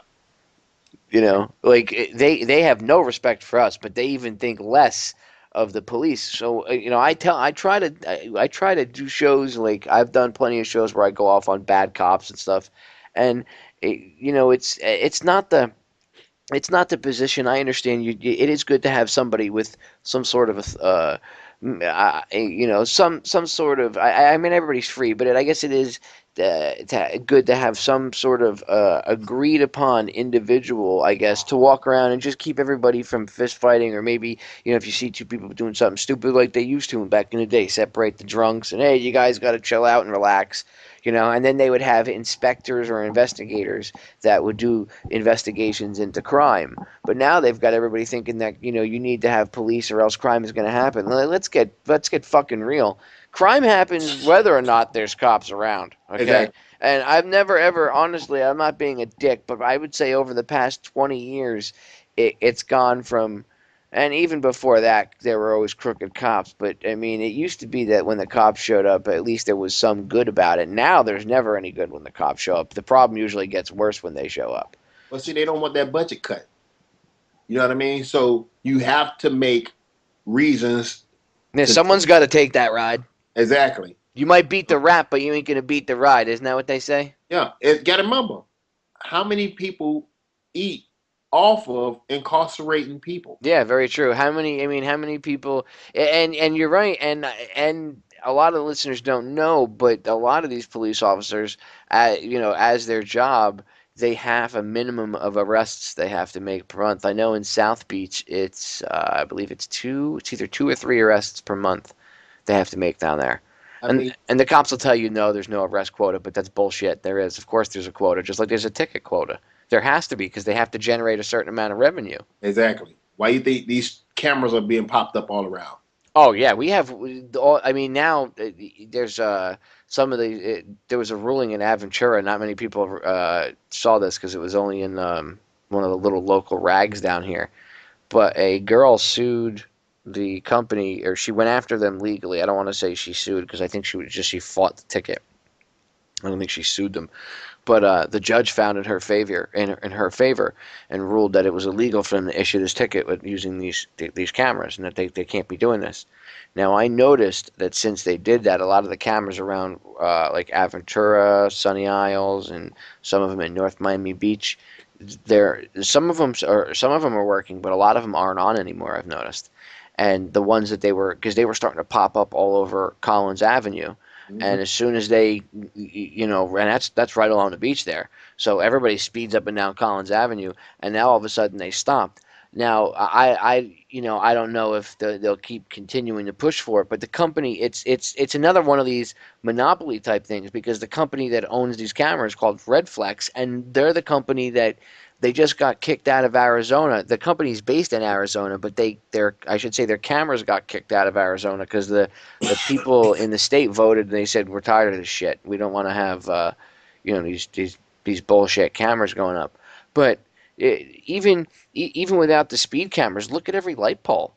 You know, like they have no respect for us, but they even think less of the police. So you know, I try to do shows, like I've done plenty of shows where I go off on bad cops and stuff, and you know, it's not the position. I understand you. It is good to have somebody with some sort of you know, some sort of. I mean, everybody's free, but I guess it is good to have some sort of agreed upon individual, I guess, to walk around and just keep everybody from fist fighting, or maybe, you know, if you see two people doing something stupid like they used to back in the day, separate the drunks and, hey, you guys got to chill out and relax. You know, and then they would have inspectors or investigators that would do investigations into crime. But now they've got everybody thinking that, you know, you need to have police or else crime is going to happen. Let's get fucking real. Crime happens whether or not there's cops around. Okay. Exactly. And I've never ever, honestly, I'm not being a dick, but I would say over the past 20 years, it's gone from, and even before that, there were always crooked cops. But I mean, it used to be that when the cops showed up, at least there was some good about it. Now there's never any good when the cops show up. The problem usually gets worse when they show up. Well, see, they don't want that budget cut. You know what I mean? So you have to make reasons. Yeah, someone's got to take that ride. Exactly. You might beat the rap, but you ain't gonna beat the ride. Isn't that what they say? Yeah. Got to remember, how many people eat off of incarcerating people? Yeah, very true. How many? I mean, how many people? And you're right. And a lot of the listeners don't know, but a lot of these police officers, you know, as their job, they have a minimum of arrests they have to make per month. I know in South Beach, it's I believe it's either 2 or 3 arrests per month they have to make down there. And the cops will tell you, no, there's no arrest quota, but that's bullshit. There is. Of course there's a quota, just like there's a ticket quota. There has to be, because they have to generate a certain amount of revenue. Exactly. Why you think these cameras are being popped up all around? Oh, yeah. We have, I mean, now there's some of the, there was a ruling in Aventura. Not many people saw this because it was only in one of the little local rags down here. But a girl sued the company, or she went after them legally. I don't want to say she sued, because I think she fought the ticket. I don't think she sued them. But the judge found in her favor, and ruled that it was illegal for them to issue this ticket with using these cameras, and that they can't be doing this. Now, I noticed that since they did that, a lot of the cameras around like Aventura, Sunny Isles, and some of them in North Miami Beach, some of them are working, but a lot of them aren't on anymore, I've noticed. And the ones that because they were starting to pop up all over Collins Avenue. Mm-hmm. And as soon as they, you know, and that's right along the beach there. So everybody speeds up and down Collins Avenue, and now all of a sudden they stopped. Now, I don't know if they'll keep continuing to push for it, but the company, it's another one of these monopoly type things, because the company that owns these cameras is called Redflex, and they're the company that they just got kicked out of Arizona. The company's based in Arizona, but their cameras got kicked out of Arizona because the people in the state voted, and they said, we're tired of this shit. We don't want to have these bullshit cameras going up. But even without the speed cameras, look at every light pole.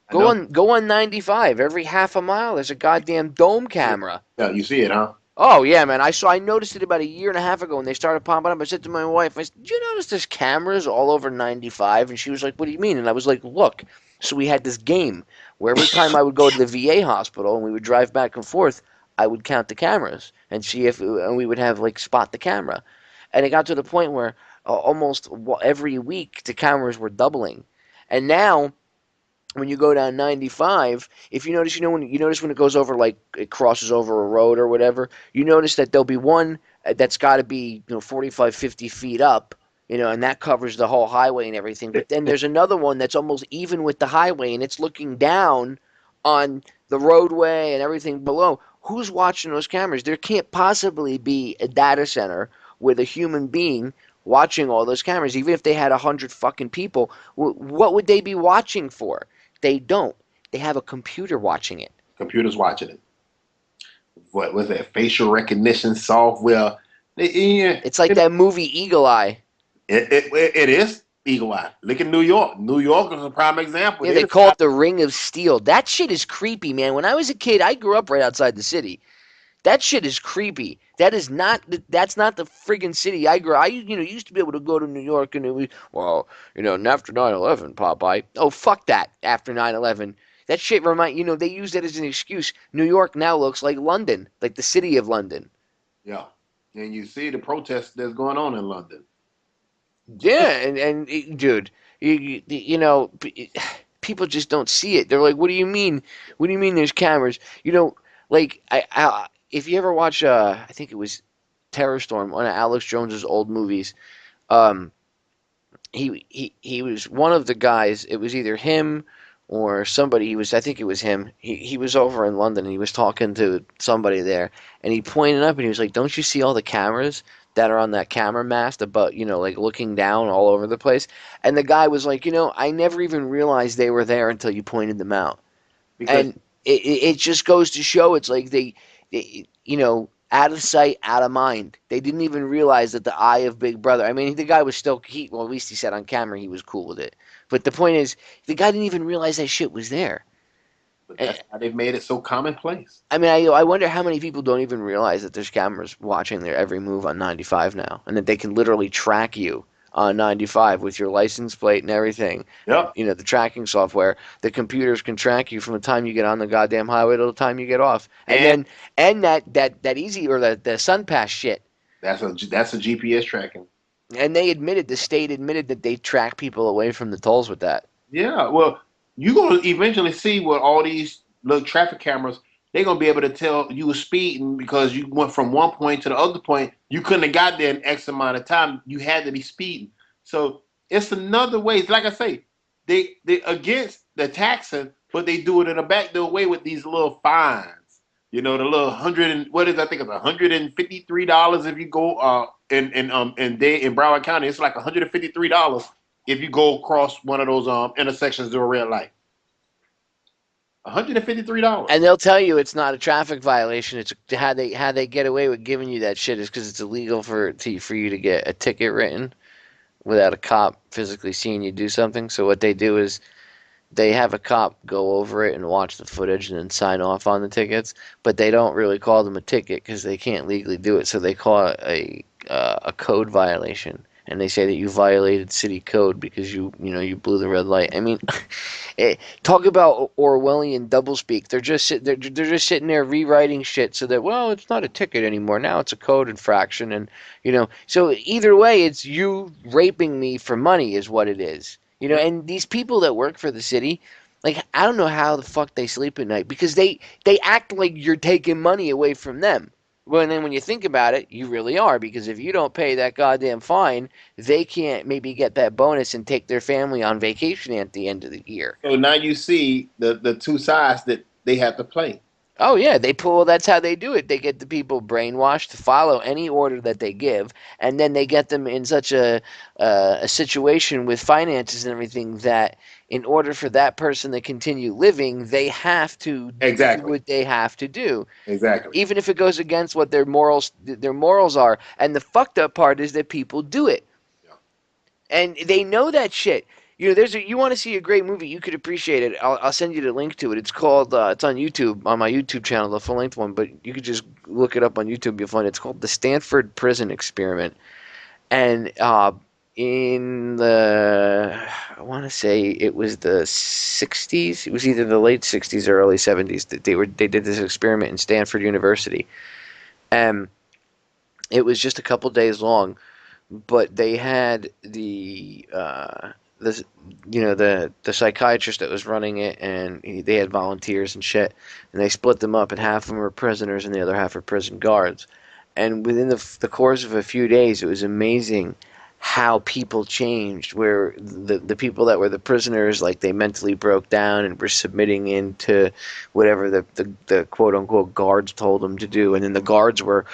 Go on 95. Every half a mile, there's a goddamn dome camera. Yeah, you see it, huh? Oh yeah, man. I noticed it about a year and a half ago when they started popping up. I said to my wife, I said, "Did you notice there's cameras all over 95?" And she was like, "What do you mean?" And I was like, "Look." So we had this game where every time I would go to the VA hospital and we would drive back and forth, I would count the cameras and see and we would have like spot the camera. And it got to the point where almost every week the cameras were doubling. And now, when you go down 95, if you notice, when it goes over, like it crosses over a road or whatever, you notice that there'll be one that's got to be 45, 50 feet up, and that covers the whole highway and everything. But then there's another one that's almost even with the highway, and it's looking down on the roadway and everything below. Who's watching those cameras? There can't possibly be a data center with a human being watching all those cameras. Even if they had 100 fucking people, what would they be watching for? They don't. They have a computer watching it. computers watching it. What was that? Facial recognition software. It's like that movie Eagle Eye. It is Eagle Eye. Look at New York. New York is a prime example. Yeah, they call it the Ring of Steel. That shit is creepy, man. When I was a kid, I grew up right outside the city. That shit is creepy. That's not the friggin' city I grew. I used to be able to go to New York and it was and after 9/11, Popeye. Oh, fuck that. After 9/11, that shit they use that as an excuse. New York now looks like London, like the city of London. Yeah, and you see the protests that's going on in London. Yeah, and dude, people just don't see it. They're like, "What do you mean? What do you mean there's cameras?" Like if you ever watch, I think it was Terror Storm, one of Alex Jones's old movies. He was one of the guys. It was either him or somebody. I think it was him. He was over in London and he was talking to somebody there, and he pointed up and he was like, "Don't you see all the cameras that are on that camera mast about, like looking down all over the place?" And the guy was like, "I never even realized they were there until you pointed them out." And it just goes to show it's like they out of sight, out of mind. They didn't even realize that the eye of Big Brother. I mean, the guy was still, well, at least he said on camera he was cool with it. But the point is, the guy didn't even realize that shit was there. But that's how they've made it so commonplace. I mean, I wonder how many people don't even realize that there's cameras watching their every move on 95 now, and that they can literally track you on 95 with your license plate and everything. Yep. The tracking software. The computers can track you from the time you get on the goddamn highway to the time you get off. And that easy or the sun pass shit. That's a GPS tracking. And the state admitted that they track people away from the tolls with that. Yeah, well, you're going to eventually see what all these little traffic cameras, they're going to be able to tell you were speeding because you went from one point to the other point. You couldn't have got there in X amount of time. You had to be speeding. So it's another way. Like I say, they against the taxing, but they do it in a backdoor way with these little fines. The little I think it's $153 if you go in Broward County. It's like $153 if you go across one of those intersections to a red light. $153. And they'll tell you it's not a traffic violation. It's how they get away with giving you that shit is because it's illegal for you to get a ticket written without a cop physically seeing you do something. So what they do is they have a cop go over it and watch the footage and then sign off on the tickets, but they don't really call them a ticket because they can't legally do it. So they call it a code violation, and they say that you violated city code because you blew the red light. I mean, talk about Orwellian doublespeak. They're just sitting there rewriting shit so that it's not a ticket anymore. Now it's a code infraction, and so either way, it's you raping me for money is what it is. And these people that work for the city, like, I don't know how the fuck they sleep at night because they act like you're taking money away from them. Well, and then when you think about it, you really are, because if you don't pay that goddamn fine, they can't maybe get that bonus and take their family on vacation at the end of the year. So now you see the two sides that they have to play. Oh, yeah, that's how they do it. They get the people brainwashed to follow any order that they give, and then they get them in such a situation with finances and everything that in order for that person to continue living, they have to do what they have to do. Exactly. Even if it goes against what their morals are. And the fucked up part is that people do it. Yeah. And they know that shit. You want to see a great movie, you could appreciate it. I'll send you the link to it. It's called, it's on YouTube, on my YouTube channel, the full-length one, but you could just look it up on YouTube, you'll find it. It's called The Stanford Prison Experiment. And in I want to say it was the 60s, it was either the late 60s or early 70s, that they did this experiment in Stanford University. And it was just a couple days long, but they had the psychiatrist that was running it, and they had volunteers and shit, and they split them up, and half of them were prisoners and the other half were prison guards. And within the course of a few days, it was amazing how people changed, where the people that were the prisoners, like, they mentally broke down and were submitting into whatever the quote-unquote guards told them to do, and then the guards were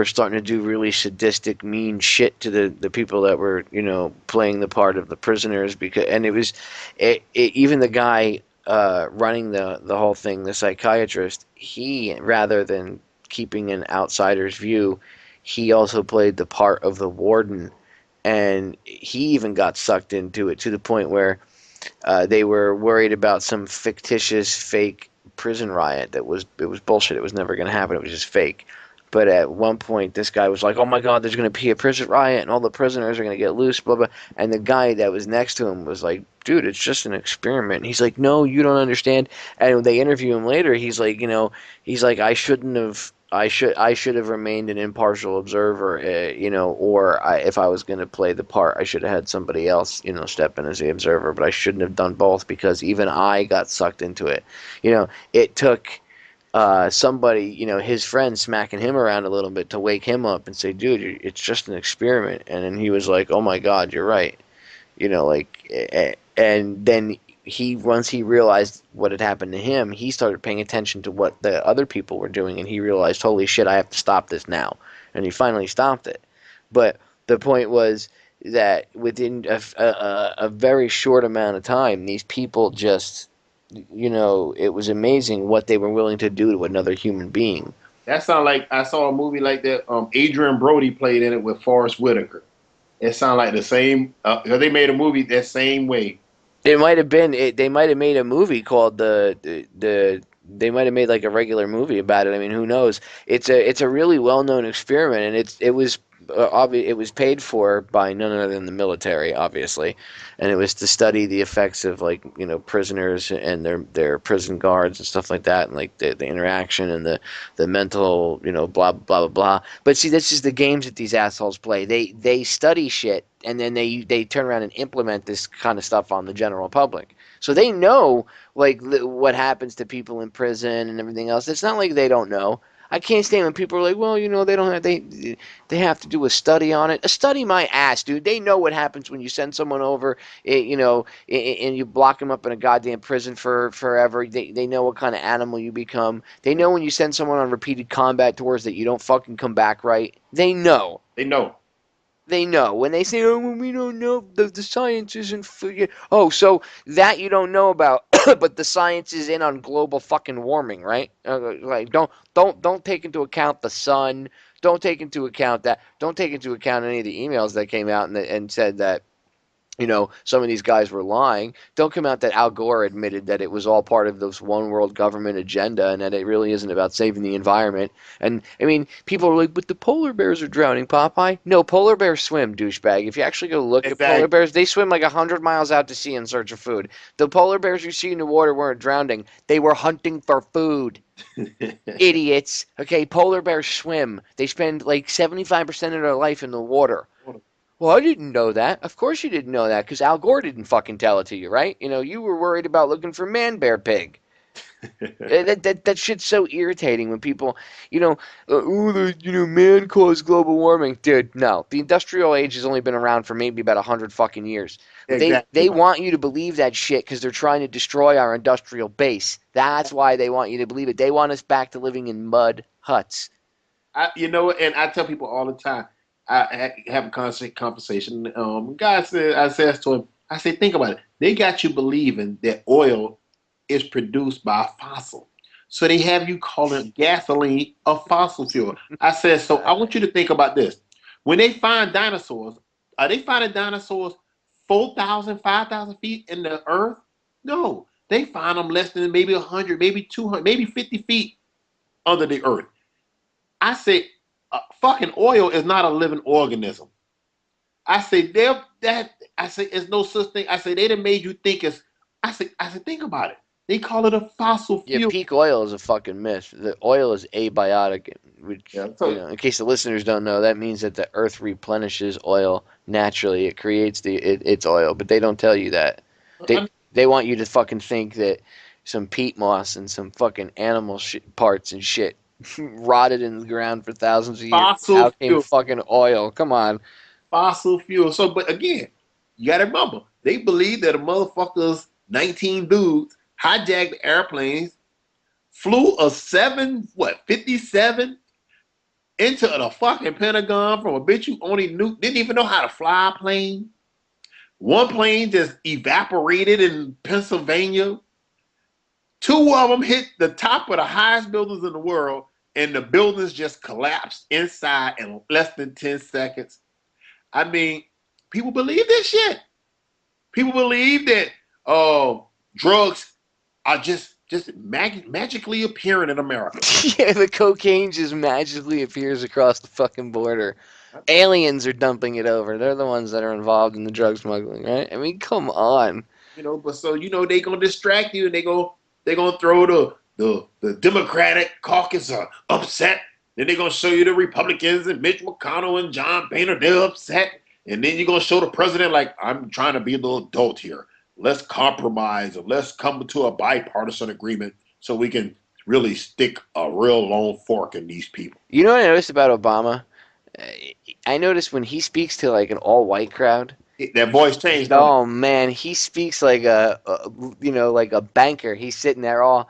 starting to do really sadistic, mean shit to the people that were playing the part of the prisoners, even the guy running the whole thing, the psychiatrist, he, rather than keeping an outsider's view, he also played the part of the warden, and he even got sucked into it to the point where they were worried about some fictitious fake prison riot it was bullshit. It was never going to happen. It was just fake. But at one point, this guy was like, "Oh my God, there's going to be a prison riot, and all the prisoners are going to get loose." Blah blah. And the guy that was next to him was like, "Dude, it's just an experiment." And he's like, "No, you don't understand." And when they interview him later, he's like, he's like, "I shouldn't have. I should have remained an impartial observer, or if I was going to play the part, I should have had somebody else, step in as the observer. But I shouldn't have done both because even I got sucked into it. It took." Somebody, his friend smacking him around a little bit to wake him up and say, "Dude, it's just an experiment." And then he was like, "Oh my God, you're right." And then once he realized what had happened to him, he started paying attention to what the other people were doing, and he realized, "Holy shit, I have to stop this now." And he finally stopped it. But the point was that within a very short amount of time, these people just it was amazing what they were willing to do to another human being. That sounded like I saw a movie like that. Adrian Brody played in it with Forrest Whitaker. It sounded like the same. They made a movie that same way. It might have been. They might have made a movie called the. They might have made like a regular movie about it. I mean, who knows? It's a really well known experiment, and it was paid for by none other than the military, obviously, and it was to study the effects of prisoners and their prison guards and stuff like that, and like the interaction and the mental blah blah blah blah. But see, this is the games that these assholes play. They study shit and then they turn around and implement this kind of stuff on the general public. So they know what happens to people in prison and everything else. It's not like they don't know. I can't stand when people are like, "Well, they don't have they have to do a study on it." A study my ass, dude. They know what happens when you send someone over, and you block them up in a goddamn prison for forever. They know what kind of animal you become. They know when you send someone on repeated combat tours that you don't fucking come back right. They know. They know. They know. When they say, "Oh, well, we don't know, the science isn't..." Oh, so that you don't know about, but the science is in on global fucking warming, right? Don't take into account the sun. Don't take into account that. Don't take into account any of the emails that came out and said that some of these guys were lying. Don't come out that Al Gore admitted that it was all part of this one world government agenda and that it really isn't about saving the environment. And, I mean, people are like, "But the polar bears are drowning, Popeye." No, polar bears swim, douchebag. If you actually go look at polar bears, they swim like 100 miles out to sea in search of food. The polar bears you see in the water weren't drowning. They were hunting for food. Idiots. Okay, polar bears swim. They spend like 75% of their life in the water. Well, I didn't know that. Of course you didn't know that, because Al Gore didn't fucking tell it to you, right? You were worried about looking for man, bear, pig. that shit's so irritating when people, man caused global warming. Dude, no. The industrial age has only been around for maybe about 100 fucking years. Exactly. They want you to believe that shit because they're trying to destroy our industrial base. That's why they want you to believe it. They want us back to living in mud huts. And I tell people all the time, I have a constant conversation. I said to him, I say, think about it. They got you believing that oil is produced by a fossil. So they have you calling gasoline a fossil fuel. I said, so I want you to think about this. When they find dinosaurs, are they finding dinosaurs 4,000, 5,000 feet in the earth? No. They find them less than maybe 100, maybe 200, maybe 50 feet under the earth. I say, fucking oil is not a living organism. I say it's no such thing. I say they done made you think it's. I say think about it. They call it a fossil fuel. Yeah, peak oil is a fucking myth. The oil is abiotic, which in case the listeners don't know, that means that the earth replenishes oil naturally. It creates its oil, but they don't tell you that. They want you to fucking think that some peat moss and some fucking animal parts and shit rotted in the ground for thousands of years. How came fucking oil? Come on. Fossil fuel. So, but again, you gotta remember, they believe that a motherfuckers, 19 dudes, hijacked airplanes, flew a 57 into the fucking Pentagon from a bitch who didn't even know how to fly a plane. One plane just evaporated in Pennsylvania. 2 of them hit the top of the highest buildings in the world, and the buildings just collapsed inside in less than 10 seconds. I mean, people believe this shit. People believe that drugs are just magically appearing in America. Yeah, the cocaine just magically appears across the fucking border. Aliens are dumping it over. They're the ones that are involved in the drug smuggling, right? I mean, come on. You know, but so they gonna distract you, and they gonna throw the Democratic caucus are upset. Then they're gonna show you the Republicans and Mitch McConnell and John Boehner, they're upset. And then you're gonna show the president like, I'm trying to be a little adult here. Let's compromise and let's come to a bipartisan agreement so we can really stick a real long fork in these people. You know what I noticed about Obama? I noticed when he speaks to like an all-white crowd, that voice changed. Oh man, he speaks like like a banker. He's sitting there all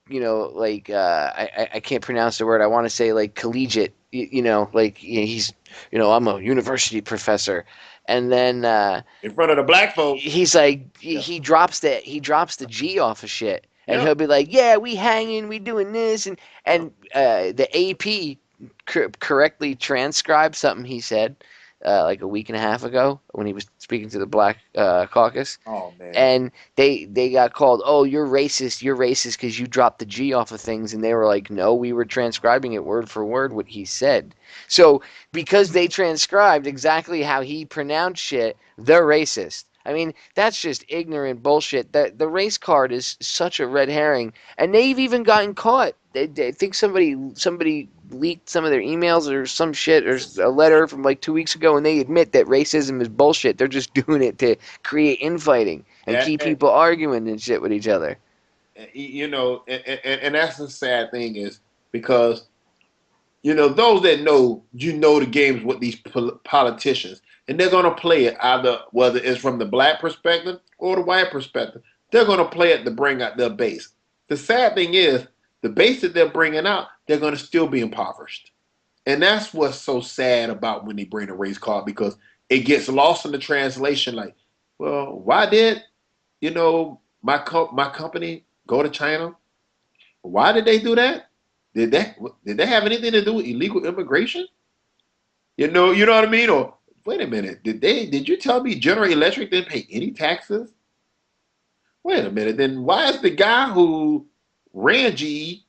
like I can't pronounce the word. I want to say like collegiate. He's I'm a university professor, and then in front of the black folks, he's like he drops the G off of shit, and he'll be like, yeah, we hanging, we doing this, and the AP correctly transcribed something he said like a week and a half ago when he was speaking to the Black Caucus. Oh man! And they got called, oh, you're racist because you dropped the G off of things, and they were like, no, we were transcribing it word for word what he said. So because they transcribed exactly how he pronounced shit, they're racist. I mean, that's just ignorant bullshit. The race card is such a red herring, and they've even gotten caught. They think somebody leaked some of their emails or some shit, or a letter from like 2 weeks ago, and they admit that racism is bullshit. They're just doing it to create infighting and keep people arguing and shit with each other. You know, and that's the sad thing is because, those that know the games with these politicians, and they're going to play it either whether it's from the black perspective or the white perspective. They're going to play it to bring out their base. The sad thing is, the base that they're bringing out, they're going to still be impoverished. And that's what's so sad about when they bring the race card, because it gets lost in the translation. Like, well, why did, my company go to China? Why did they do that? Did they have anything to do with illegal immigration? You know what I mean? Or wait a minute, did you tell me General Electric didn't pay any taxes? Wait a minute, then why is the guy who ran GE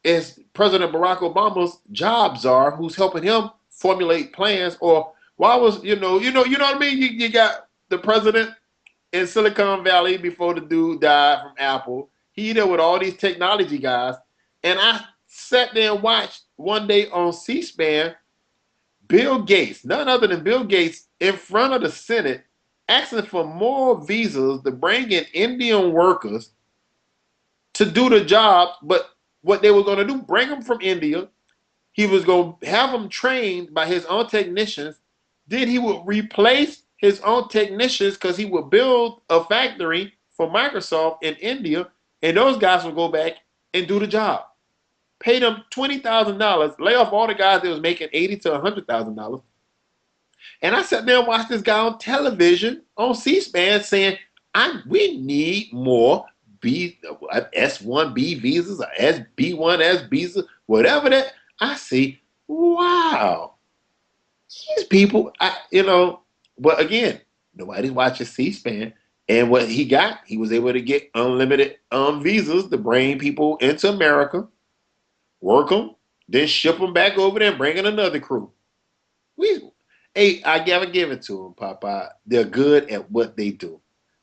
is President Barack Obama's job czar who's helping him formulate plans? Or why was, you know what I mean? You got the president in Silicon Valley before the dude died from Apple. He there with all these technology guys. And I sat there and watched one day on C-SPAN, Bill Gates, none other than Bill Gates, in front of the Senate, asking for more visas to bring in Indian workers to do the job. But what they were going to do, bring them from India. He was going to have them trained by his own technicians. Then he would replace his own technicians because he would build a factory for Microsoft in India, and those guys would go back and do the job. Pay them $20,000, lay off all the guys that was making $80,000 to $100,000. And I sat there and watched this guy on television on C-SPAN saying, we need more S1B visas or SB1S visas, whatever that. I see, wow, these people, but again, nobody's watching C-SPAN. And what he got, he was able to get unlimited visas to bring people into America, work them, then ship them back over there and bring in another crew. I gotta give it to them, Popeye. They're good at what they do.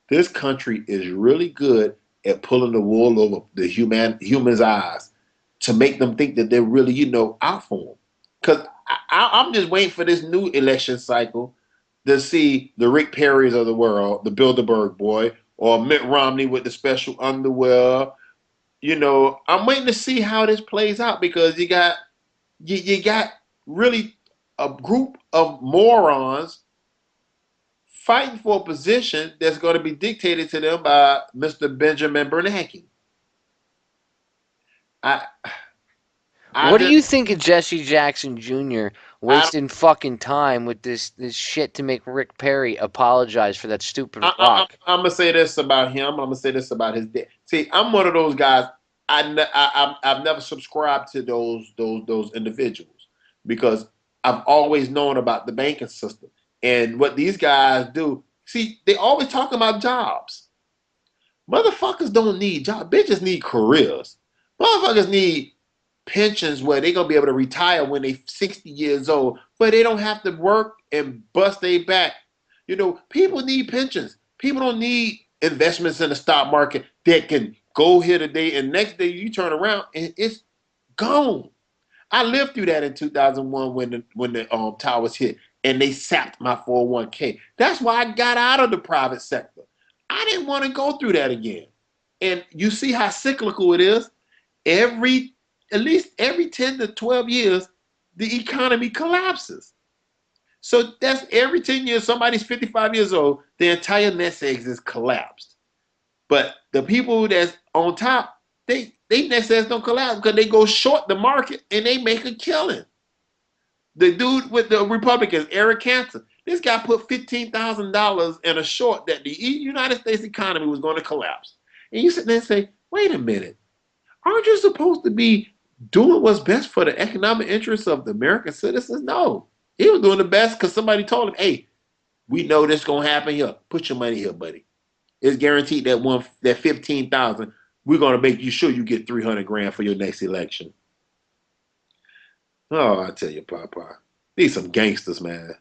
This country is really good at pulling the wool over the humans' eyes to make them think that they're really, out for them. Because I'm just waiting for this new election cycle to see the Rick Perrys of the world, the Bilderberg boy, or Mitt Romney with the special underwear. I'm waiting to see how this plays out, because you got really a group of morons fighting for a position that's going to be dictated to them by Mr. Benjamin Bernanke. What do you think of Jesse Jackson Jr. wasting fucking time with this shit to make Rick Perry apologize for that stupid rock? I'm gonna say this about him. I'm gonna say this about his dad. See, I'm one of those guys. I've never subscribed to those individuals because I've always known about the banking system and what these guys do. See, they always talk about jobs. Motherfuckers don't need jobs. Bitches need careers. Motherfuckers need pensions where they're gonna be able to retire when they're 60 years old, but they don't have to work and bust their back. You know, people need pensions. People don't need investments in the stock market that can go here today and next day you turn around and it's gone. I lived through that in 2001 when the towers hit and they sapped my 401k. That's why I got out of the private sector. I didn't want to go through that again. And you see how cyclical it is. At least every 10 to 12 years, the economy collapses. So that's every 10 years, somebody's 55 years old, the entire nest eggs is collapsed. But the people that's on top, they nest eggs don't collapse because they go short the market and they make a killing. The dude with the Republicans, Eric Cantor, this guy put $15,000 in a short that the United States economy was going to collapse. And you sit there and say, wait a minute, aren't you supposed to be doing what's best for the economic interests of the American citizens? No. He was doing the best because somebody told him, hey, we know this is going to happen here. Put your money here, buddy. It's guaranteed that 15,000, we're going to make you sure you get 300 grand for your next election. Oh, I tell you, Popeye, these some gangsters, man.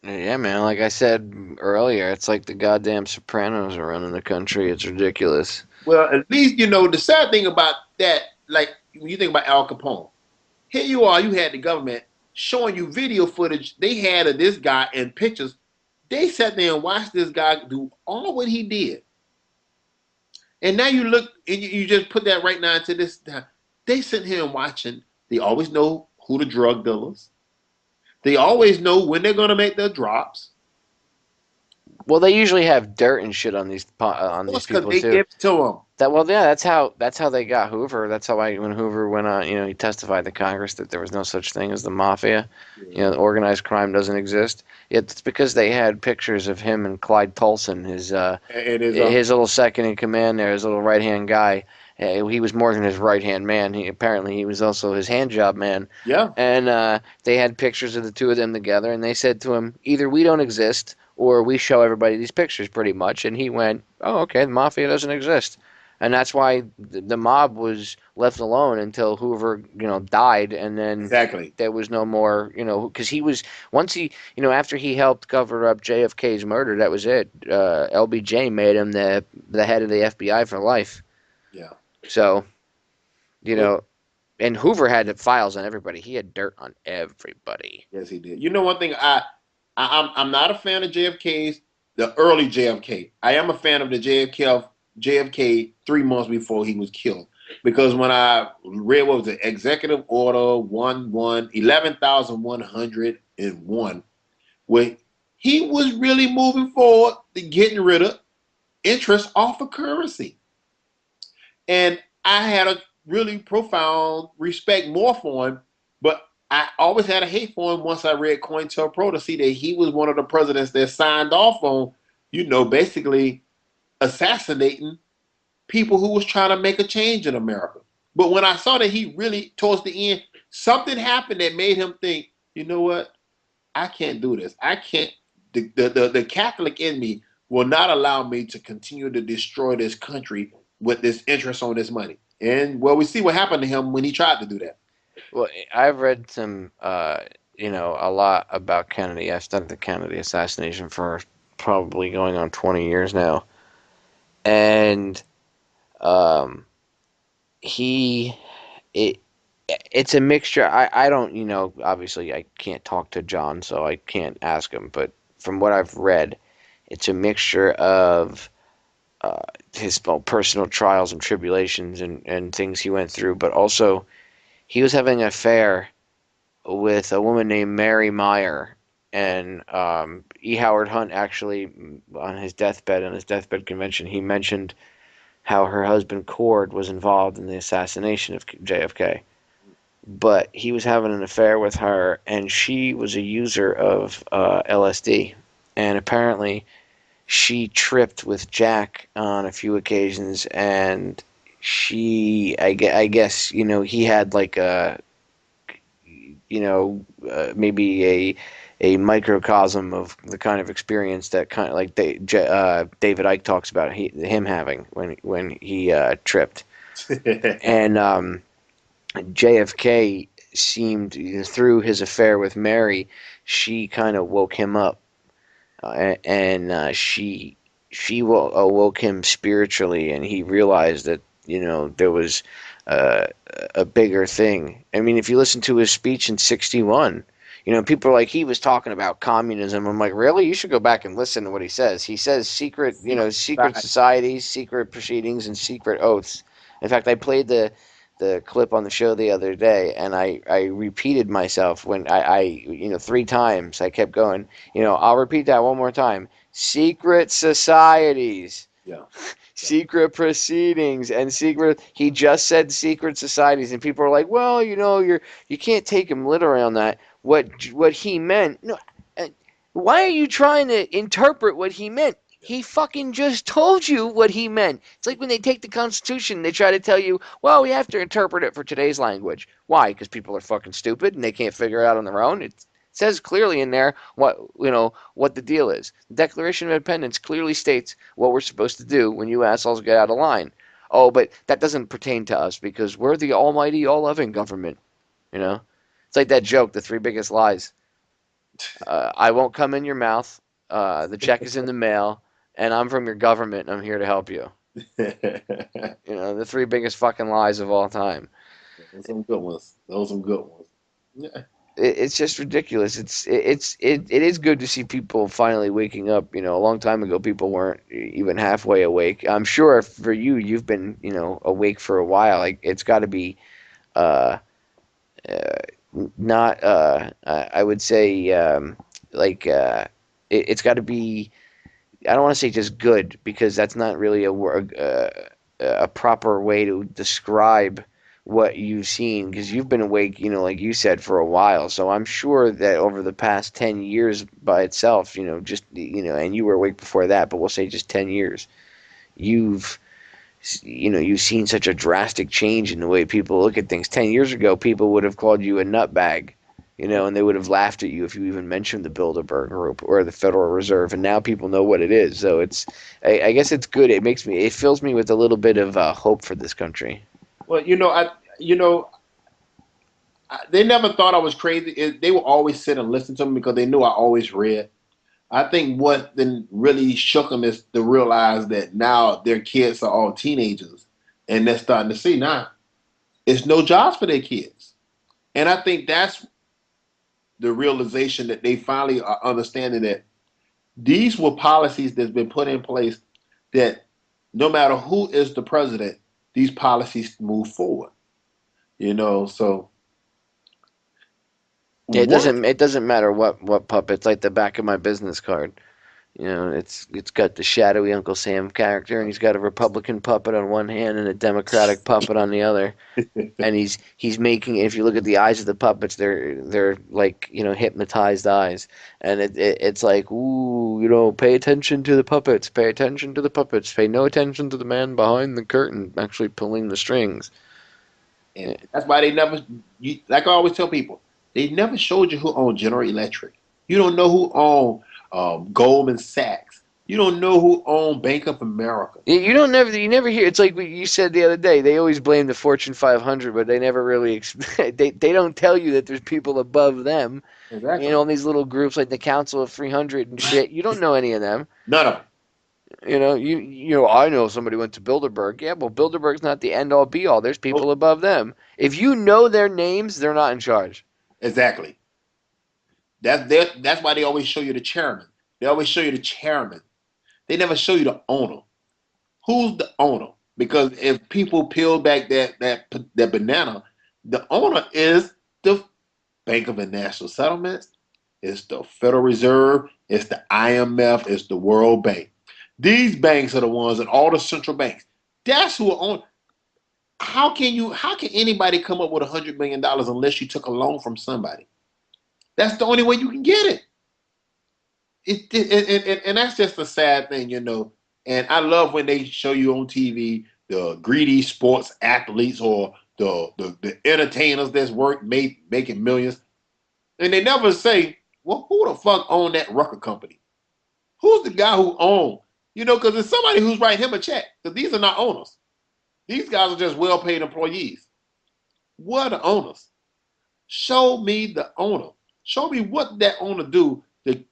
Yeah, man. Like I said earlier, it's like the goddamn Sopranos are running the country. It's ridiculous. Well, at least, you know, the sad thing about that, like when you think about Al Capone, here you are, you had the government showing you video footage they had of this guy and pictures. They sat there and watched this guy do all what he did. And now you look and you just put that right now into this time. They sit here and watching. They always know who the drug dealers. They always know when they're going to make their drops. Well, they usually have dirt and shit on these people they too. give it to them. That's how they got Hoover. That's how when Hoover went on, he testified to Congress that there was no such thing as the mafia. Yeah. Organized crime doesn't exist. It's because they had pictures of him and Clyde Tolson, his little second in command there, his little right hand guy. He was more than his right hand man. He was also his hand job man. Yeah. And they had pictures of the two of them together, and they said to him, either we don't exist or we show everybody these pictures, pretty much. And he went, oh, okay, the mafia doesn't exist. And that's why the mob was left alone until Hoover, died, and then exactly there was no more, because he was after he helped cover up JFK's murder, that was it. LBJ made him the head of the FBI for life. Yeah. So, and Hoover had the files on everybody. He had dirt on everybody. Yes, he did. You know, one thing I'm not a fan of JFK's, the early JFK. I am a fan of the JFK 3 months before he was killed. Because when I read what was the Executive Order 11,101, where he was really moving forward to getting rid of interest off of currency. And I had a really profound respect more for him, but I always had a hate for him once I read COINTELPRO to see that he was one of the presidents that signed off on, basically assassinating people who was trying to make a change in America. But when I saw that he really, towards the end, something happened that made him think, you know what? I can't do this. I can't. The Catholic in me will not allow me to continue to destroy this country with this interest on this money. And we see what happened to him when he tried to do that. Well, I've read some, a lot about Kennedy. I've studied the Kennedy assassination for probably going on 20 years now. And it's a mixture. I don't, obviously I can't talk to John, so I can't ask him. But from what I've read, it's a mixture of his personal trials and tribulations and things he went through, but also he was having an affair with a woman named Mary Meyer, and E. Howard Hunt actually, on his deathbed convention, he mentioned how her husband Cord was involved in the assassination of JFK. but he was having an affair with her, and she was a user of LSD, and apparently she tripped with Jack on a few occasions, and I guess, he had like a, maybe a microcosm of the kind of experience that kind of like David Icke talks about him having when he tripped. And JFK seemed, through his affair with Mary, she kind of woke him up, and she awoke him spiritually, and he realized that there was a bigger thing. I mean, if you listen to his speech in '61, people are like, he was talking about communism. I'm like, really? You should go back and listen to what he says. He says secret societies, secret proceedings, and secret oaths. In fact, I played the clip on the show the other day, and I repeated myself when I 3 times. I kept going, I'll repeat that one more time. Secret societies. Yeah. Secret proceedings and secret. He just said secret societies, and people are like, well, you can't take him literally on that. What he meant. No, why are you trying to interpret what he meant? He fucking just told you what he meant. It's like when they take the Constitution, they try to tell you, well, we have to interpret it for today's language. Why? Because people are fucking stupid and they can't figure it out on their own. It says clearly in there what the deal is. The Declaration of Independence clearly states what we're supposed to do when you assholes get out of line. Oh, but that doesn't pertain to us because we're the almighty, all-loving government. It's like that joke, the 3 biggest lies. I won't come in your mouth. The check is in the mail. And I'm from your government, and I'm here to help you. The 3 biggest fucking lies of all time. Those are some good ones. Yeah. It's just ridiculous. It is good to see people finally waking up. A long time ago, people weren't even halfway awake. I'm sure for you, you've been awake for a while. Like, it's got to be not. I would say it's got to be. I don't want to say just good, because that's not really a proper way to describe what you've seen, because you've been awake, like you said, for a while. So I'm sure that over the past 10 years by itself, and you were awake before that, but we'll say just 10 years, you've seen such a drastic change in the way people look at things. 10 years ago, people would have called you a nutbag. And they would have laughed at you if you even mentioned the Bilderberg Group or the Federal Reserve, and now people know what it is. So I guess it's good. It fills me with a little bit of hope for this country. Well, they never thought I was crazy. They would always sit and listen to me because they knew I always read. I think what then really shook them is to realize that now their kids are all teenagers, and they're starting to see now it's no jobs for their kids, and I think that's the realization that they finally are understanding that these were policies that's been put in place that no matter who is the president, these policies move forward. So it doesn't matter what puppet. It's like the back of my business card. It's got the shadowy Uncle Sam character, and he's got a Republican puppet on one hand and a Democratic puppet on the other. And he's making, if you look at the eyes of the puppets, they're like hypnotized eyes, and it's like, ooh, pay attention to the puppets, pay attention to the puppets, pay no attention to the man behind the curtain actually pulling the strings. And that's why they never, like I always tell people, they never showed you who owned General Electric. You don't know who owned Goldman Sachs. You don't know who owned Bank of America. You never hear. It's like you said the other day. They always blame the Fortune 500, but they never really. They don't tell you that there's people above them. Exactly. All these little groups like the Council of 300 and shit. You don't know any of them. None of them. I know somebody went to Bilderberg. Yeah, well, Bilderberg's not the end all be all. There's people above them. If you know their names, they're not in charge. Exactly. That's why they always show you the chairman. They always show you the chairman. They never show you the owner. Who's the owner? Because if people peel back that banana, the owner is the Bank of International Settlements, it's the Federal Reserve, it's the IMF, it's the World Bank. These banks are the ones, and all the central banks. That's who own. how can anybody come up with $100 million unless you took a loan from somebody? That's the only way you can get it. And that's just a sad thing, you know. And I love when they show you on TV the greedy sports athletes or the entertainers that's making millions, and they never say, well, who the fuck owned that record company? Who's the guy who owned? You know, because it's somebody who's writing him a check. Because these are not owners. These guys are just well-paid employees. What are the owners? Show me the owner. Show me what that owner do to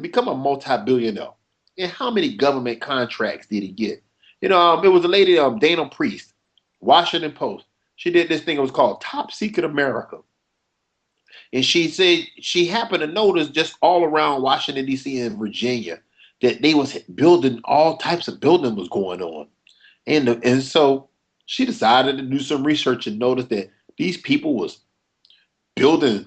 become a multi-billionaire. And how many government contracts did he get? You know, it was a lady, Dana Priest, Washington Post. She did this thing. It was called Top Secret America. And she said she happened to notice just all around Washington, D.C. and Virginia that they was building, all types of building was going on. And so she decided to do some research and noticed that these people was building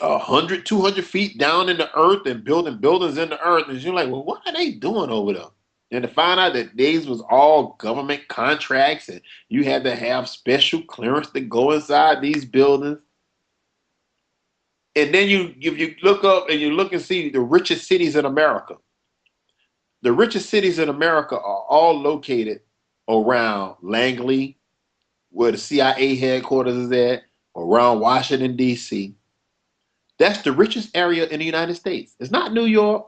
100, 200 feet down in the earth and building buildings in the earth. And you're like, well, what are they doing over there? And to find out that these was all government contracts and you had to have special clearance to go inside these buildings. And then you look up and you look and see the richest cities in America. The richest cities in America are all located around Langley, where the CIA headquarters is at, around Washington, D.C. That's the richest area in the United States. It's not New York.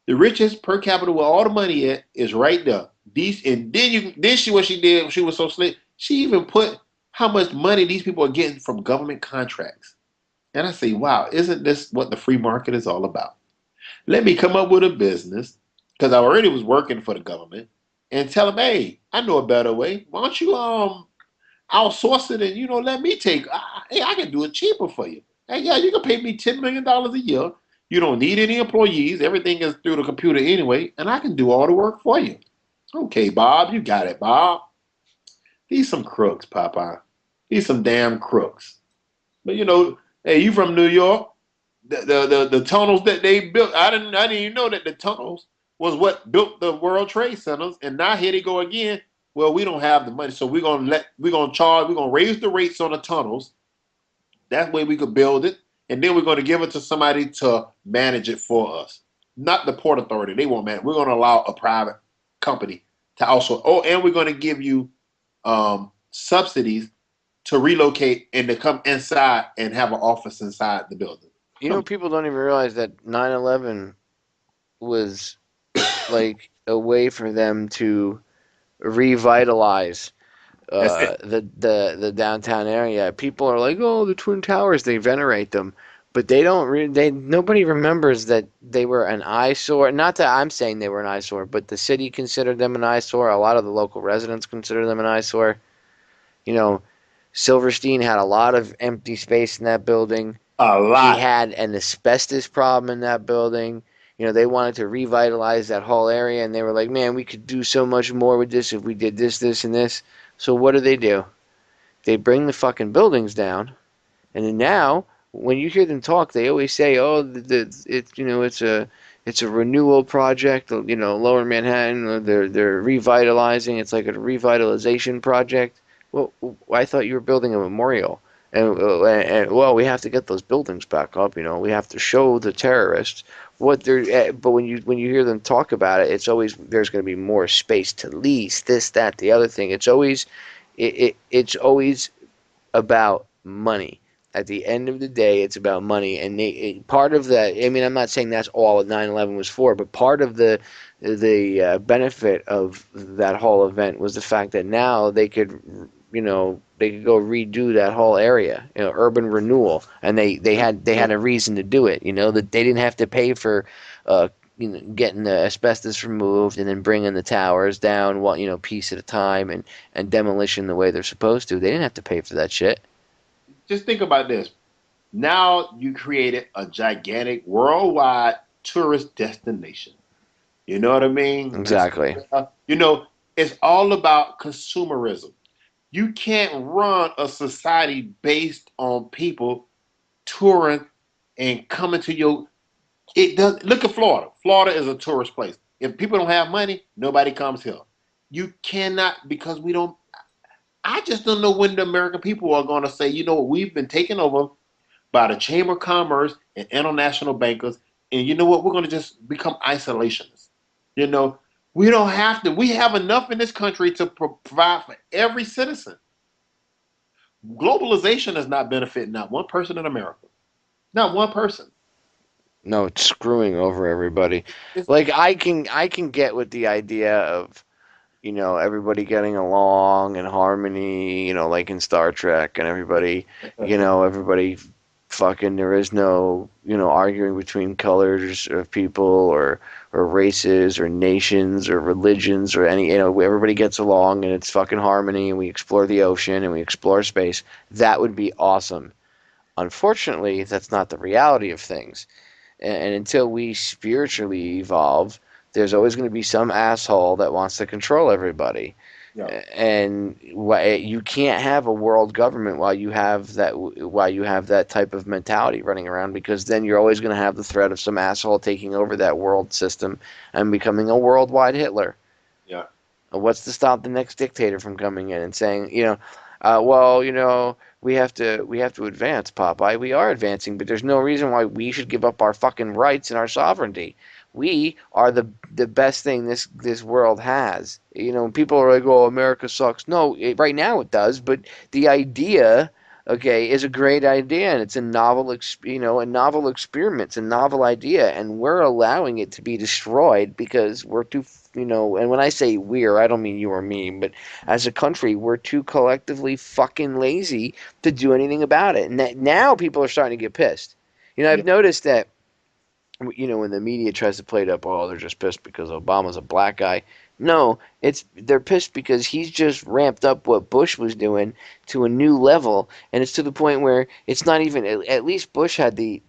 The richest per capita where all the money at is right there. And then what she did, she was so slick, she even put how much money these people are getting from government contracts. And I say, wow, isn't this what the free market is all about? Let me come up with a business, because I already was working for the government, and tell them, hey, I know a better way. Why don't you outsource it and, you know, let me hey, I can do it cheaper for you. Hey, yeah, you can pay me $10 million a year. You don't need any employees. Everything is through the computer anyway, and I can do all the work for you. Okay, Bob, you got it, Bob. These some crooks, Popeye. These some damn crooks. But, you know, hey, you from New York? The tunnels that they built, I didn't even know that the tunnels was what built the World Trade Centers. And now here they go again. Well, we don't have the money, so we're gonna raise the rates on the tunnels. That way we could build it, and then we're going to give it to somebody to manage it for us. Not the Port Authority. They won't manage. We're going to allow a private company to also, and we're going to give you subsidies to relocate and to come inside and have an office inside the building. You know, people don't even realize that 9/11 was like a way for them to revitalize the downtown area. People are like, oh, the Twin Towers, they venerate them, but they don't. Nobody remembers that they were an eyesore. Not that I'm saying they were an eyesore, but the city considered them an eyesore. A lot of the local residents consider them an eyesore. You know, Silverstein had a lot of empty space in that building. A lot. He had an asbestos problem in that building. You know, they wanted to revitalize that whole area, and they were like, man, we could do so much more with this if we did this, this, and this. So what do? They bring the fucking buildings down, and then now, when you hear them talk, they always say, oh, it's a renewal project, you know, Lower Manhattan, they're revitalizing, it's like a revitalization project. Well, I thought you were building a memorial. And well, we have to get those buildings back up. You know, we have to show the terrorists what they're. But when you hear them talk about it, it's always there's going to be more space to lease, this, that, the other thing. It's always about money. At the end of the day, it's about money. And part of that. I mean, I'm not saying that's all what 9/11 was for, but part of the benefit of that whole event was the fact that now they could, you know, they could go redo that whole area, you know, urban renewal, and they had a reason to do it. You know, that they didn't have to pay for, you know, getting the asbestos removed and then bringing the towers down, you know, piece at a time, and demolition the way they're supposed to. They didn't have to pay for that shit. Just think about this. Now you created a gigantic worldwide tourist destination. You know what I mean? Exactly. You know, it's all about consumerism. You can't run a society based on people touring and coming to your. It does. Look at Florida. Florida is a tourist place. If people don't have money, nobody comes here. You cannot, because we don't. I just don't know when the American people are going to say, you know what, we've been taken over by the Chamber of Commerce and international bankers, and you know what, we're going to just become isolationists. You know, we don't have to. We have enough in this country to provide for every citizen. Globalization is not benefiting not one person in America. Not one person. No, it's screwing over everybody. Like I can get with the idea of, you know, everybody getting along in harmony, you know, like in Star Trek, and everybody, you know, everybody fucking, there is no, you know, arguing between colors of people or races or nations or religions or any, you know, everybody gets along and it's fucking harmony, and we explore the ocean and we explore space. That would be awesome. Unfortunately, that's not the reality of things. And until we spiritually evolve, there's always going to be some asshole that wants to control everybody. Yeah. And you can't have a world government while you have that type of mentality running around, because then you're always going to have the threat of some asshole taking over that world system and becoming a worldwide Hitler. Yeah. What's to stop the next dictator from coming in and saying, you know, well, you know, we have to advance, Popeye. We are advancing, but there's no reason why we should give up our fucking rights and our sovereignty. We are the best thing this world has. You know, people are like, "Oh, America sucks." No, right now it does, but the idea, okay, is a great idea, and it's a novel, a novel experiment, it's a novel idea, and we're allowing it to be destroyed because we're too, you know. And when I say we're, I don't mean you or me, but as a country, we're too collectively fucking lazy to do anything about it. And that now people are starting to get pissed. You know, I've noticed that, you know, when the media tries to play it up, oh, they're just pissed because Obama's a black guy. No, they're pissed because he's just ramped up what Bush was doing to a new level, and it's to the point where it's not even. At least Bush had the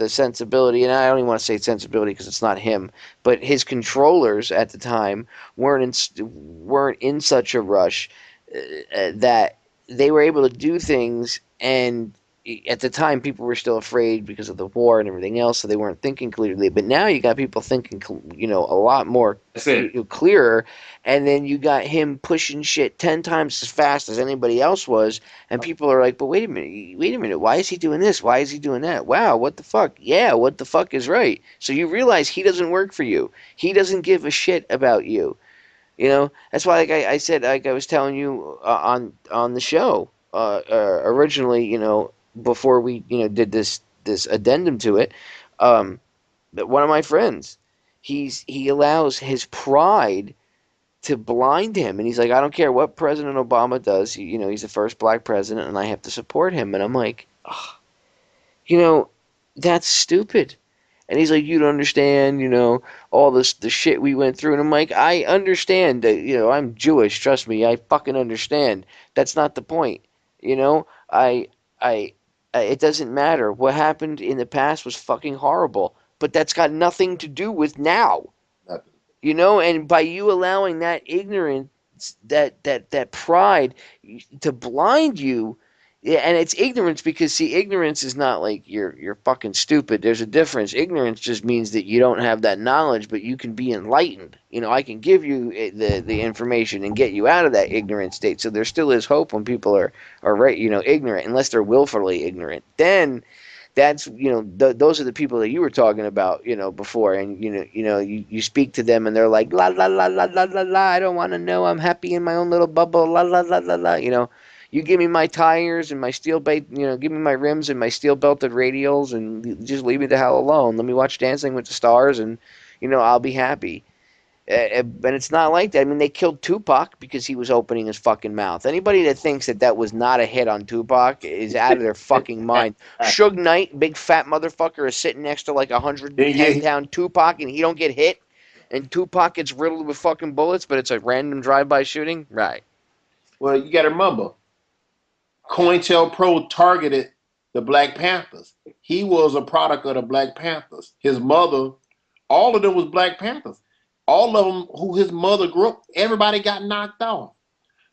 sensibility, and I don't even want to say sensibility because it's not him, but his controllers at the time weren't in such a rush that they were able to do things. And at the time, people were still afraid because of the war and everything else, so they weren't thinking clearly. But now you got people thinking, you know, a lot more clearer, and then you got him pushing shit 10 times as fast as anybody else was, and people are like, but wait a minute, why is he doing this? Why is he doing that? Wow, what the fuck? Yeah, what the fuck is right? So you realize he doesn't work for you. He doesn't give a shit about you. You know, that's why, like I said, like I was telling you on the show originally, you know, before we, you know, did this addendum to it, that one of my friends, he allows his pride to blind him, and he's like, I don't care what President Obama does, you know, he's the first black president, and I have to support him. And I'm like, oh, you know, that's stupid. And he's like, you don't understand, you know, all the shit we went through. And I'm like, I understand that, you know, I'm Jewish. Trust me, I fucking understand. That's not the point. You know, it doesn't matter. What happened in the past was fucking horrible, but that's got nothing to do with now. Nothing. You know, and by you allowing that ignorance, that pride to blind you, yeah, and it's ignorance because, see, ignorance is not like you're fucking stupid. There's a difference. Ignorance just means that you don't have that knowledge, but you can be enlightened. You know, I can give you the information and get you out of that ignorant state. So there still is hope when people are right, you know, ignorant, unless they're willfully ignorant. Then that's, you know, those are the people that you were talking about, you know, before. And you speak to them and they're like, la la la la la la la. I don't want to know. I'm happy in my own little bubble. La la la la la. You know. You give me my tires and my give me my rims and my steel belted radials, and just leave me the hell alone. Let me watch Dancing with the Stars, and, you know, I'll be happy. And it's not like that. I mean, they killed Tupac because he was opening his fucking mouth. Anybody that thinks that was not a hit on Tupac is out of their fucking mind. Suge Knight, big fat motherfucker, is sitting next to like 110-pound Tupac, and he don't get hit, and Tupac gets riddled with fucking bullets, but it's a random drive-by shooting? Right. Well, you got to remember, COINTELPRO targeted the Black Panthers. He was a product of the Black Panthers. His mother, all of them was Black Panthers. All of them who his mother grew up, everybody got knocked off.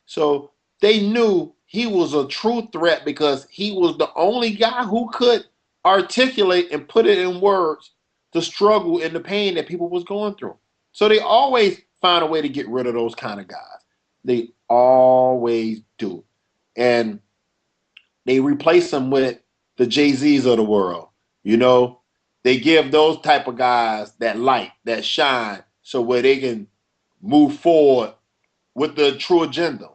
So they knew he was a true threat because he was the only guy who could articulate and put it in words the struggle and the pain that people was going through. So they always found a way to get rid of those kind of guys. They always do. And they replace them with the Jay-Z's of the world. You know, they give those type of guys that light, that shine, so where they can move forward with the true agenda.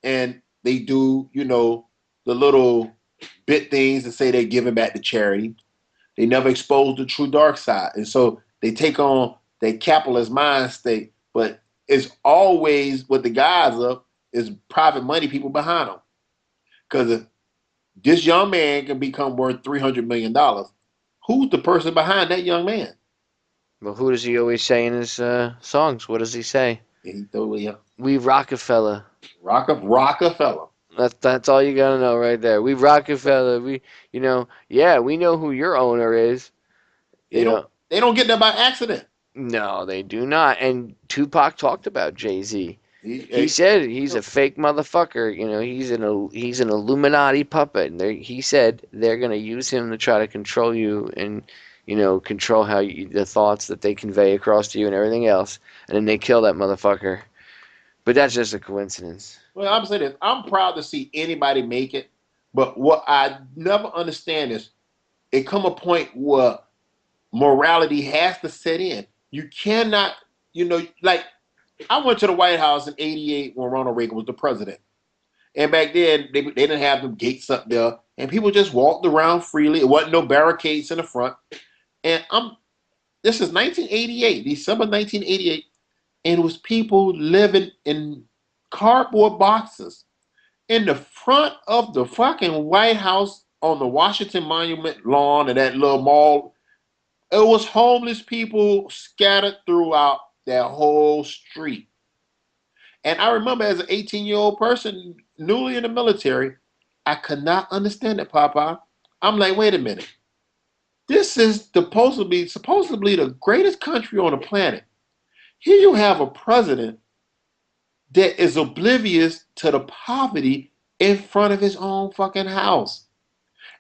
And they do, you know, the little bit things and say they're giving back to charity. They never expose the true dark side. And so they take on that capitalist mind state, but it's always what the guys of is private money people behind them. Because if this young man can become worth $300 million, who's the person behind that young man? Well, who does he always say in his songs? What does he say? He throw it up. We Rockefeller. Rockefeller. That's all you gotta know right there. We Rockefeller. We, you know, yeah, we know who your owner is. They don't get that by accident. No, they do not. And Tupac talked about Jay-Z. He said he's a fake motherfucker. You know, he's an Illuminati puppet. And he said they're gonna use him to try to control you and, you know, control the thoughts that they convey across to you and everything else. And then they kill that motherfucker. But that's just a coincidence. Well, I'm saying this. I'm proud to see anybody make it, but what I never understand is it come a point where morality has to set in. You cannot, you know, like I went to the White House in '88 when Ronald Reagan was the president, and back then they didn't have them gates up there, and people just walked around freely. It wasn't no barricades in the front, and this is 1988, December 1988, and it was people living in cardboard boxes in the front of the fucking White House on the Washington Monument lawn of that little mall. It was homeless people scattered throughout that whole street. And I remember as an 18-year-old person, newly in the military, I could not understand it, Popeye. I'm like, wait a minute. This is supposedly the greatest country on the planet. Here you have a president that is oblivious to the poverty in front of his own fucking house.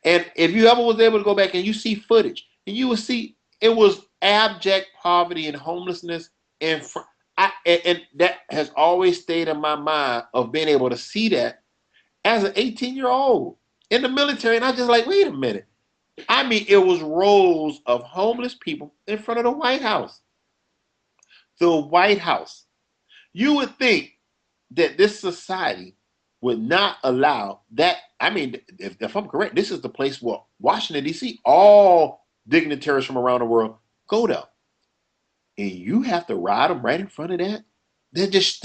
And if you ever was able to go back and you see footage, and you will see it was abject poverty and homelessness in front. And that has always stayed in my mind of being able to see that as an 18-year-old in the military. And I just like, wait a minute. I mean, it was rows of homeless people in front of the White House. The White House. You would think that this society would not allow that. I mean, if I'm correct, this is the place where Washington, D.C., all dignitaries from around the world go there. And you have to ride them right in front of that? That just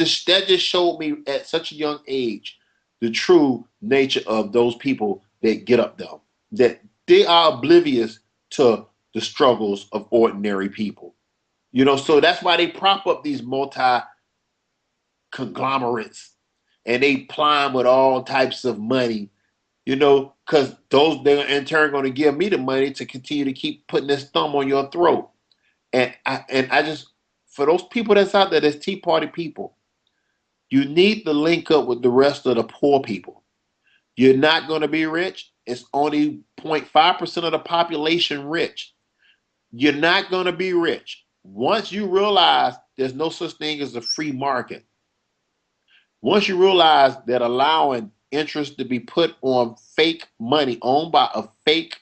showed me at such a young age the true nature of those people that get up there. That they are oblivious to the struggles of ordinary people. You know, so that's why they prop up these multi-conglomerates and they ply them with all types of money, you know, because they're in turn going to give me the money to continue to keep putting this thumb on your throat. And I just, for those people that's out there, that's Tea Party people, you need to link up with the rest of the poor people. You're not going to be rich. It's only 0.5% of the population rich. You're not going to be rich. Once you realize there's no such thing as a free market, once you realize that allowing interest to be put on fake money owned by a fake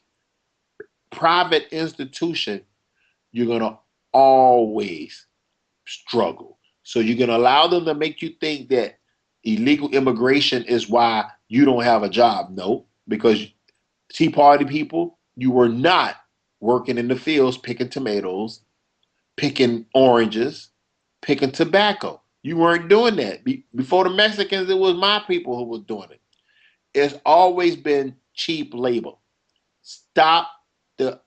private institution, you're going to always struggle. So you're going to allow them to make you think that illegal immigration is why you don't have a job. No, because Tea Party people, you were not working in the fields picking tomatoes, picking oranges, picking tobacco. You weren't doing that. Before the Mexicans, it was my people who was doing it. It's always been cheap labor. Stop the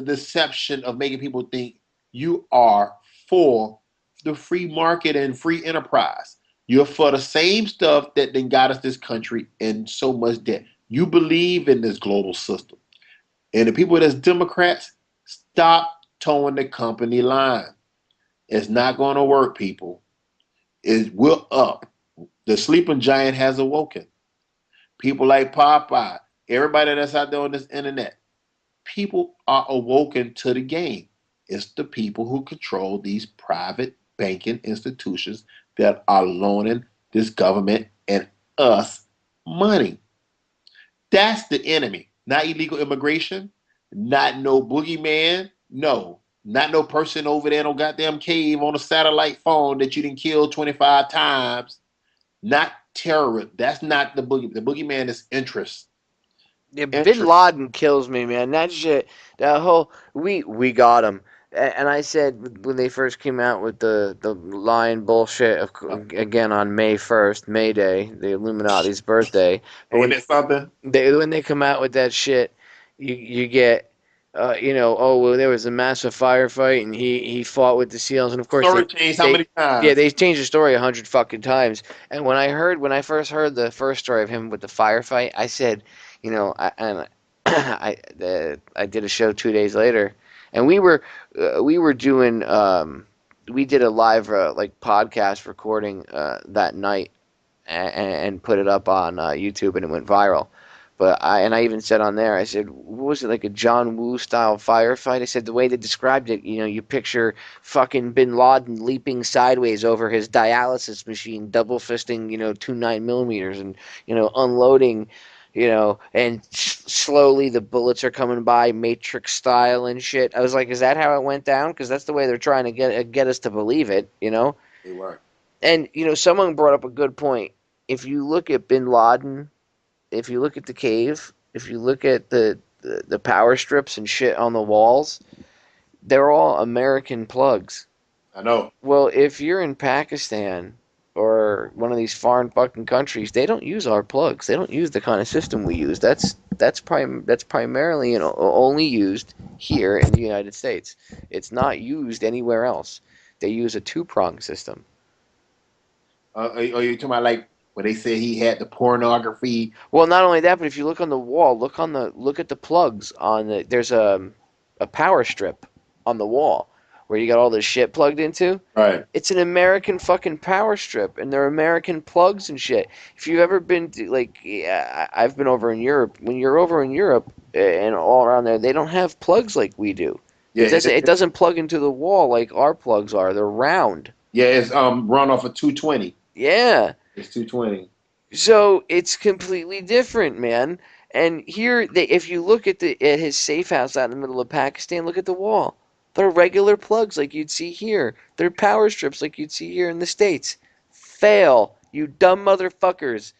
deception of making people think you are for the free market and free enterprise. You're for the same stuff that then got us this country in so much debt. You believe in this global system. And the people that's Democrats, stop towing the company line. It's not going to work, people. We're up. The sleeping giant has awoken. People like Popeye, everybody that's out there on this internet, people are awoken to the game. It's the people who control these private banking institutions that are loaning this government and us money. That's the enemy. Not illegal immigration, not no boogeyman, no. Not no person over there in no goddamn cave on a satellite phone that you didn't kill 25 times. Not terror. That's not the boogie. The boogeyman is interest. Yeah, Bin Laden kills me, man. That shit, that whole we got him. And I said when they first came out with the lying bullshit again on May 1st, May Day, the Illuminati's birthday. But Ain't it something? when they come out with that shit, you get oh well, there was a massive firefight and he fought with the SEALs, and of course Story changed how many times? yeah, they changed the story 100 fucking times. And when I first heard the first story of him with the firefight, I said, I did a show 2 days later, and we were doing we did a live like podcast recording that night and put it up on YouTube, and it went viral. But I even said on there, I said, what was it, like a John Woo style firefight? I said the way they described it, you picture fucking Bin Laden leaping sideways over his dialysis machine, double fisting, 2 9mm, and unloading, and slowly the bullets are coming by, Matrix style and shit. I was like, is that how it went down? Because that's the way they're trying to get us to believe it, They were. And someone brought up a good point. If you look at Bin Laden, if you look at the cave, if you look at the power strips and shit on the walls, they're all American plugs. I know. Well, if you're in Pakistan or one of these foreign fucking countries, they don't use our plugs. They don't use the kind of system we use. That's primarily only used here in the United States. It's not used anywhere else. They use a 2-prong system. Are you talking about like where they said he had the pornography? Well, not only that, but if you look on the wall, look at the plugs on the. There's a power strip on the wall where you got all this shit plugged into. Right. It's an American fucking power strip, and they're American plugs and shit. If you've ever been to, I've been over in Europe. When you're over in Europe and all around there, they don't have plugs like we do. Yeah, It doesn't plug into the wall like our plugs are. They're round. Yeah, it's run off of 220. Yeah. It's 220. So it's completely different, man. And here, if you look at his safe house out in the middle of Pakistan, look at the wall. They're regular plugs like you'd see here. They're power strips like you'd see here in the States. Fail, you dumb motherfuckers.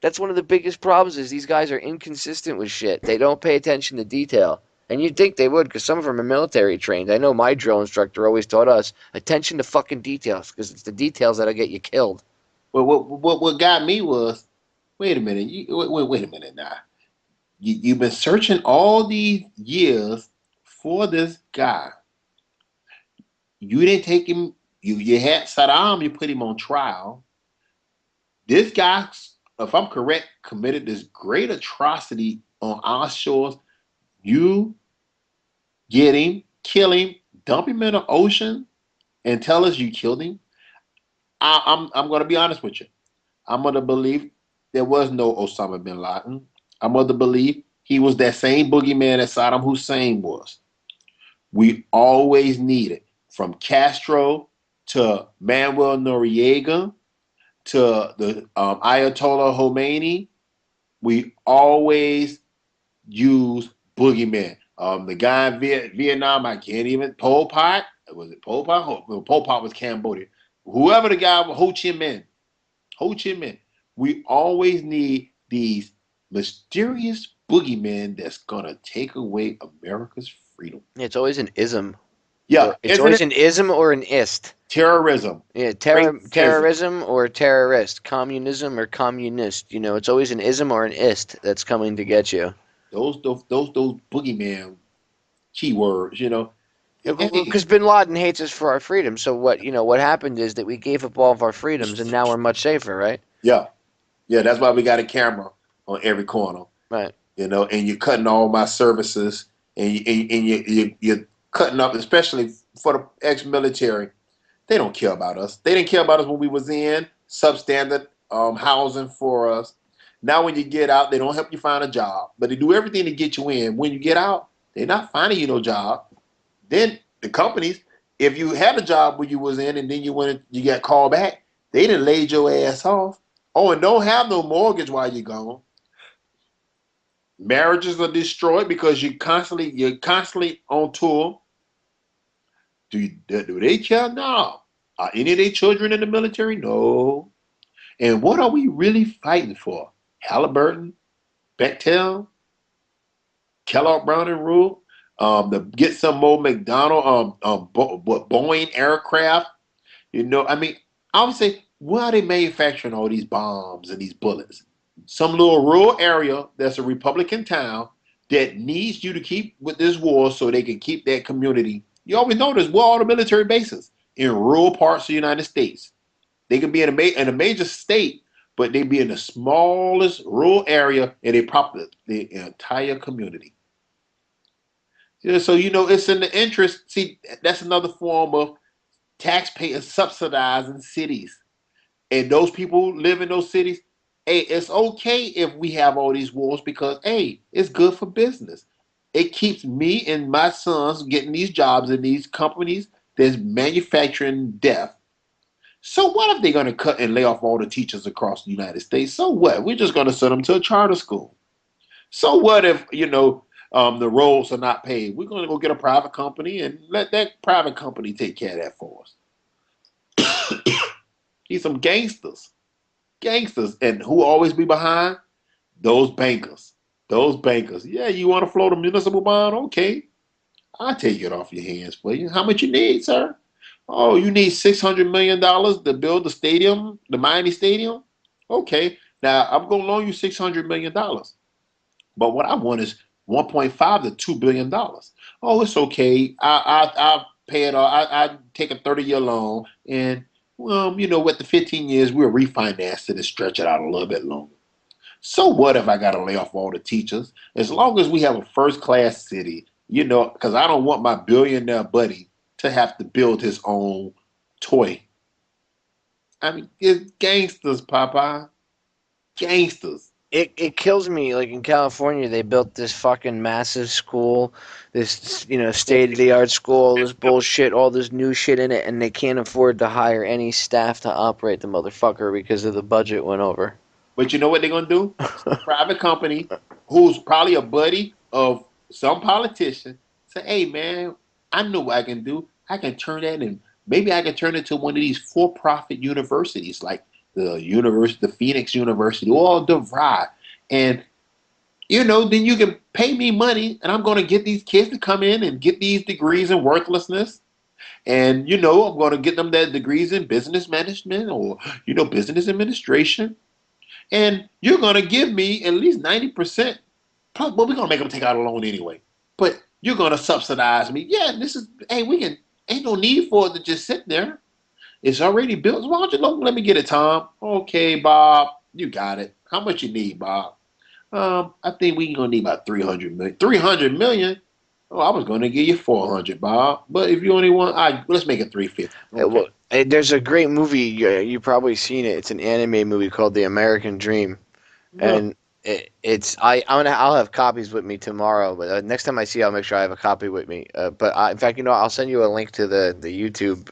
That's one of the biggest problems is these guys are inconsistent with shit. They don't pay attention to detail. And you'd think they would, because some of them are military trained. I know my drill instructor always taught us, attention to fucking details, because it's the details that'll get you killed. Well, what got me was, wait a minute, wait a minute now. You've been searching all these years for this guy. You didn't take him. You had Saddam. You put him on trial. This guy, if I'm correct, committed this great atrocity on our shores. You get him, kill him, dump him in the ocean, and tell us you killed him. I'm going to be honest with you. I'm going to believe there was no Osama bin Laden. I'm going to believe he was that same boogeyman that Saddam Hussein was. We always needed, from Castro to Manuel Noriega to the Ayatollah Khomeini, we always use boogeyman. The guy in Vietnam, I can't even, Pol Pot, was it Pol Pot? Pol Pot was Cambodia. Whoever the guy was, Ho Chi Minh. We always need these mysterious boogeymen that's gonna take away America's freedom. It's always an ism. Yeah, it's always an ism or an ist. Terrorism. Yeah, terrorism or terrorist, communism or communist. It's always an ism or an ist that's coming to get you. Those boogeyman keywords, Because Bin Laden hates us for our freedom. So what happened is that we gave up all of our freedoms, and now we're much safer, right? Yeah, that's why we got a camera on every corner, right? And you're cutting all my services, and you're cutting up, especially for the ex-military. They don't care about us. They didn't care about us when we was in substandard housing for us. Now when you get out, they don't help you find a job, but they do everything to get you in. When you get out, they're not finding you no job. Then the companies, if you had a job where you was in and then you got called back, they done laid your ass off. Oh, and don't have no mortgage while you're gone. Marriages are destroyed because you're constantly on tour. Do they care? No. Are any of their children in the military? No. And what are we really fighting for? Halliburton, Bechtel, Kellogg Brown and Root, to get some more McDonnell, Boeing aircraft. You know, I mean, I would say, where are they manufacturing all these bombs and these bullets? Some little rural area that's a Republican town that needs you to keep with this war so they can keep that community. You always notice where all the military bases in rural parts of the United States. They can be in a major state, but they be in the smallest rural area and they prop the entire community. Yeah, so, you know, it's in the interest. See, that's another form of taxpayers subsidizing cities. And those people live in those cities. Hey, it's okay if we have all these wars because, hey, it's good for business. It keeps me and my sons getting these jobs in these companies that's manufacturing death. So what if they're going to cut and lay off all the teachers across the United States? So what? We're just going to send them to a charter school. So what if, you know, the roads are not paid? We're going to go get a private company and let that private company take care of that for us. These some gangsters. Gangsters. And who always be behind? Those bankers. Those bankers. Yeah, you want to float a municipal bond? Okay. I'll take it off your hands for you. How much you need, sir? Oh, you need $600 million to build the stadium, the Miami Stadium? Okay. Now, I'm going to loan you $600 million. But what I want is 1.5 to $2 billion. Oh, it's okay. I'll pay it off. I take a 30-year loan. And, well, you know, with the 15 years, we'll refinance it and stretch it out a little bit longer. So what if I got to lay off all the teachers? As long as we have a first-class city, you know, because I don't want my billionaire buddy to have to build his own toy. I mean, it's gangsters, Popeye. Gangsters. It kills me. Like in California, they built this fucking massive school, this, you know, state-of-the-art school, all this bullshit, all this new shit in it, and they can't afford to hire any staff to operate the motherfucker because of the budget went over. But you know what they're going to do? A private company who's probably a buddy of some politician say, hey, man, I know what I can do. I can turn that in. Maybe I can turn it to one of these for-profit universities like the Phoenix University or DeVry. And, you know, then you can pay me money and I'm going to get these kids to come in and get these degrees in worthlessness. And, you know, I'm going to get them their degrees in business management or, you know, business administration. And you're going to give me at least 90%. But we're going to make them take out a loan anyway. But you're going to subsidize me. Yeah, ain't no need for it to just sit there. It's already built. Why don't you let me get it, Tom? Okay, Bob, you got it. How much you need, Bob? I think we're going to need about $300 million. $300 million? Oh, I was going to give you $400, Bob. But if you only want, let's make it $350. Okay. Well, there's a great movie. You've probably seen it. It's an anime movie called The American Dream. Yeah. And I'll have copies with me tomorrow, but next time I see you, I'll make sure I have a copy with me. In fact, you know, I'll send you a link to the YouTube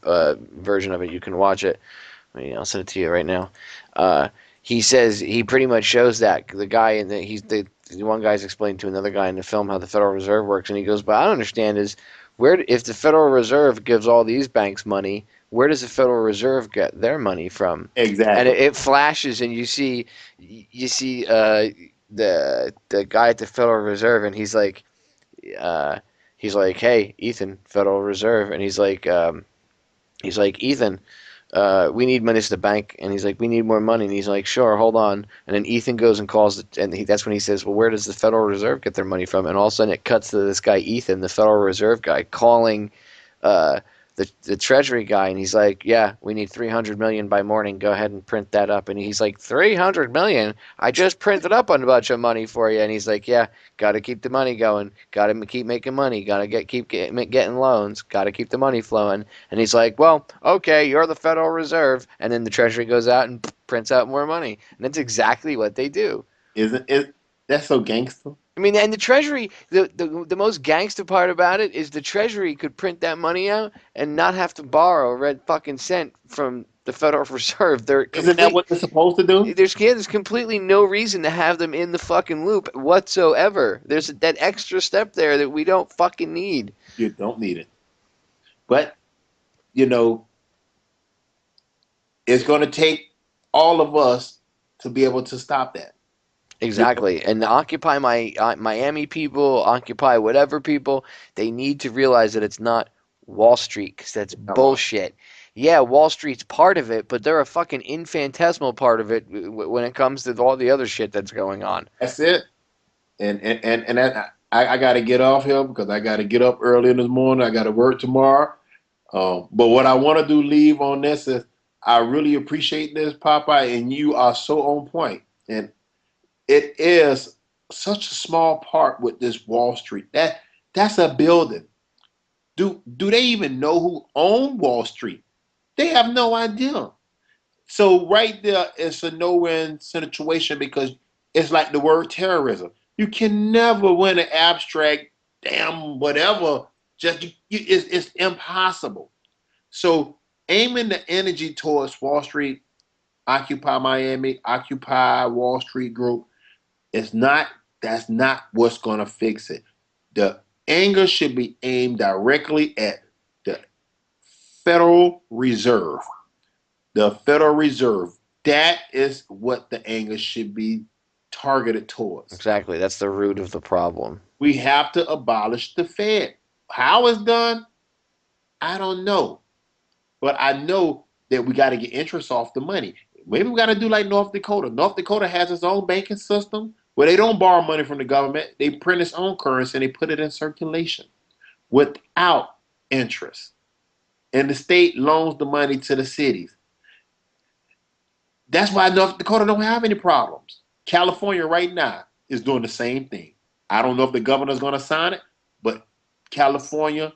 version of it. You can watch it. I'll send it to you right now. He says he pretty much shows that the guy the one guy's explaining to another guy in the film how the Federal Reserve works, and he goes, "But I don't understand is if the Federal Reserve gives all these banks money, where does the Federal Reserve get their money from?" Exactly. And it flashes, and you see the guy at the Federal Reserve, and he's like, "Hey, Ethan, Federal Reserve," and he's like, "Ethan, we need money to the bank," and he's like, "We need more money," and he's like, "Sure, hold on," and then Ethan goes and calls it, and that's when he says, "Well, where does the Federal Reserve get their money from?" And all of a sudden, it cuts to this guy Ethan, the Federal Reserve guy, calling the Treasury guy, and he's like, "Yeah, we need $300 million by morning. Go ahead and print that up." And he's like, $300 million? I just printed up a bunch of money for you. And he's like, "Yeah, got to keep the money going. Got to keep making money. Got to keep getting loans. Got to keep the money flowing." And he's like, "Well, okay, you're the Federal Reserve." And then the Treasury goes out and prints out more money. And that's exactly what they do. Isn't That's so gangster. I mean, and the Treasury, the most gangster part about it is the Treasury could print that money out and not have to borrow a red fucking cent from the Federal Reserve. Isn't that what they're supposed to do? There's completely no reason to have them in the fucking loop whatsoever. There's that extra step there that we don't fucking need. You don't need it. But, you know, it's going to take all of us to be able to stop that. Exactly. And the Occupy Miami people, Occupy whatever people, they need to realize that it's not Wall Street, because that's bullshit. Yeah, Wall Street's part of it, but they're a fucking infinitesimal part of it when it comes to all the other shit that's going on. That's it. And I got to get off here because I got to get up early in the morning. I got to work tomorrow. But what I want to do, leave on this, is I really appreciate this, Popeye, and you are so on point. And it is such a small part with this Wall Street. That's a building. Do they even know who owned Wall Street? They have no idea. So right there, it's a no-win situation because it's like the word terrorism. You can never win an abstract, damn whatever. It's impossible. So aiming the energy towards Wall Street, Occupy Miami, Occupy Wall Street group, that's not what's going to fix it. The anger should be aimed directly at the Federal Reserve. The Federal Reserve. That is what the anger should be targeted towards. Exactly. That's the root of the problem. We have to abolish the Fed. How it's done, I don't know. But I know that we got to get interest off the money. Maybe we got to do like North Dakota. North Dakota has its own banking system where they don't borrow money from the government. They print its own currency and they put it in circulation without interest. And the state loans the money to the cities. That's why North Dakota don't have any problems. California right now is doing the same thing. I don't know if the governor's going to sign it, but California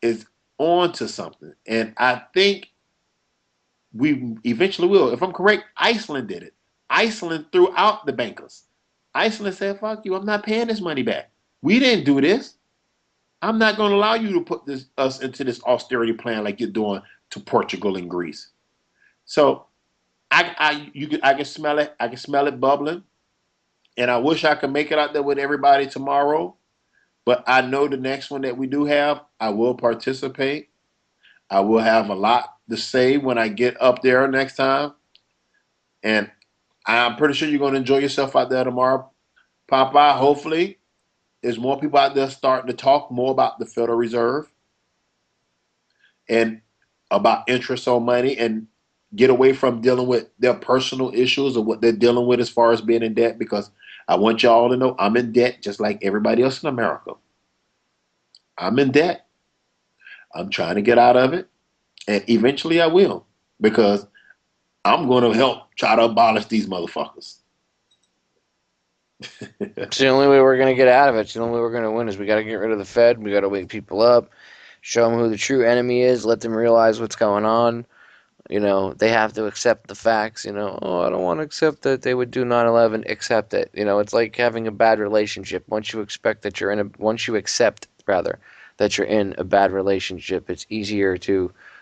is on to something. And I think we eventually will. If I'm correct, Iceland did it. Iceland threw out the bankers. Iceland said, fuck you, I'm not paying this money back. We didn't do this. I'm not going to allow you to put us into this austerity plan like you're doing to Portugal and Greece. So I can smell it. I can smell it bubbling. And I wish I could make it out there with everybody tomorrow. But I know the next one that we do have, I will participate. I will have a lot to say when I get up there next time. And I'm pretty sure you're going to enjoy yourself out there tomorrow, Popeye. Hopefully, there's more people out there starting to talk more about the Federal Reserve and about interest on money and get away from dealing with their personal issues or what they're dealing with as far as being in debt, because I want y'all to know I'm in debt just like everybody else in America. I'm in debt. I'm trying to get out of it, and eventually I will, because I'm going to help try to abolish these motherfuckers. It's the only way we're going to get out of it. It's the only way we're going to win is we got to get rid of the Fed. We got to wake people up, show them who the true enemy is, let them realize what's going on. You know, they have to accept the facts. You know, oh, I don't want to accept that they would do 9/11. Accept it. You know, it's like having a bad relationship. Once you accept that you're in a bad relationship, it's easier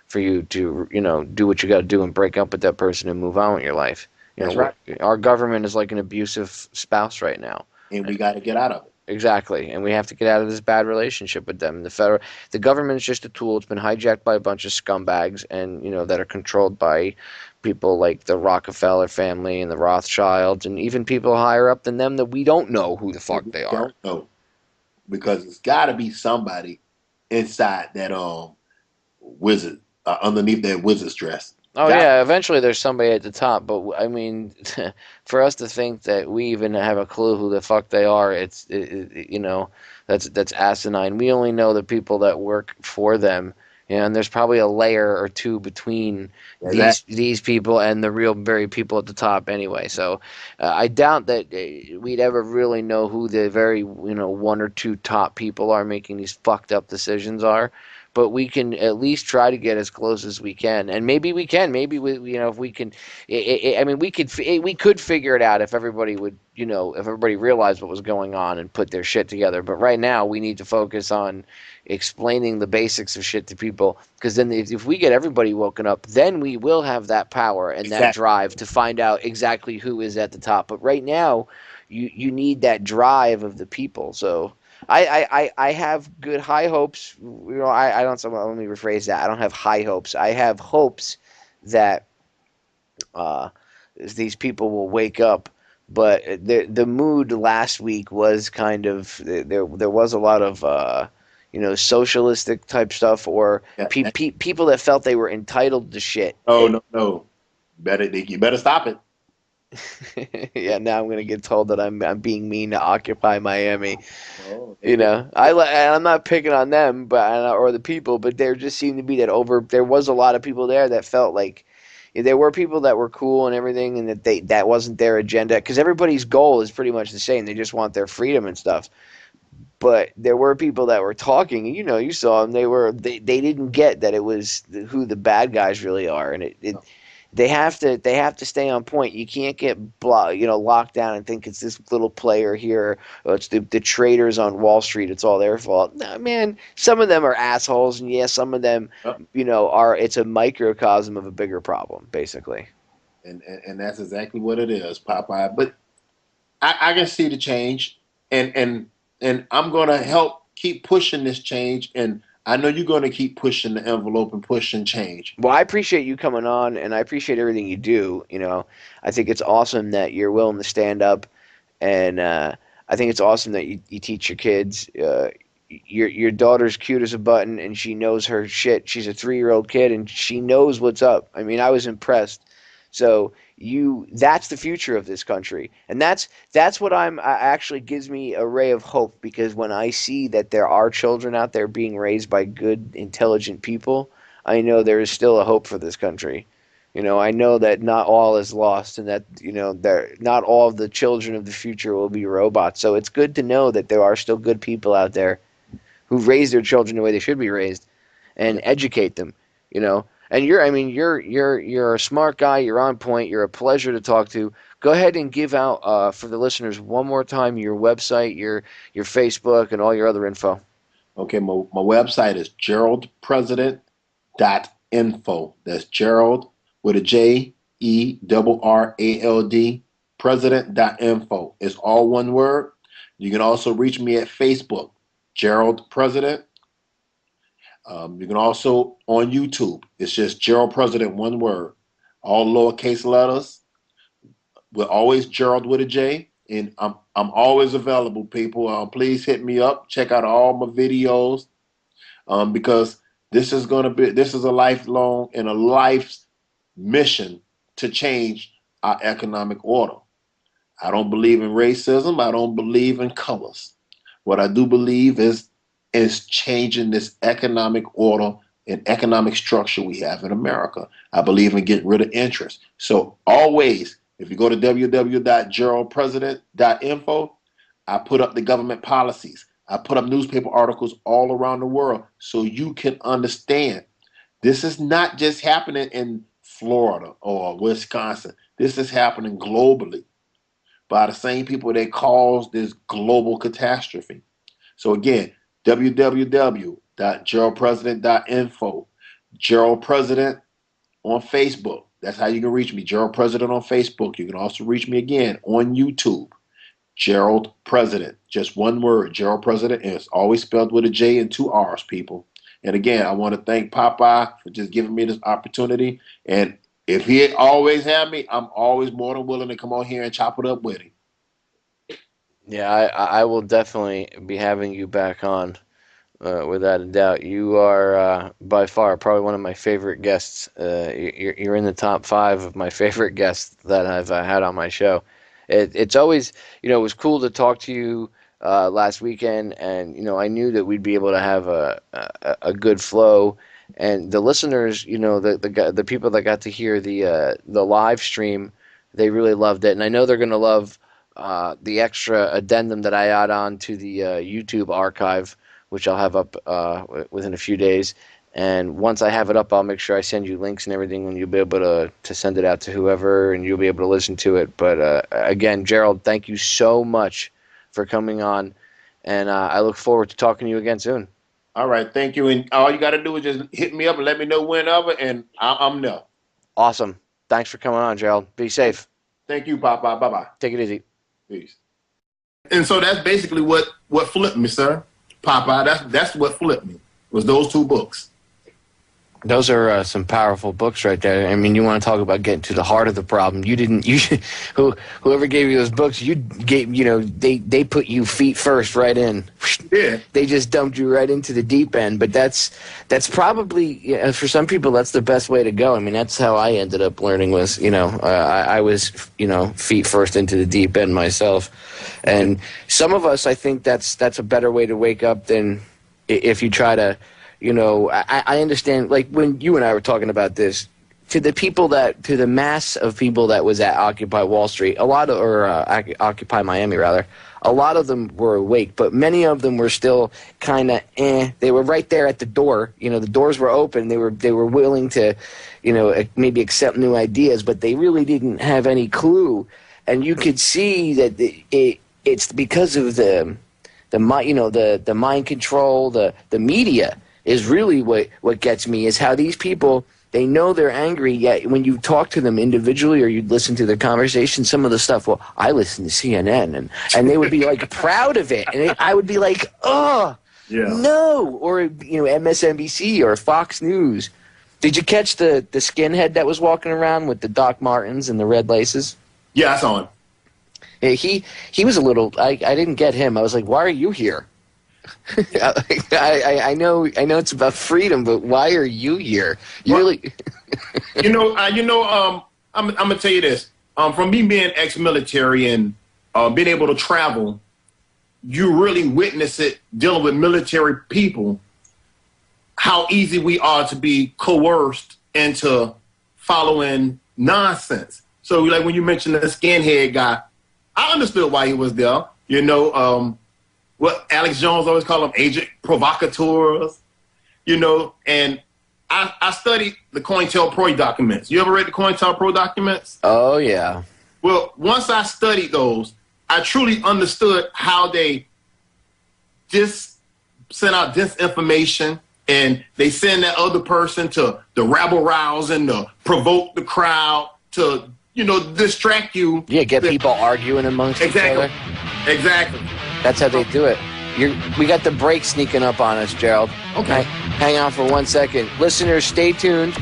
for you to, you know, do what you got to do and break up with that person and move on with your life. That's right. Our government is like an abusive spouse right now, and we got to get out of it. Exactly, and we have to get out of this bad relationship with them. The government is just a tool. It's been hijacked by a bunch of scumbags, and you know, that are controlled by people like the Rockefeller family and the Rothschilds, and even people higher up than them that we don't know who the fuck they are. Don't know, because it's got to be somebody inside that wizard, underneath that wizard's dress. Oh yeah, eventually there's somebody at the top, but I mean, for us to think that we even have a clue who the fuck they are, you know, that's asinine. We only know the people that work for them, you know, and there's probably a layer or two between these people and the real very people at the top anyway. So I doubt that we'd ever really know who the very, you know, one or two top people are making these fucked up decisions are. but we can at least try to get as close as we can, and maybe we can. Maybe if we can, I mean, we could figure it out if everybody would, if everybody realized what was going on and put their shit together. But right now, we need to focus on explaining the basics of shit to people, because then if we get everybody woken up, then we will have that power and that drive to find out exactly who is at the top. But right now, you need that drive of the people. So I have good high hopes. I don't. Let me rephrase that. I don't have high hopes. I have hopes that these people will wake up. But the mood last week was kind of there. There was a lot of socialistic type stuff, or people that felt they were entitled to shit. Oh no! You better stop it. Yeah, now I'm gonna get told that I'm being mean to Occupy Miami. Oh, I'm not picking on them, or the people, but there just seemed to be there was a lot of people there that felt like there were people that were cool and everything, and that wasn't their agenda, because everybody's goal is pretty much the same. They just want their freedom and stuff. But there were people that were talking, and you saw them. They didn't get that it was who the bad guys really are, and they have to stay on point. You can't get locked down and think it's this little player here, or it's the traders on Wall Street. It's all their fault. No, man, some of them are assholes, and yes, some of them, are. It's a microcosm of a bigger problem, basically. And that's exactly what it is, Popeye. But I can see the change, and I'm going to help keep pushing this change, and I know you're going to keep pushing the envelope and pushing change. Well, I appreciate you coming on, and I appreciate everything you do. I think it's awesome that you're willing to stand up, and I think it's awesome that you teach your kids. Your daughter's cute as a button, and she knows her shit. She's a 3-year-old kid, and she knows what's up. I mean, I was impressed. So that's the future of this country, and that's what actually gives me a ray of hope, because when I see that there are children out there being raised by good, intelligent people, I know there is still a hope for this country. I know that not all is lost, and that not all of the children of the future will be robots. So it's good to know that there are still good people out there who raise their children the way they should be raised, and educate them. And you're a smart guy. You're on point. You're a pleasure to talk to. Go ahead and give out for the listeners one more time your website, your Facebook, and all your other info. Okay, my website is jerraldpresident.info. That's Jerrald with a JERRALD president.info. It's all one word. You can also reach me at Facebook, Jerrald President. You can also on YouTube. It's just Jerrald President, one word, all lowercase letters. We're always Jerrald with a J, and I'm always available. People, please hit me up. Check out all my videos, because this is a lifelong and a life's mission to change our economic order. I don't believe in racism. I don't believe in colors. What I do believe is changing this economic order and economic structure we have in America. I believe in getting rid of interest. So always, if you go to www.jerraldpresident.info, I put up the government policies. I put up newspaper articles all around the world so you can understand. This is not just happening in Florida or Wisconsin. This is happening globally by the same people that caused this global catastrophe. So again, www.jerraldpresident.info. Jerrald President on Facebook. That's how you can reach me. Jerrald President on Facebook. You can also reach me again on YouTube. Jerrald President. Just one word, Jerrald President. And it's always spelled with a J and 2 R's, people. And again, I want to thank Popeye for just giving me this opportunity. And if he always had me, I'm always more than willing to come on here and chop it up with him. Yeah, I will definitely be having you back on, without a doubt. You are by far probably one of my favorite guests. You're in the top 5 of my favorite guests that I've had on my show. It's always, it was cool to talk to you last weekend, and I knew that we'd be able to have a good flow. And the listeners, the people that got to hear the live stream, they really loved it, and I know they're going to love the extra addendum that I add on to the YouTube archive, which I'll have up within a few days. And once I have it up, I'll make sure I send you links and everything, and you'll be able to send it out to whoever, and you'll be able to listen to it. But again, Jerrald, thank you so much for coming on, and I look forward to talking to you again soon. All right, thank you. And all you got to do is just hit me up and let me know whenever, and I'm there. Awesome. Thanks for coming on, Jerrald. Be safe. Thank you, Popeye. Bye-bye. Take it easy. Peace. And so that's basically what flipped me, sir. Popeye, that's what flipped me, was those two books. Those are some powerful books right there. I mean, you want to talk about getting to the heart of the problem. Whoever gave you those books, they put you feet first right in. Yeah. They just dumped you right into the deep end. But that's probably, for some people, that's the best way to go. I mean, that's how I ended up learning was, I was, feet first into the deep end myself. And some of us, I think that's a better way to wake up than if you try to, I understand, like when you and I were talking about this, to the mass of people that was at Occupy Wall Street, Occupy Miami rather, a lot of them were awake, but many of them were still kind of They were right there at the door. The doors were open. They were willing to, maybe accept new ideas, but they really didn't have any clue. And you could see that it's because of the mind control, the media. Is really what gets me is how these people, they know they're angry, yet when you talk to them individually or you listen to their conversation, some of the stuff, well, I listen to CNN, and they would be like proud of it, and I would be like, oh, yeah. No, or MSNBC or Fox News. Did you catch the skinhead that was walking around with the Doc Martens and the red laces? Yeah, I saw him. Yeah, he was a little, I didn't get him. I was like, why are you here? I know it's about freedom, but why are you here? I'm gonna tell you this. From me being ex-military and being able to travel, you really witness it dealing with military people, how easy we are to be coerced into following nonsense. So like when you mentioned the skinhead guy, I understood why he was there. What Alex Jones always called them, agent provocateurs, and I studied the COINTELPRO documents. You ever read the COINTELPRO documents? Oh, yeah. Well, once I studied those, I truly understood how they just send out disinformation and they send that other person to the rabble rouse and to provoke the crowd to, distract you. Yeah, get people arguing amongst each other. Exactly. That's how they do it. We got the break sneaking up on us, Jerrald. Okay. Hang on for 1 second. Listeners, stay tuned.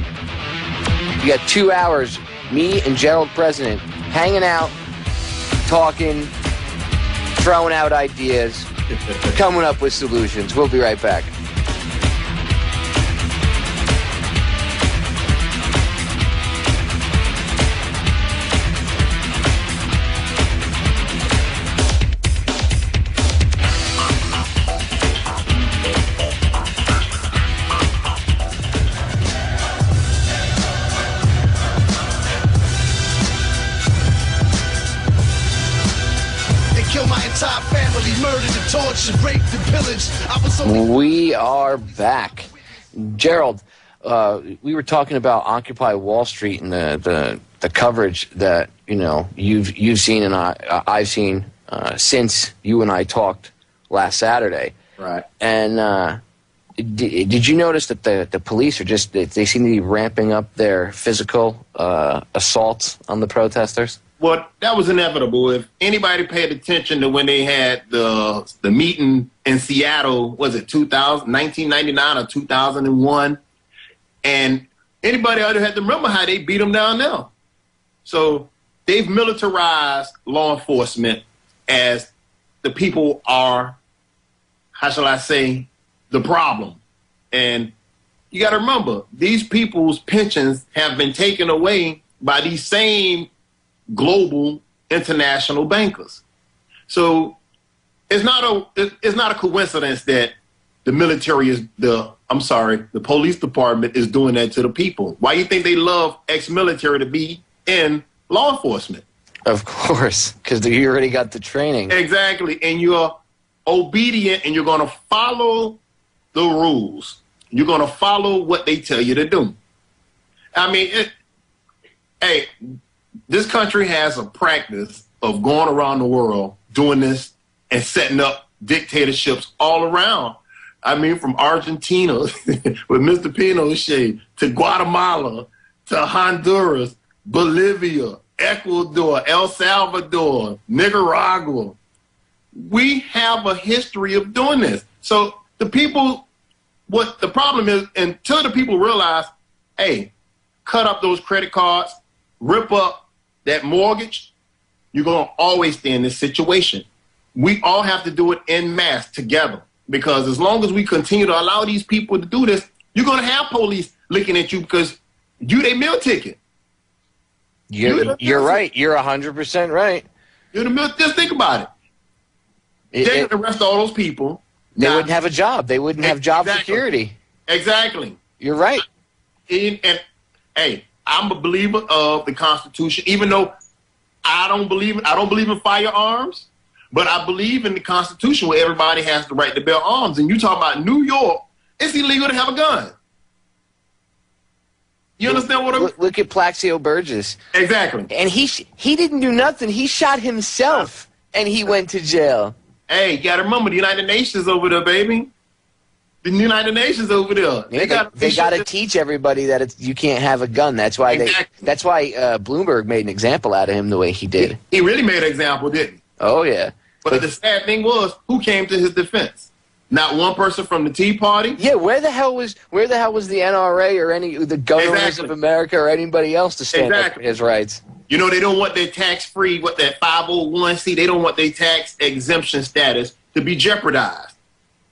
You got 2 hours, me and Jerrald President, hanging out, talking, throwing out ideas, coming up with solutions. We'll be right back. We are back. Jerrald, we were talking about Occupy Wall Street and the coverage that you've seen and I've seen since you and I talked last Saturday. Right. And did you notice that the police are they seem to be ramping up their physical assaults on the protesters? Well, that was inevitable. If anybody paid attention to when they had the meeting in Seattle, was it 1999 or 2001? And anybody out there had to remember how they beat them down there. So they've militarized law enforcement as the people are, how shall I say, the problem. And you got to remember, these people's pensions have been taken away by these same global international bankers. So it's not a coincidence that the military is the police department is doing that to the people. Why do you think they love ex-military to be in law enforcement? Of course, because you already got the training. Exactly. And you're obedient and you're going to follow the rules. You're going to follow what they tell you to do. I mean, hey, this country has a practice of going around the world doing this and setting up dictatorships all around. I mean, from Argentina with Mr. Pinochet to Guatemala to Honduras, Bolivia, Ecuador, El Salvador, Nicaragua. We have a history of doing this. So the people, what the problem is, until the people realize, hey, cut up those credit cards, rip up that mortgage, you're going to always stay in this situation. We all have to do it en masse together, because as long as we continue to allow these people to do this, you're going to have police looking at you because you their meal ticket. You're right. You're 100% right. You're the meal. Just think about it. They would arrest all those people. They wouldn't have a job. They wouldn't have job security. Exactly. You're right. And hey, I'm a believer of the Constitution, even though I don't believe in firearms, but I believe in the Constitution where everybody has the right to bear arms. And you talk about New York, it's illegal to have a gun. You understand what I mean? Look at Plaxico Burgess. Exactly. And he didn't do nothing. He shot himself, and he went to jail. Hey, you got to remember the United Nations over there, baby. The United Nations over there. Yeah, they got to teach everybody that you can't have a gun. That's why That's why Bloomberg made an example out of him the way he did. He really made an example, didn't he? Oh yeah. But the sad thing was, who came to his defense? Not one person from the Tea Party. Yeah, where the hell was the NRA or the governors of America or anybody else to stand up for his rights? You know, they don't want their tax-free, what that 501c. They don't want their tax exemption status to be jeopardized.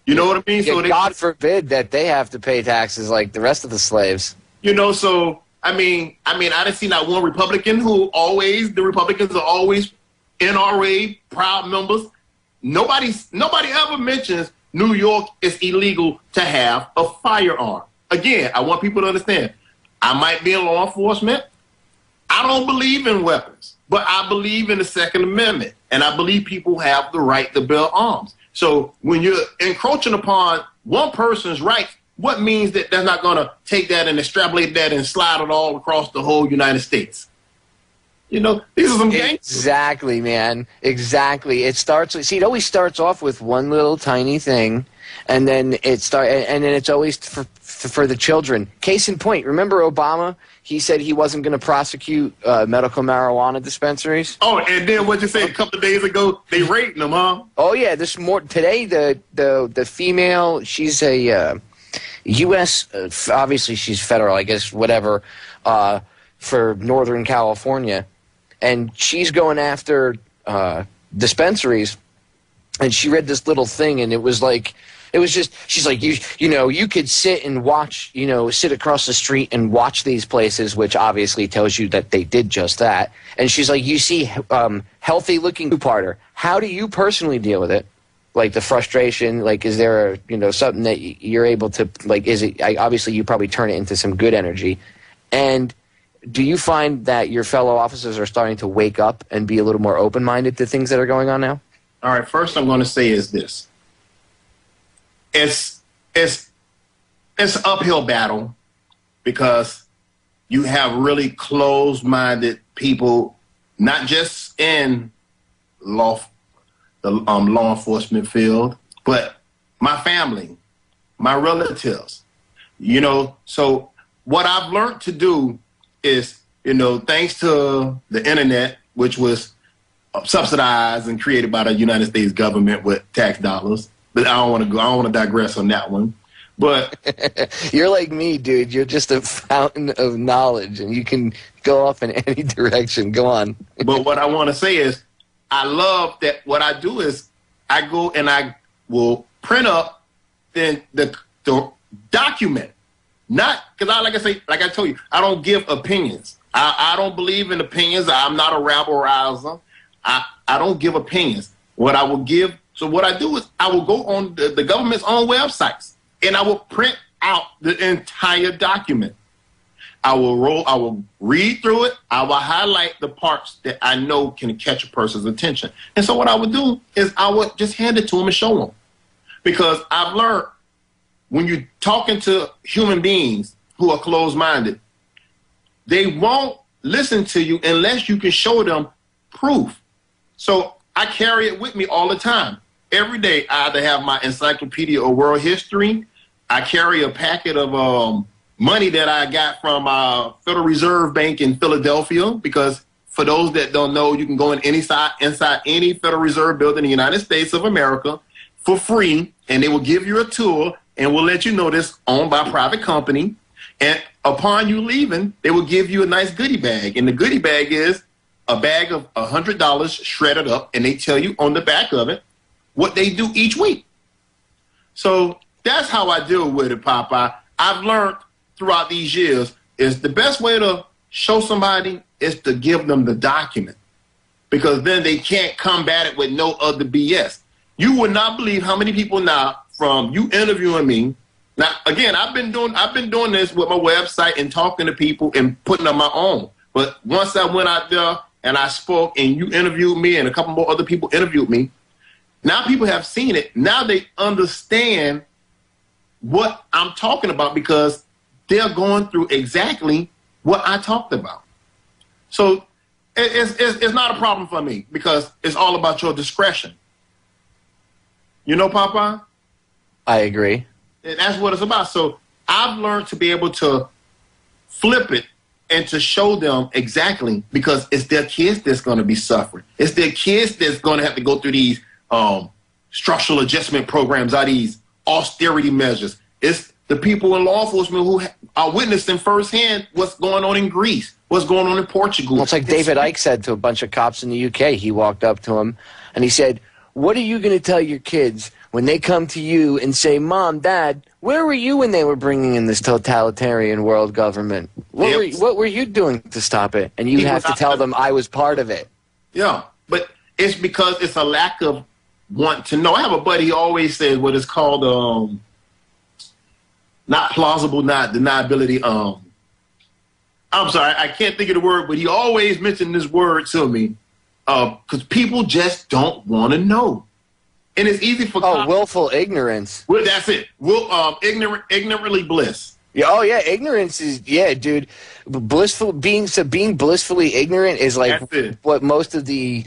You know what I mean? Yeah, so God forbid that they have to pay taxes like the rest of the slaves. You know, so I mean, I didn't see not one Republican the Republicans are always NRA proud members. Nobody ever mentions New York is illegal to have a firearm. Again, I want people to understand, I might be in law enforcement. I don't believe in weapons, but I believe in the Second Amendment, and I believe people have the right to bear arms. So when you're encroaching upon one person's rights, what means that they're not going to take that and extrapolate that and slide it all across the whole United States? You know, these are some gangsters. Exactly, man. Exactly. It always starts off with one little tiny thing, and then it's always for the children. Case in point, remember Obama? He said he wasn't going to prosecute medical marijuana dispensaries. Oh, and then what you say a couple of days ago, they raped them, huh? Oh yeah, today the female, she's a U.S. Obviously she's federal, I guess, whatever, for Northern California. And she's going after dispensaries, and she read this little thing, and she's like, you could sit and watch, sit across the street and watch these places, which obviously tells you that they did just that. And she's like, you see healthy-looking two-parter. How do you personally deal with it? Like the frustration, like is there something that you're able to, like, is it, obviously you probably turn it into some good energy. And do you find that your fellow officers are starting to wake up and be a little more open-minded to things that are going on now? All right, first I'm going to say is this. It's an uphill battle because you have really closed-minded people, not just in law enforcement field, but my family, my relatives. So what I've learned to do is, thanks to the internet, which was subsidized and created by the United States government with tax dollars. But I don't want to digress on that one. But you're like me, dude. You're just a fountain of knowledge, and you can go off in any direction. Go on. But what I want to say is, I love that what I do is I go and I will print up the document. Not because like I told you, I don't give opinions. I don't believe in opinions. I'm not a rabble-rouser. I don't give opinions. What I will give, so what I do is I will go on the government's own websites and I will print out the entire document. I will read through it. I will highlight the parts that I know can catch a person's attention. And so what I would do is I would just hand it to them and show them. Because I've learned when you're talking to human beings who are closed-minded, they won't listen to you unless you can show them proof. So I carry it with me all the time. Every day I either have my encyclopedia of world history. I carry a packet of money that I got from Federal Reserve Bank in Philadelphia, because for those that don't know, you can go inside any Federal Reserve building in the United States of America for free, and they will give you a tour and will let you know this owned by a private company. And upon you leaving, they will give you a nice goodie bag. And the goodie bag is a bag of $100 shredded up, and they tell you on the back of it what they do each week. So that's how I deal with it, Popeye. I've learned throughout these years is the best way to show somebody is to give them the document, because then they can't combat it with no other BS. You would not believe how many people now, from you interviewing me. Now, again, I've been doing this with my website and talking to people and putting up my own. But once I went out there and I spoke and you interviewed me and a couple more other people interviewed me, now people have seen it. Now they understand what I'm talking about, because they're going through exactly what I talked about. So it's not a problem for me, because it's all about your discretion. You know, Popeye? I agree. And that's what it's about. So I've learned to be able to flip it and to show them exactly, because it's their kids that's going to be suffering. It's their kids that's going to have to go through these structural adjustment programs, are these austerity measures. It's the people in law enforcement who are witnessing firsthand what's going on in Greece, what's going on in Portugal. Well, it's like David Icke said to a bunch of cops in the UK. He walked up to him and he said, "What are you going to tell your kids when they come to you and say, 'Mom, Dad, where were you when they were bringing in this totalitarian world government? What were you doing to stop it?'" And you have to tell them, "I was part of it." Yeah, but it's because it's a lack of want to know. I have a buddy, he always says what is called not plausible, not deniability. I'm sorry, I can't think of the word, but he always mentioned this word to me, because people just don't want to know. And it's easy for willful ignorance. Well, that's it. Ignorantly bliss. Yeah, oh yeah, ignorance is dude. Being blissfully ignorant is like what most of the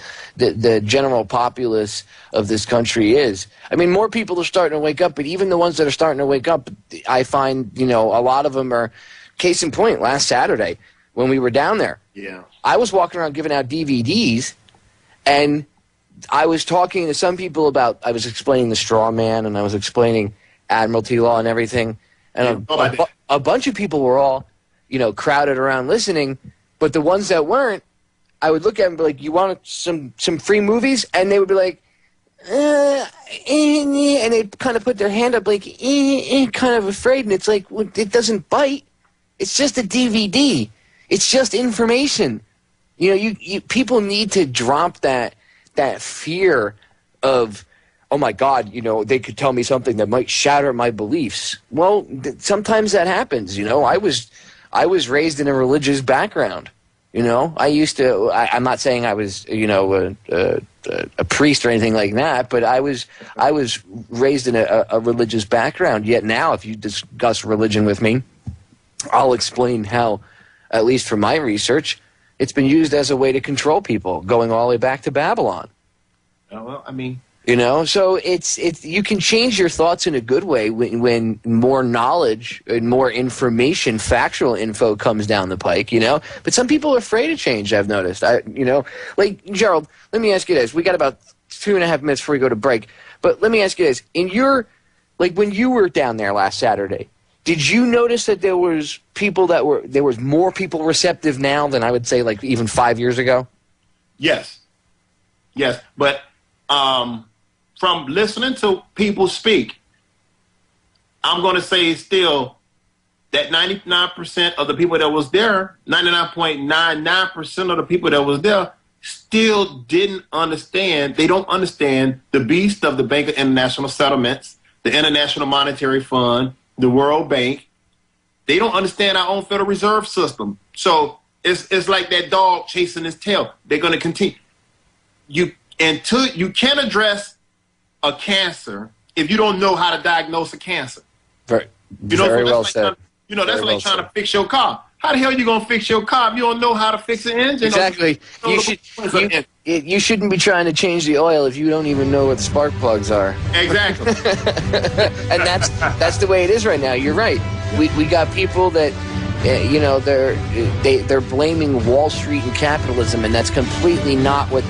general populace of this country is. I mean, more people are starting to wake up, but even the ones that are starting to wake up, I find, a lot of them are. Case in point, last Saturday when we were down there, I was walking around giving out DVDs, and I was talking to some people about. I was explaining the straw man, and I was explaining admiralty law and everything. And a bunch of people were all, crowded around listening. But the ones that weren't, I would look at them and be like, "You want some free movies?" And they would be like, and they'd kind of put their hand up like, kind of afraid. And it's like, well, it doesn't bite. It's just a DVD. It's just information. People need to drop that fear of, "Oh my God, they could tell me something that might shatter my beliefs." Well, sometimes that happens. I was raised in a religious background. I used to. I'm not saying I was, a priest or anything like that, but I was raised in a religious background. Yet now, if you discuss religion with me, I'll explain how, at least from my research, it's been used as a way to control people, going all the way back to Babylon. Well, I mean. So it's you can change your thoughts in a good way when more knowledge and more information, factual info comes down the pike, But some people are afraid of change, I've noticed. Like Jerrald, let me ask you this. We got about 2.5 minutes before we go to break. But let me ask you this. When you were down there last Saturday, did you notice that there was more people receptive now than I would say like even 5 years ago? Yes. But from listening to people speak, I'm going to say still that 99% of the people that was there, 99.99% of the people that was there still didn't understand. They don't understand the beast of the Bank of International Settlements, the International Monetary Fund, the World Bank, They don't understand our own Federal Reserve System. So it's like that dog chasing his tail. They're going to continue. You can't address a cancer if you don't know how to diagnose a cancer. Very well said. That's like trying to fix your car. How the hell are you going to fix your car if you don't know how to fix an engine? Exactly. You shouldn't be trying to change the oil if you don't even know what spark plugs are. Exactly. And that's the way it is right now. You're right. We got people that, they're blaming Wall Street and capitalism, and that's completely not what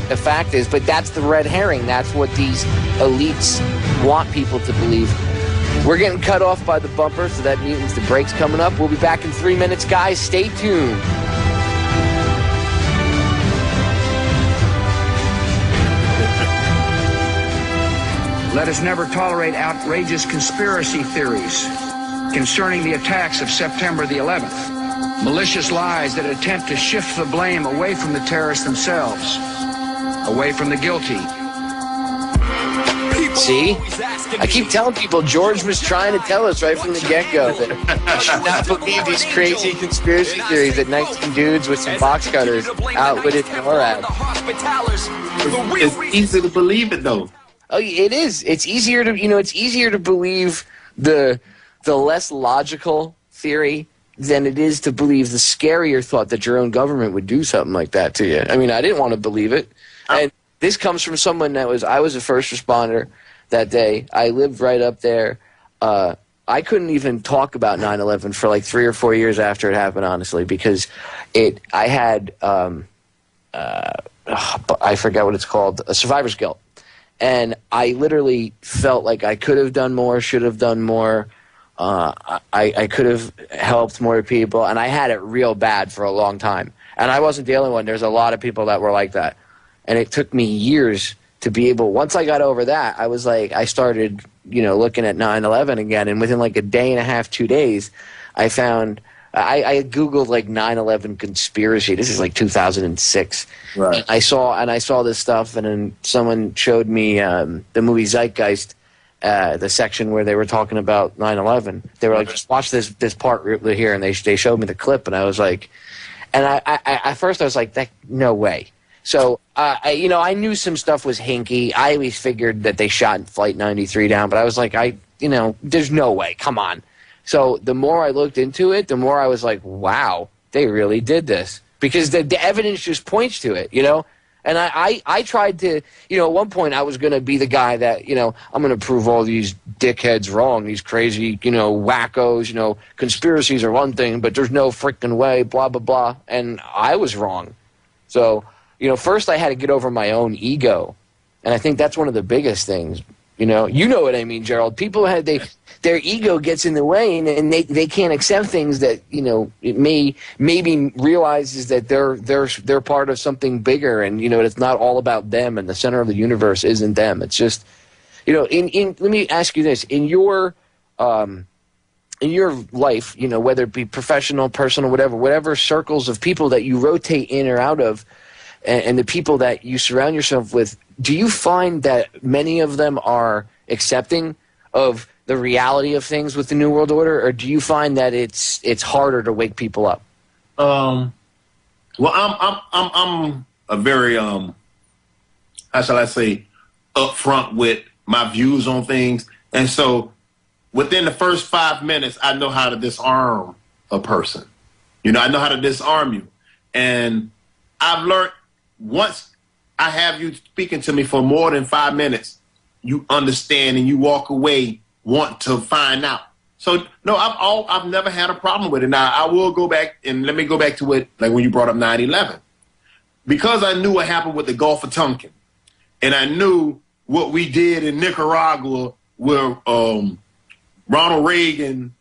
the fact is. But that's the red herring. That's what these elites want people to believe. We're getting cut off by the bumper, so that means the break's coming up. We'll be back in 3 minutes, guys. Stay tuned. Let us never tolerate outrageous conspiracy theories concerning the attacks of September the 11th, malicious lies that attempt to shift the blame away from the terrorists themselves, away from the guilty. See? I keep telling people George was trying to tell us right from the get-go that we should not believe these crazy conspiracy theories that 19 dudes with some box cutters outwitted NORAD. It's easy to believe it, though. Oh, it is. It's easier to believe the less logical theory than it is to believe the scarier thought that your own government would do something like that to you. I mean, I didn't want to believe it. And this comes from someone I was a first responder that day. I lived right up there. I couldn't even talk about 9/11 for like 3 or 4 years after it happened, honestly, because I had I forget what it's called, a survivor's guilt. And I literally felt like I could have done more, should have done more. I could have helped more people, and I had it real bad for a long time. And I wasn't the only one. There's a lot of people that were like that. And it took me years to be able, once I got over that, I was like, I started, looking at 9/11 again. And within like a day and a half, 2 days, I found, I Googled like 9/11 conspiracy. This is like 2006. Right. I saw this stuff, and then someone showed me the movie Zeitgeist, the section where they were talking about 9/11. They were like, just watch this part right here, and they showed me the clip, and I was like, and I at first I was like, no way. So, I knew some stuff was hinky. I always figured that they shot Flight 93 down, but I was like, there's no way. Come on. So the more I looked into it, the more I was like, wow, they really did this. Because the evidence just points to it, And I tried to, at one point I was going to be the guy that, I'm going to prove all these dickheads wrong, these crazy, wackos, conspiracies are one thing, but there's no freaking way, blah, blah, blah. And I was wrong. So, first I had to get over my own ego. And I think that's one of the biggest things. You know what I mean, Jerrald. People their ego gets in the way, and they can't accept things that it maybe realizes that they're part of something bigger, and it's not all about them, and the center of the universe isn't them. It's just let me ask you this: in your life, whether it be professional, personal, whatever circles of people that you rotate in or out of, and the people that you surround yourself with, do you find that many of them are accepting of the reality of things with the New World Order, or do you find that it's harder to wake people up? Well, I'm a very how shall I say, upfront with my views on things, and so within the first 5 minutes, I know how to disarm a person. I know how to disarm you, and I've learned once I have you speaking to me for more than 5 minutes, you understand and you walk away want to find out. So no, I've never had a problem with it. Now I will go back and let me go back to it, like when you brought up 9/11, because I knew what happened with the Gulf of Tonkin, and I knew what we did in Nicaragua with Ronald Reagan,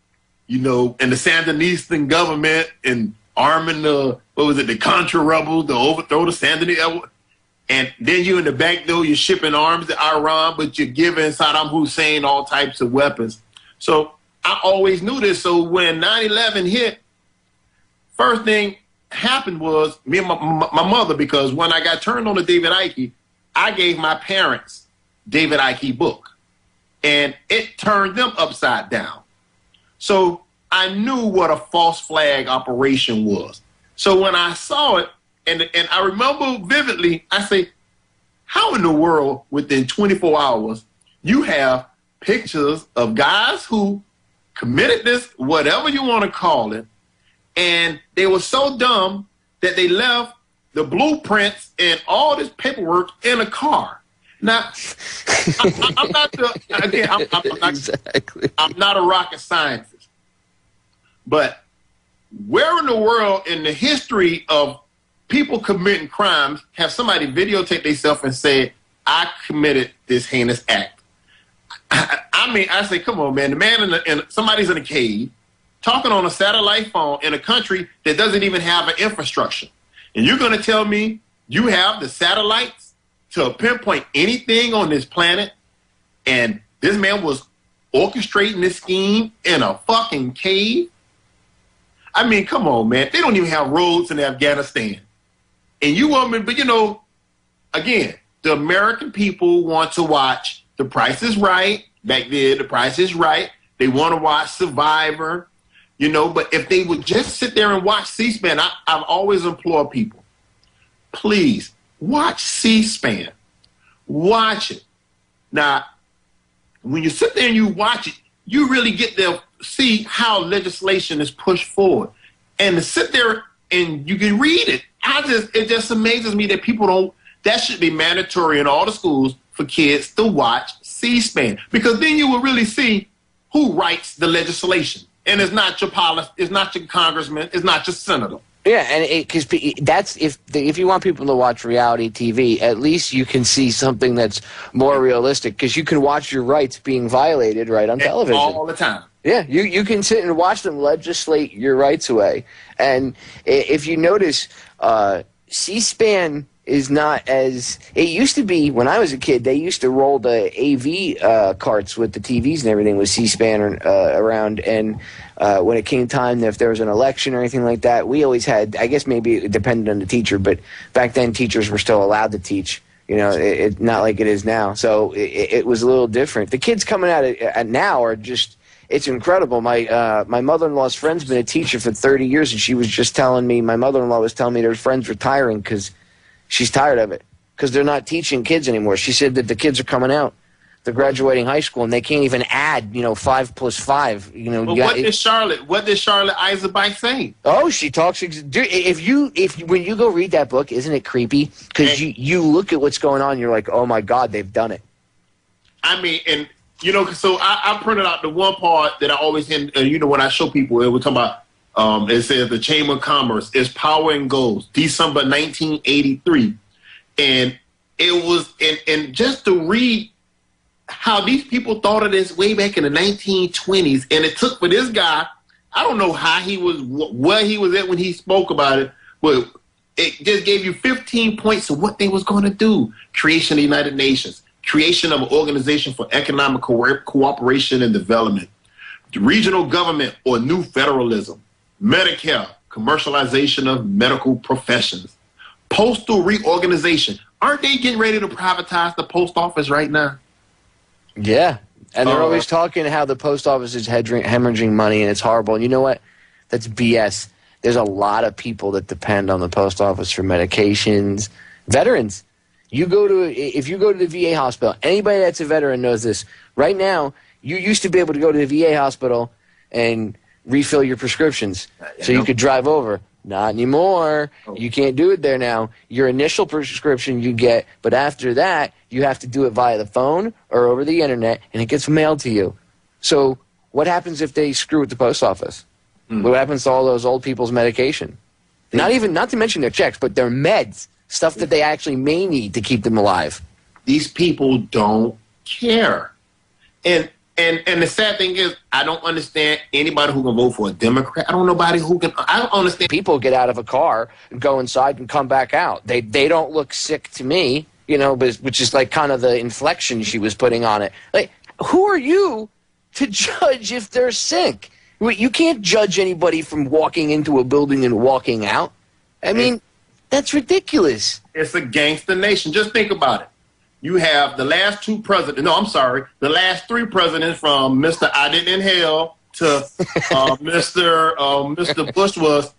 and the Sandinista government and arming the Contra rebels to overthrow the Sandinista. And then you in the back door, you're shipping arms to Iran, but you're giving Saddam Hussein all types of weapons. So I always knew this. So when 9/11 hit, first thing happened was me and my mother, because when I got turned on to David Icke, I gave my parents David Icke book, and it turned them upside down. So I knew what a false flag operation was. So when I saw it, and I remember vividly, I say, how in the world within 24 hours you have pictures of guys who committed this, whatever you want to call it, and they were so dumb that they left the blueprints and all this paperwork in a car. Now, I'm not I'm not a rocket scientist, but where in the world in the history of people committing crimes have somebody videotape themselves and say, I committed this heinous act? I mean, I say, come on, man. The man somebody's in a cave talking on a satellite phone in a country that doesn't even have an infrastructure. And you're going to tell me you have the satellites to pinpoint anything on this planet, and this man was orchestrating this scheme in a fucking cave? I mean, come on, man. They don't even have roads in Afghanistan. And you want me, but you know, again, the American people want to watch The Price is Right. Back then, The Price is Right. They want to watch Survivor, you know, but if they would just sit there and watch C-SPAN, I've always implored people, please watch C-SPAN. Watch it. Now, when you sit there and you watch it, you really get to see how legislation is pushed forward. And to sit there and you can read it, it just amazes me that people don't, that should be mandatory in all the schools for kids to watch C-SPAN, because then you will really see who writes the legislation. And it's not your policy, it's not your congressman, it's not your senator. Yeah, and because that's if you want people to watch reality TV, at least you can see something that's more realistic, because you can watch your rights being violated right on television all the time. Yeah, you can sit and watch them legislate your rights away. And if you notice, C-SPAN is not as it used to be when I was a kid. They used to roll the AV carts with the TVs and everything with C-SPAN around. And when it came time, if there was an election or anything like that, we always had, I guess maybe it depended on the teacher, but back then teachers were still allowed to teach. You know, it's not like it is now. So it was a little different. The kids coming out at now are just, it's incredible. My mother-in-law's friend's been a teacher for 30 years, and she was just telling me, my mother-in-law was telling me their friend's retiring because she's tired of it, because they're not teaching kids anymore. She said that the kids are coming out, they're graduating high school, and they can't even add, 5 plus 5. But what did Charlotte Eisenbach say? Oh, she talks. Dude, when you go read that book, isn't it creepy? Because you look at what's going on, you're like, oh my God, they've done it. I mean, and so I printed out the one part that I always when I show people, we're talking about. It says the Chamber of Commerce is power and goals, December 1983. And it was, and just to read how these people thought of this way back in the 1920s, and it took for this guy, I don't know how he was, where he was at when he spoke about it, but it just gave you 15 points of what they was going to do. Creation of the United Nations, creation of an organization for economic cooperation and development, the regional government or new federalism, Medicare, commercialization of medical professions, postal reorganization. Aren't they getting ready to privatize the post office right now? Yeah, and they're always talking how the post office is hemorrhaging money, and it's horrible. And you know what? That's BS. There's a lot of people that depend on the post office for medications. Veterans. If you go to the VA hospital, anybody that's a veteran knows this. Right now, you used to be able to go to the VA hospital and refill your prescriptions so you could drive over. Not anymore. You can't do it there now. Your initial prescription you get, but after that, you have to do it via the phone or over the internet, and it gets mailed to you. So what happens if they screw with the post office? What happens to all those old people's medication? Not to mention their checks, but their meds, stuff that they actually may need to keep them alive. These people don't care. And the sad thing is, I don't understand anybody who can vote for a Democrat. I don't understand. People get out of a car and go inside and come back out. They don't look sick to me, which is like kind of the inflection she was putting on it. Like, who are you to judge if they're sick? You can't judge anybody from walking into a building and walking out. I mean, that's ridiculous. It's a gangster nation. Just think about it. You have the last 3 presidents from Mr. I Didn't Inhale to Mr. Bush was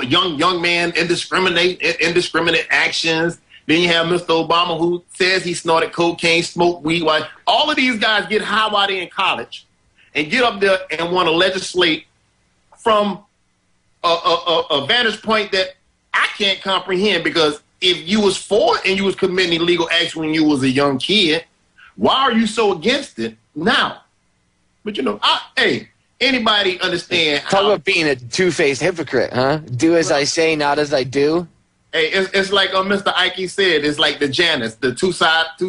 young man indiscriminate actions. Then you have Mr. Obama, who says he snorted cocaine, smoked weed. All of these guys get high while they're in college and get up there and want to legislate from a vantage point that I can't comprehend, because if you was for it and you was committing illegal acts when you was a young kid, why are you so against it now? But hey, anybody understand? Talk about being a two-faced hypocrite, huh? Do as I say, not as I do. Hey, it's like Mr. Ike said, it's like the Janus, the two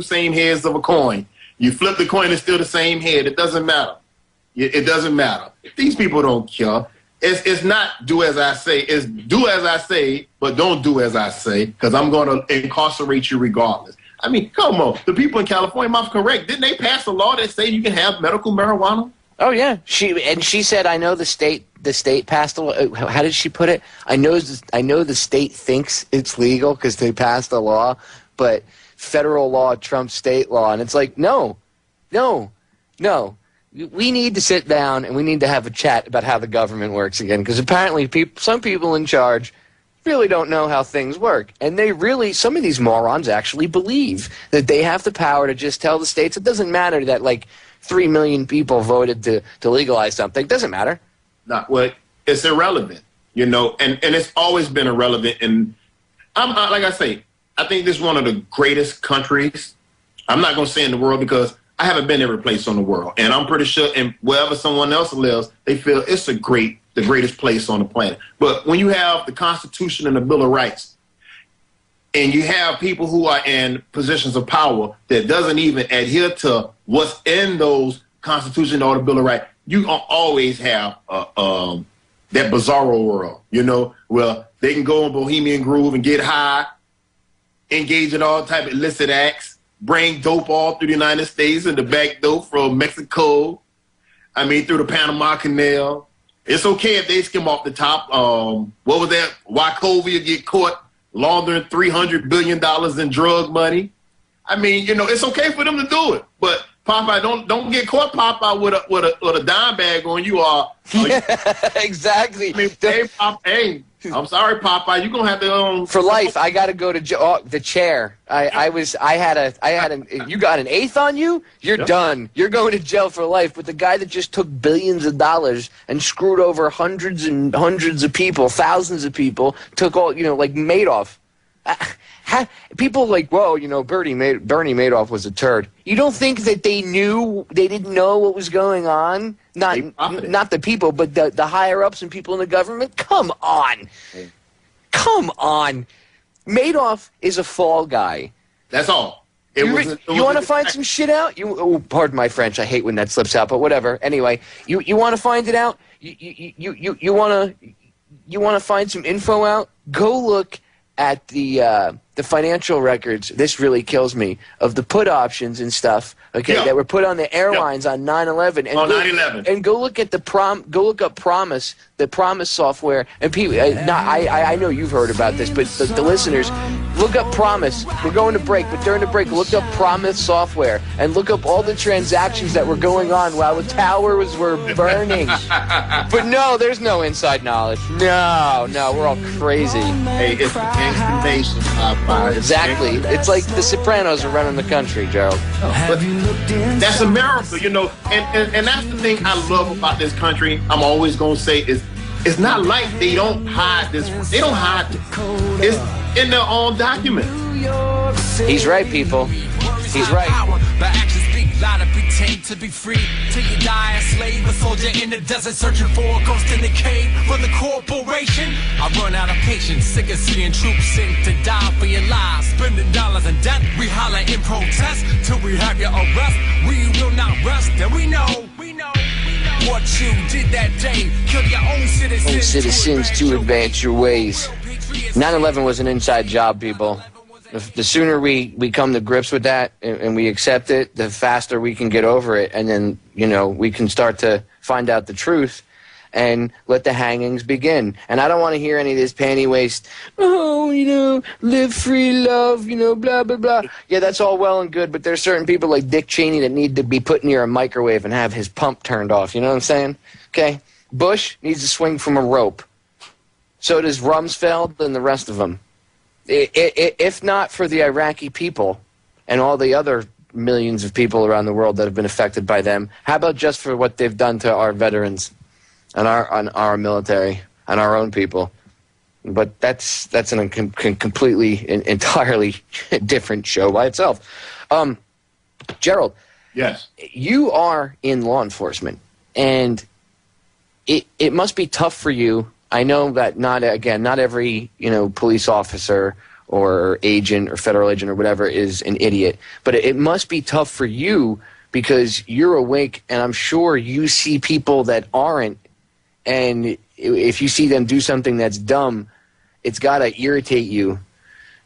same heads of a coin. You flip the coin, it's still the same head. It doesn't matter. It doesn't matter. These people don't care. It's not do as I say. It's do as I say, but don't do as I say, because I'm going to incarcerate you regardless. I mean, come on. The people in California, am I correct? Didn't they pass a law that say you can have medical marijuana? Oh yeah. She said, I know the state passed a law. How did she put it? I know the state thinks it's legal because they passed a law, but federal law trumps state law, and it's like no. We need to sit down and we need to have a chat about how the government works again, because apparently some people in charge really don't know how things work. And some of these morons actually believe that they have the power to just tell the states it doesn't matter that like 3 million people voted to legalize something. It doesn't matter. It's irrelevant, and it's always been irrelevant. And like I say, I think this is one of the greatest countries. I'm not going to say in the world, because I haven't been every place on the world, and I'm pretty sure, and wherever someone else lives, they feel it's the greatest place on the planet. But when you have the Constitution and the Bill of Rights, and you have people who are in positions of power that doesn't even adhere to what's in those Constitution or the Bill of Rights, you always have that bizarro world, where they can go in Bohemian Groove and get high, engage in all type of illicit acts, bring dope all through the United States and the back dope from Mexico. I mean, through the Panama Canal. It's okay if they skim off the top. What was that? Wachovia get caught laundering $300 billion in drug money. I mean, it's okay for them to do it. But Popeye, don't get caught, Popeye, with a dime bag on you. Exactly. I mean, hey, I'm sorry, Popeye. You're gonna have to for life. I got to go to the chair. You got an eighth on you. You're done. You're going to jail for life. But the guy that just took billions of dollars and screwed over hundreds and hundreds of people, thousands of people, took all like Madoff. People like, whoa, Bernie Madoff was a turd. You don't think that they didn't know what was going on? Not the people, but the higher ups and people in the government? Come on. Madoff is a fall guy. That's all. You want to find some shit out? Pardon my French. I hate when that slips out, but whatever. Anyway, you want to find it out? You want to find some info out? Go look at the financial records. This really kills me, of the put options and stuff. That were put on the airlines on 9/11. And go look at go look up Promise, the Promise software. And people, I know you've heard about this, but the listeners, look up Promise. We're going to break, but during the break, look up Promise software and look up all the transactions that were going on while the towers were burning. But no, there's no inside knowledge. No, we're all crazy. Hey, it's the gangster nation, Exactly. It's like the Sopranos are running the country, Jerrald. That's America, and that's the thing I love about this country. I'm always going to say is, it's not like they don't hide this. They don't hide it. It's in their own documents. He's right, people. He's right. Louder pretend to be free till you die a slave, a soldier in the desert searching for a ghost in the cave. For the corporation, I run out of patience, sick of seeing troops sink to die for your lives, spending dollars in debt. We holler in protest till we have your arrest. We will not rest, and we know what you did that day. Kill your own citizens to advance your ways. 9/11 was an inside job, people. The sooner we come to grips with that and we accept it, the faster we can get over it. And then, we can start to find out the truth. and let the hangings begin. And I don't want to hear any of this panty waste, live free, love, blah, blah, blah. Yeah, that's all well and good, but there's certain people like Dick Cheney that need to be put near a microwave and have his pump turned off. You know what I'm saying? Okay? Bush needs to swing from a rope. So does Rumsfeld and the rest of them. If not for the Iraqi people and all the other millions of people around the world that have been affected by them, how about just for what they've done to our veterans and our military and our own people? But that's an completely, entirely different show by itself. Jerrald. Yes. You are in law enforcement, and it must be tough for you. I know that not every police officer or agent or federal agent or whatever is an idiot, but it must be tough for you because you're awake, and I'm sure you see people that aren't, and if you see them do something that's dumb, it's got to irritate you.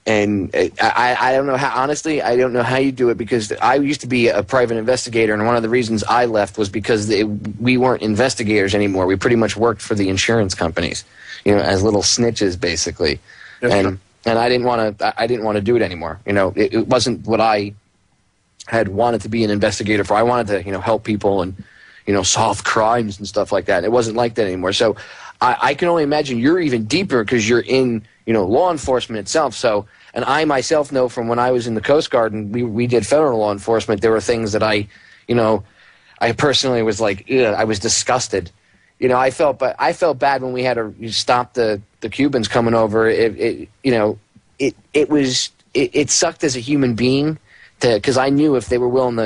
And I don't know how, honestly, I don't know how you do it, because I used to be a private investigator, and one of the reasons I left was because we weren't investigators anymore. We pretty much worked for the insurance companies, as little snitches, basically. And I didn't want to do it anymore. It wasn't what I had wanted to be an investigator for. I wanted to, help people and, solve crimes and stuff like that. It wasn't like that anymore. So I can only imagine you're even deeper because you're in, law enforcement itself. So, and I myself know from when I was in the Coast Guard and we did federal law enforcement, there were things that I personally was like, ugh, I was disgusted. I felt bad when we had to stop the Cubans coming over. It sucked as a human being because I knew if they were willing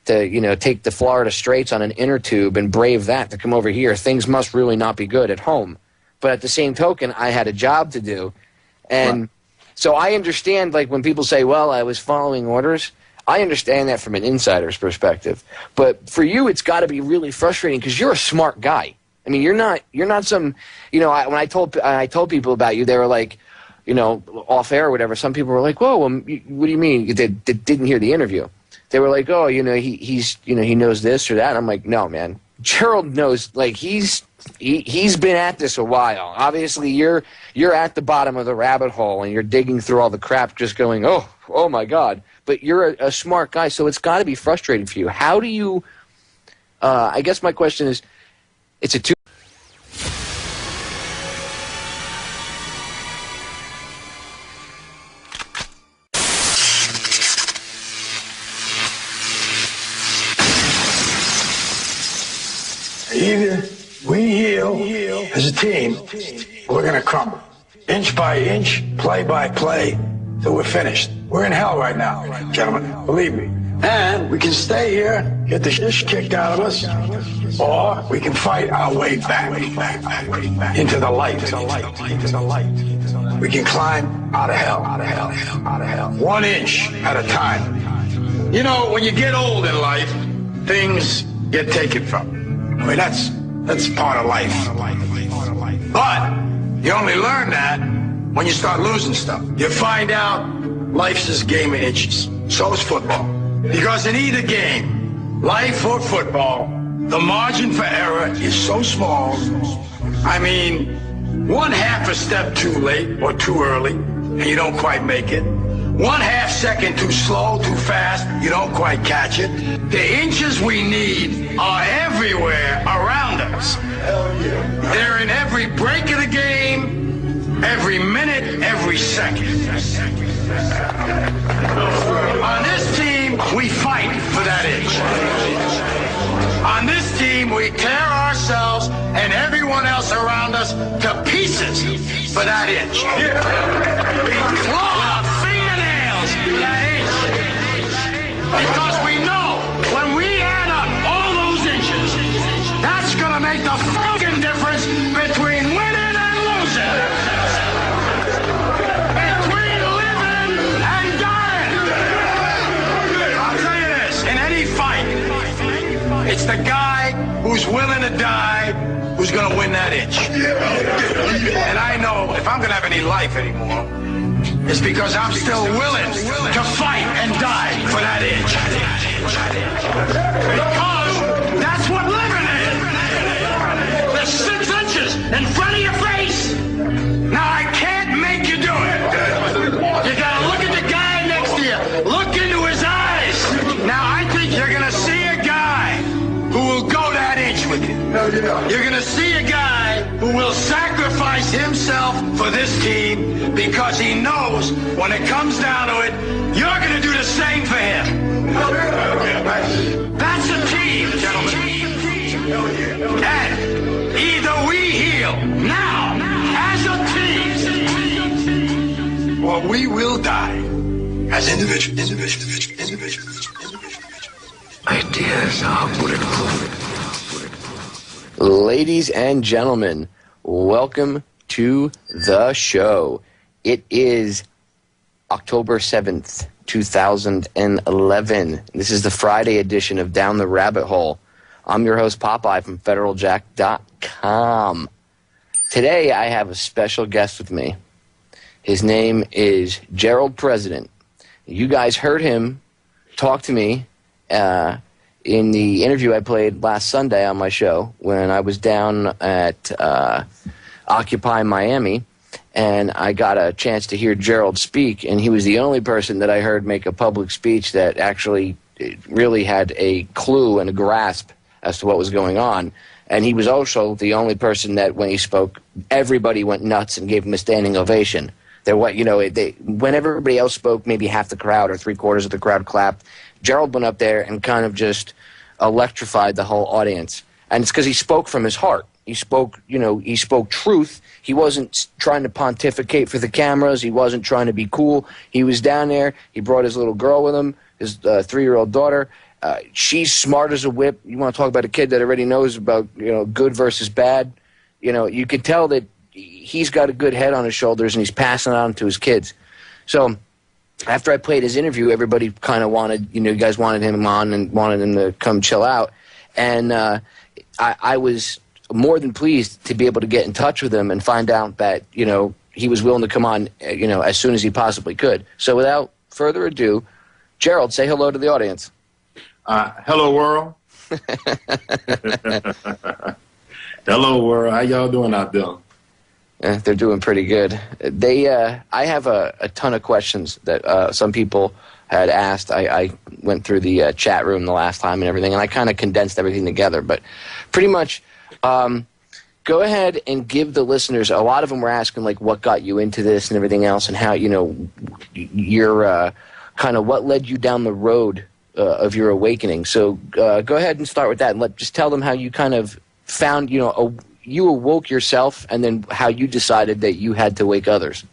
to take the Florida Straits on an inner tube and brave that to come over here, things must really not be good at home. But at the same token, I had a job to do. And so I understand, like, when people say, well, I was following orders, I understand that from an insider's perspective. But for you, it's got to be really frustrating because you're a smart guy. I mean, you're not some, when I told people about you, they were like, off air or whatever, some people were like, whoa, well, what do you mean? They didn't hear the interview. They were like, oh, he knows this or that. And I'm like, no, man. Jerrald knows, like, he's been at this a while. Obviously, you're at the bottom of the rabbit hole and you're digging through all the crap just going, oh my God. But you're a smart guy, so it's got to be frustrating for you. How do you, I guess my question is, it's a two. Either we heal as a team, or we're going to crumble. Inch by inch, play by play, till we're finished. We're in hell right now, gentlemen, believe me. And we can stay here, get the shit kicked out of us, or we can fight our way back into the light. We can climb out of hell, 1 inch at a time. When you get old in life, things get taken from you. I mean, that's part of life. But you only learn that when you start losing stuff. You find out life's this game of inches. So is football. Because in either game, life or football, the margin for error is so small. I mean, 1/2 a step too late or too early, and you don't quite make it. 1/2 second too slow, too fast, you don't quite catch it. The inches we need are everywhere around us. They're in every break of the game, every minute, every second. On this team, we fight for that inch. On this team, we tear ourselves and everyone else around us to pieces for that inch. We claw our fingernails for that inch. Because we know when we add up all those inches, that's going to make the fucking difference between winning and losing. Between living and dying. I'll tell you this, in any fight, it's the guy who's willing to die who's going to win that inch. And I know if I'm going to have any life anymore, it's because I'm still willing to fight and die for that inch. Because that's what living is. The You're going to see a guy who will sacrifice himself for this team because he knows when it comes down to it, you're going to do the same for him. That's a team, gentlemen. And either we heal now as a team, or we will die as individuals. Ideas are bulletproof. Ladies and gentlemen, welcome to the show. It is October 7th, 2011. This is the Friday edition of Down the Rabbit Hole. I'm your host, Popeye, from federaljack.com. Today, I have a special guest with me. His name is Jerrald President. You guys heard him talk to me in the interview I played last Sunday on my show when I was down at Occupy Miami, and I got a chance to hear Jerrald speak, and he was the only person that I heard make a public speech that actually really had a clue and a grasp as to what was going on. And he was also the only person that, when he spoke, everybody went nuts and gave him a standing ovation. When everybody else spoke, maybe half the crowd or three-quarters of the crowd clapped. Jerrald went up there and kind of just electrified the whole audience. And it's because he spoke from his heart. He spoke truth. He wasn't trying to pontificate for the cameras. He wasn't trying to be cool. He was down there. He brought his little girl with him, his 3-year-old daughter. She's smart as a whip. You want to talk about a kid that already knows about, good versus bad. You could tell that he's got a good head on his shoulders, and he's passing it on to his kids. So after I played his interview, everybody kind of wanted, you guys wanted him on and wanted him to come chill out. And I was more than pleased to be able to get in touch with him and find out that, he was willing to come on, as soon as he possibly could. So without further ado, Jerrald, say hello to the audience. Hello, world. Hello, world. How y'all doing out there? They're doing pretty good. I have a ton of questions that some people had asked. I went through the chat room the last time and everything, and I kind of condensed everything together. But pretty much, go ahead and give the listeners. A lot of them were asking, like, what got you into this and everything else, and how, your kind of what led you down the road of your awakening. So go ahead and start with that, and just tell them how you kind of found, you awoke yourself, and then how you decided that you had to wake others.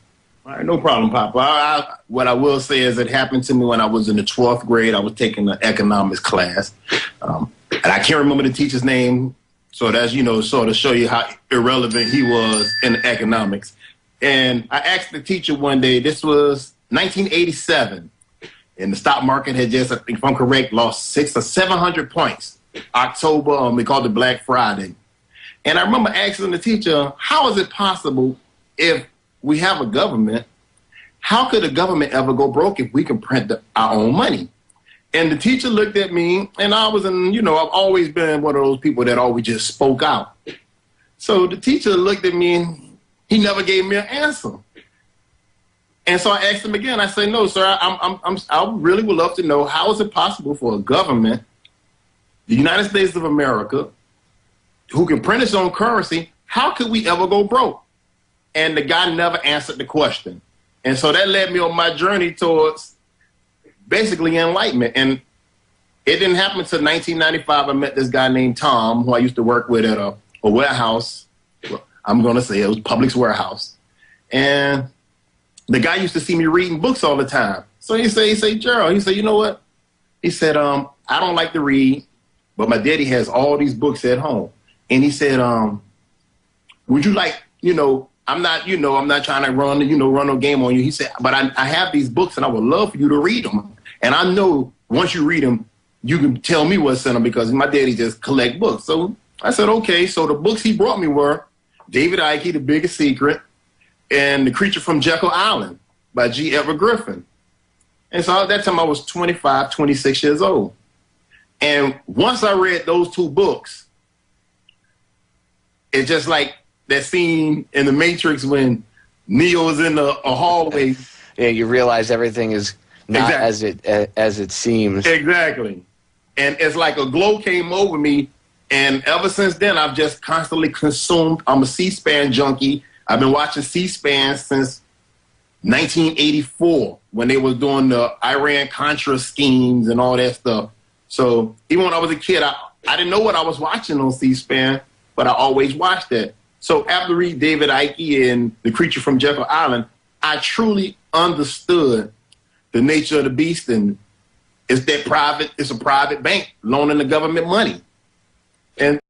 All right, no problem, Papa. What I will say is it happened to me when I was in the 12th grade. I was taking an economics class, and I can't remember the teacher's name, so that's, sort of show you how irrelevant he was in economics. And I asked the teacher one day, this was 1987, and the stock market had just, if I'm correct, lost 600 or 700 points. October, we called it Black Friday. And I remember asking the teacher, how is it possible if we have a government, how could a government ever go broke if we can print our own money? And the teacher looked at me, and I was I've always been one of those people that always just spoke out. So the teacher looked at me, and he never gave me an answer. And so I asked him again. I said, no, sir, I really would love to know, how is it possible for a government, the United States of America, who can print its own currency, how could we ever go broke? And the guy never answered the question. And so that led me on my journey towards basically enlightenment. And it didn't happen until 1995. I met this guy named Tom, who I used to work with at a warehouse. Well, I'm going to say it was Publix warehouse. And the guy used to see me reading books all the time. So he said, Jerrald, he said, you know what? He said, I don't like to read, but my daddy has all these books at home. And he said, would you like, I'm not trying to run no game on you. He said, but I have these books and I would love for you to read them. And I know once you read them, you can tell me what's in them because my daddy just collect books. So I said, okay. So the books he brought me were David Icke, The Biggest Secret, and The Creature from Jekyll Island by G. Edward Griffin. And so at that time I was 25, 26 years old. And once I read those two books, it's just like that scene in The Matrix when Neo is in a hallway. Yeah, you realize everything is not exactly as it seems. Exactly. And it's like a glow came over me, And ever since then, I've just constantly consumed. I'm a C-SPAN junkie. I've been watching C-SPAN since 1984 when they was doing the Iran-Contra schemes and all that stuff. So even when I was a kid, I didn't know what I was watching on C-SPAN, but I always watched that. So after reading David Icke and The Creature from Jekyll Island, I truly understood the nature of the beast, and it's a private bank loaning the government money. And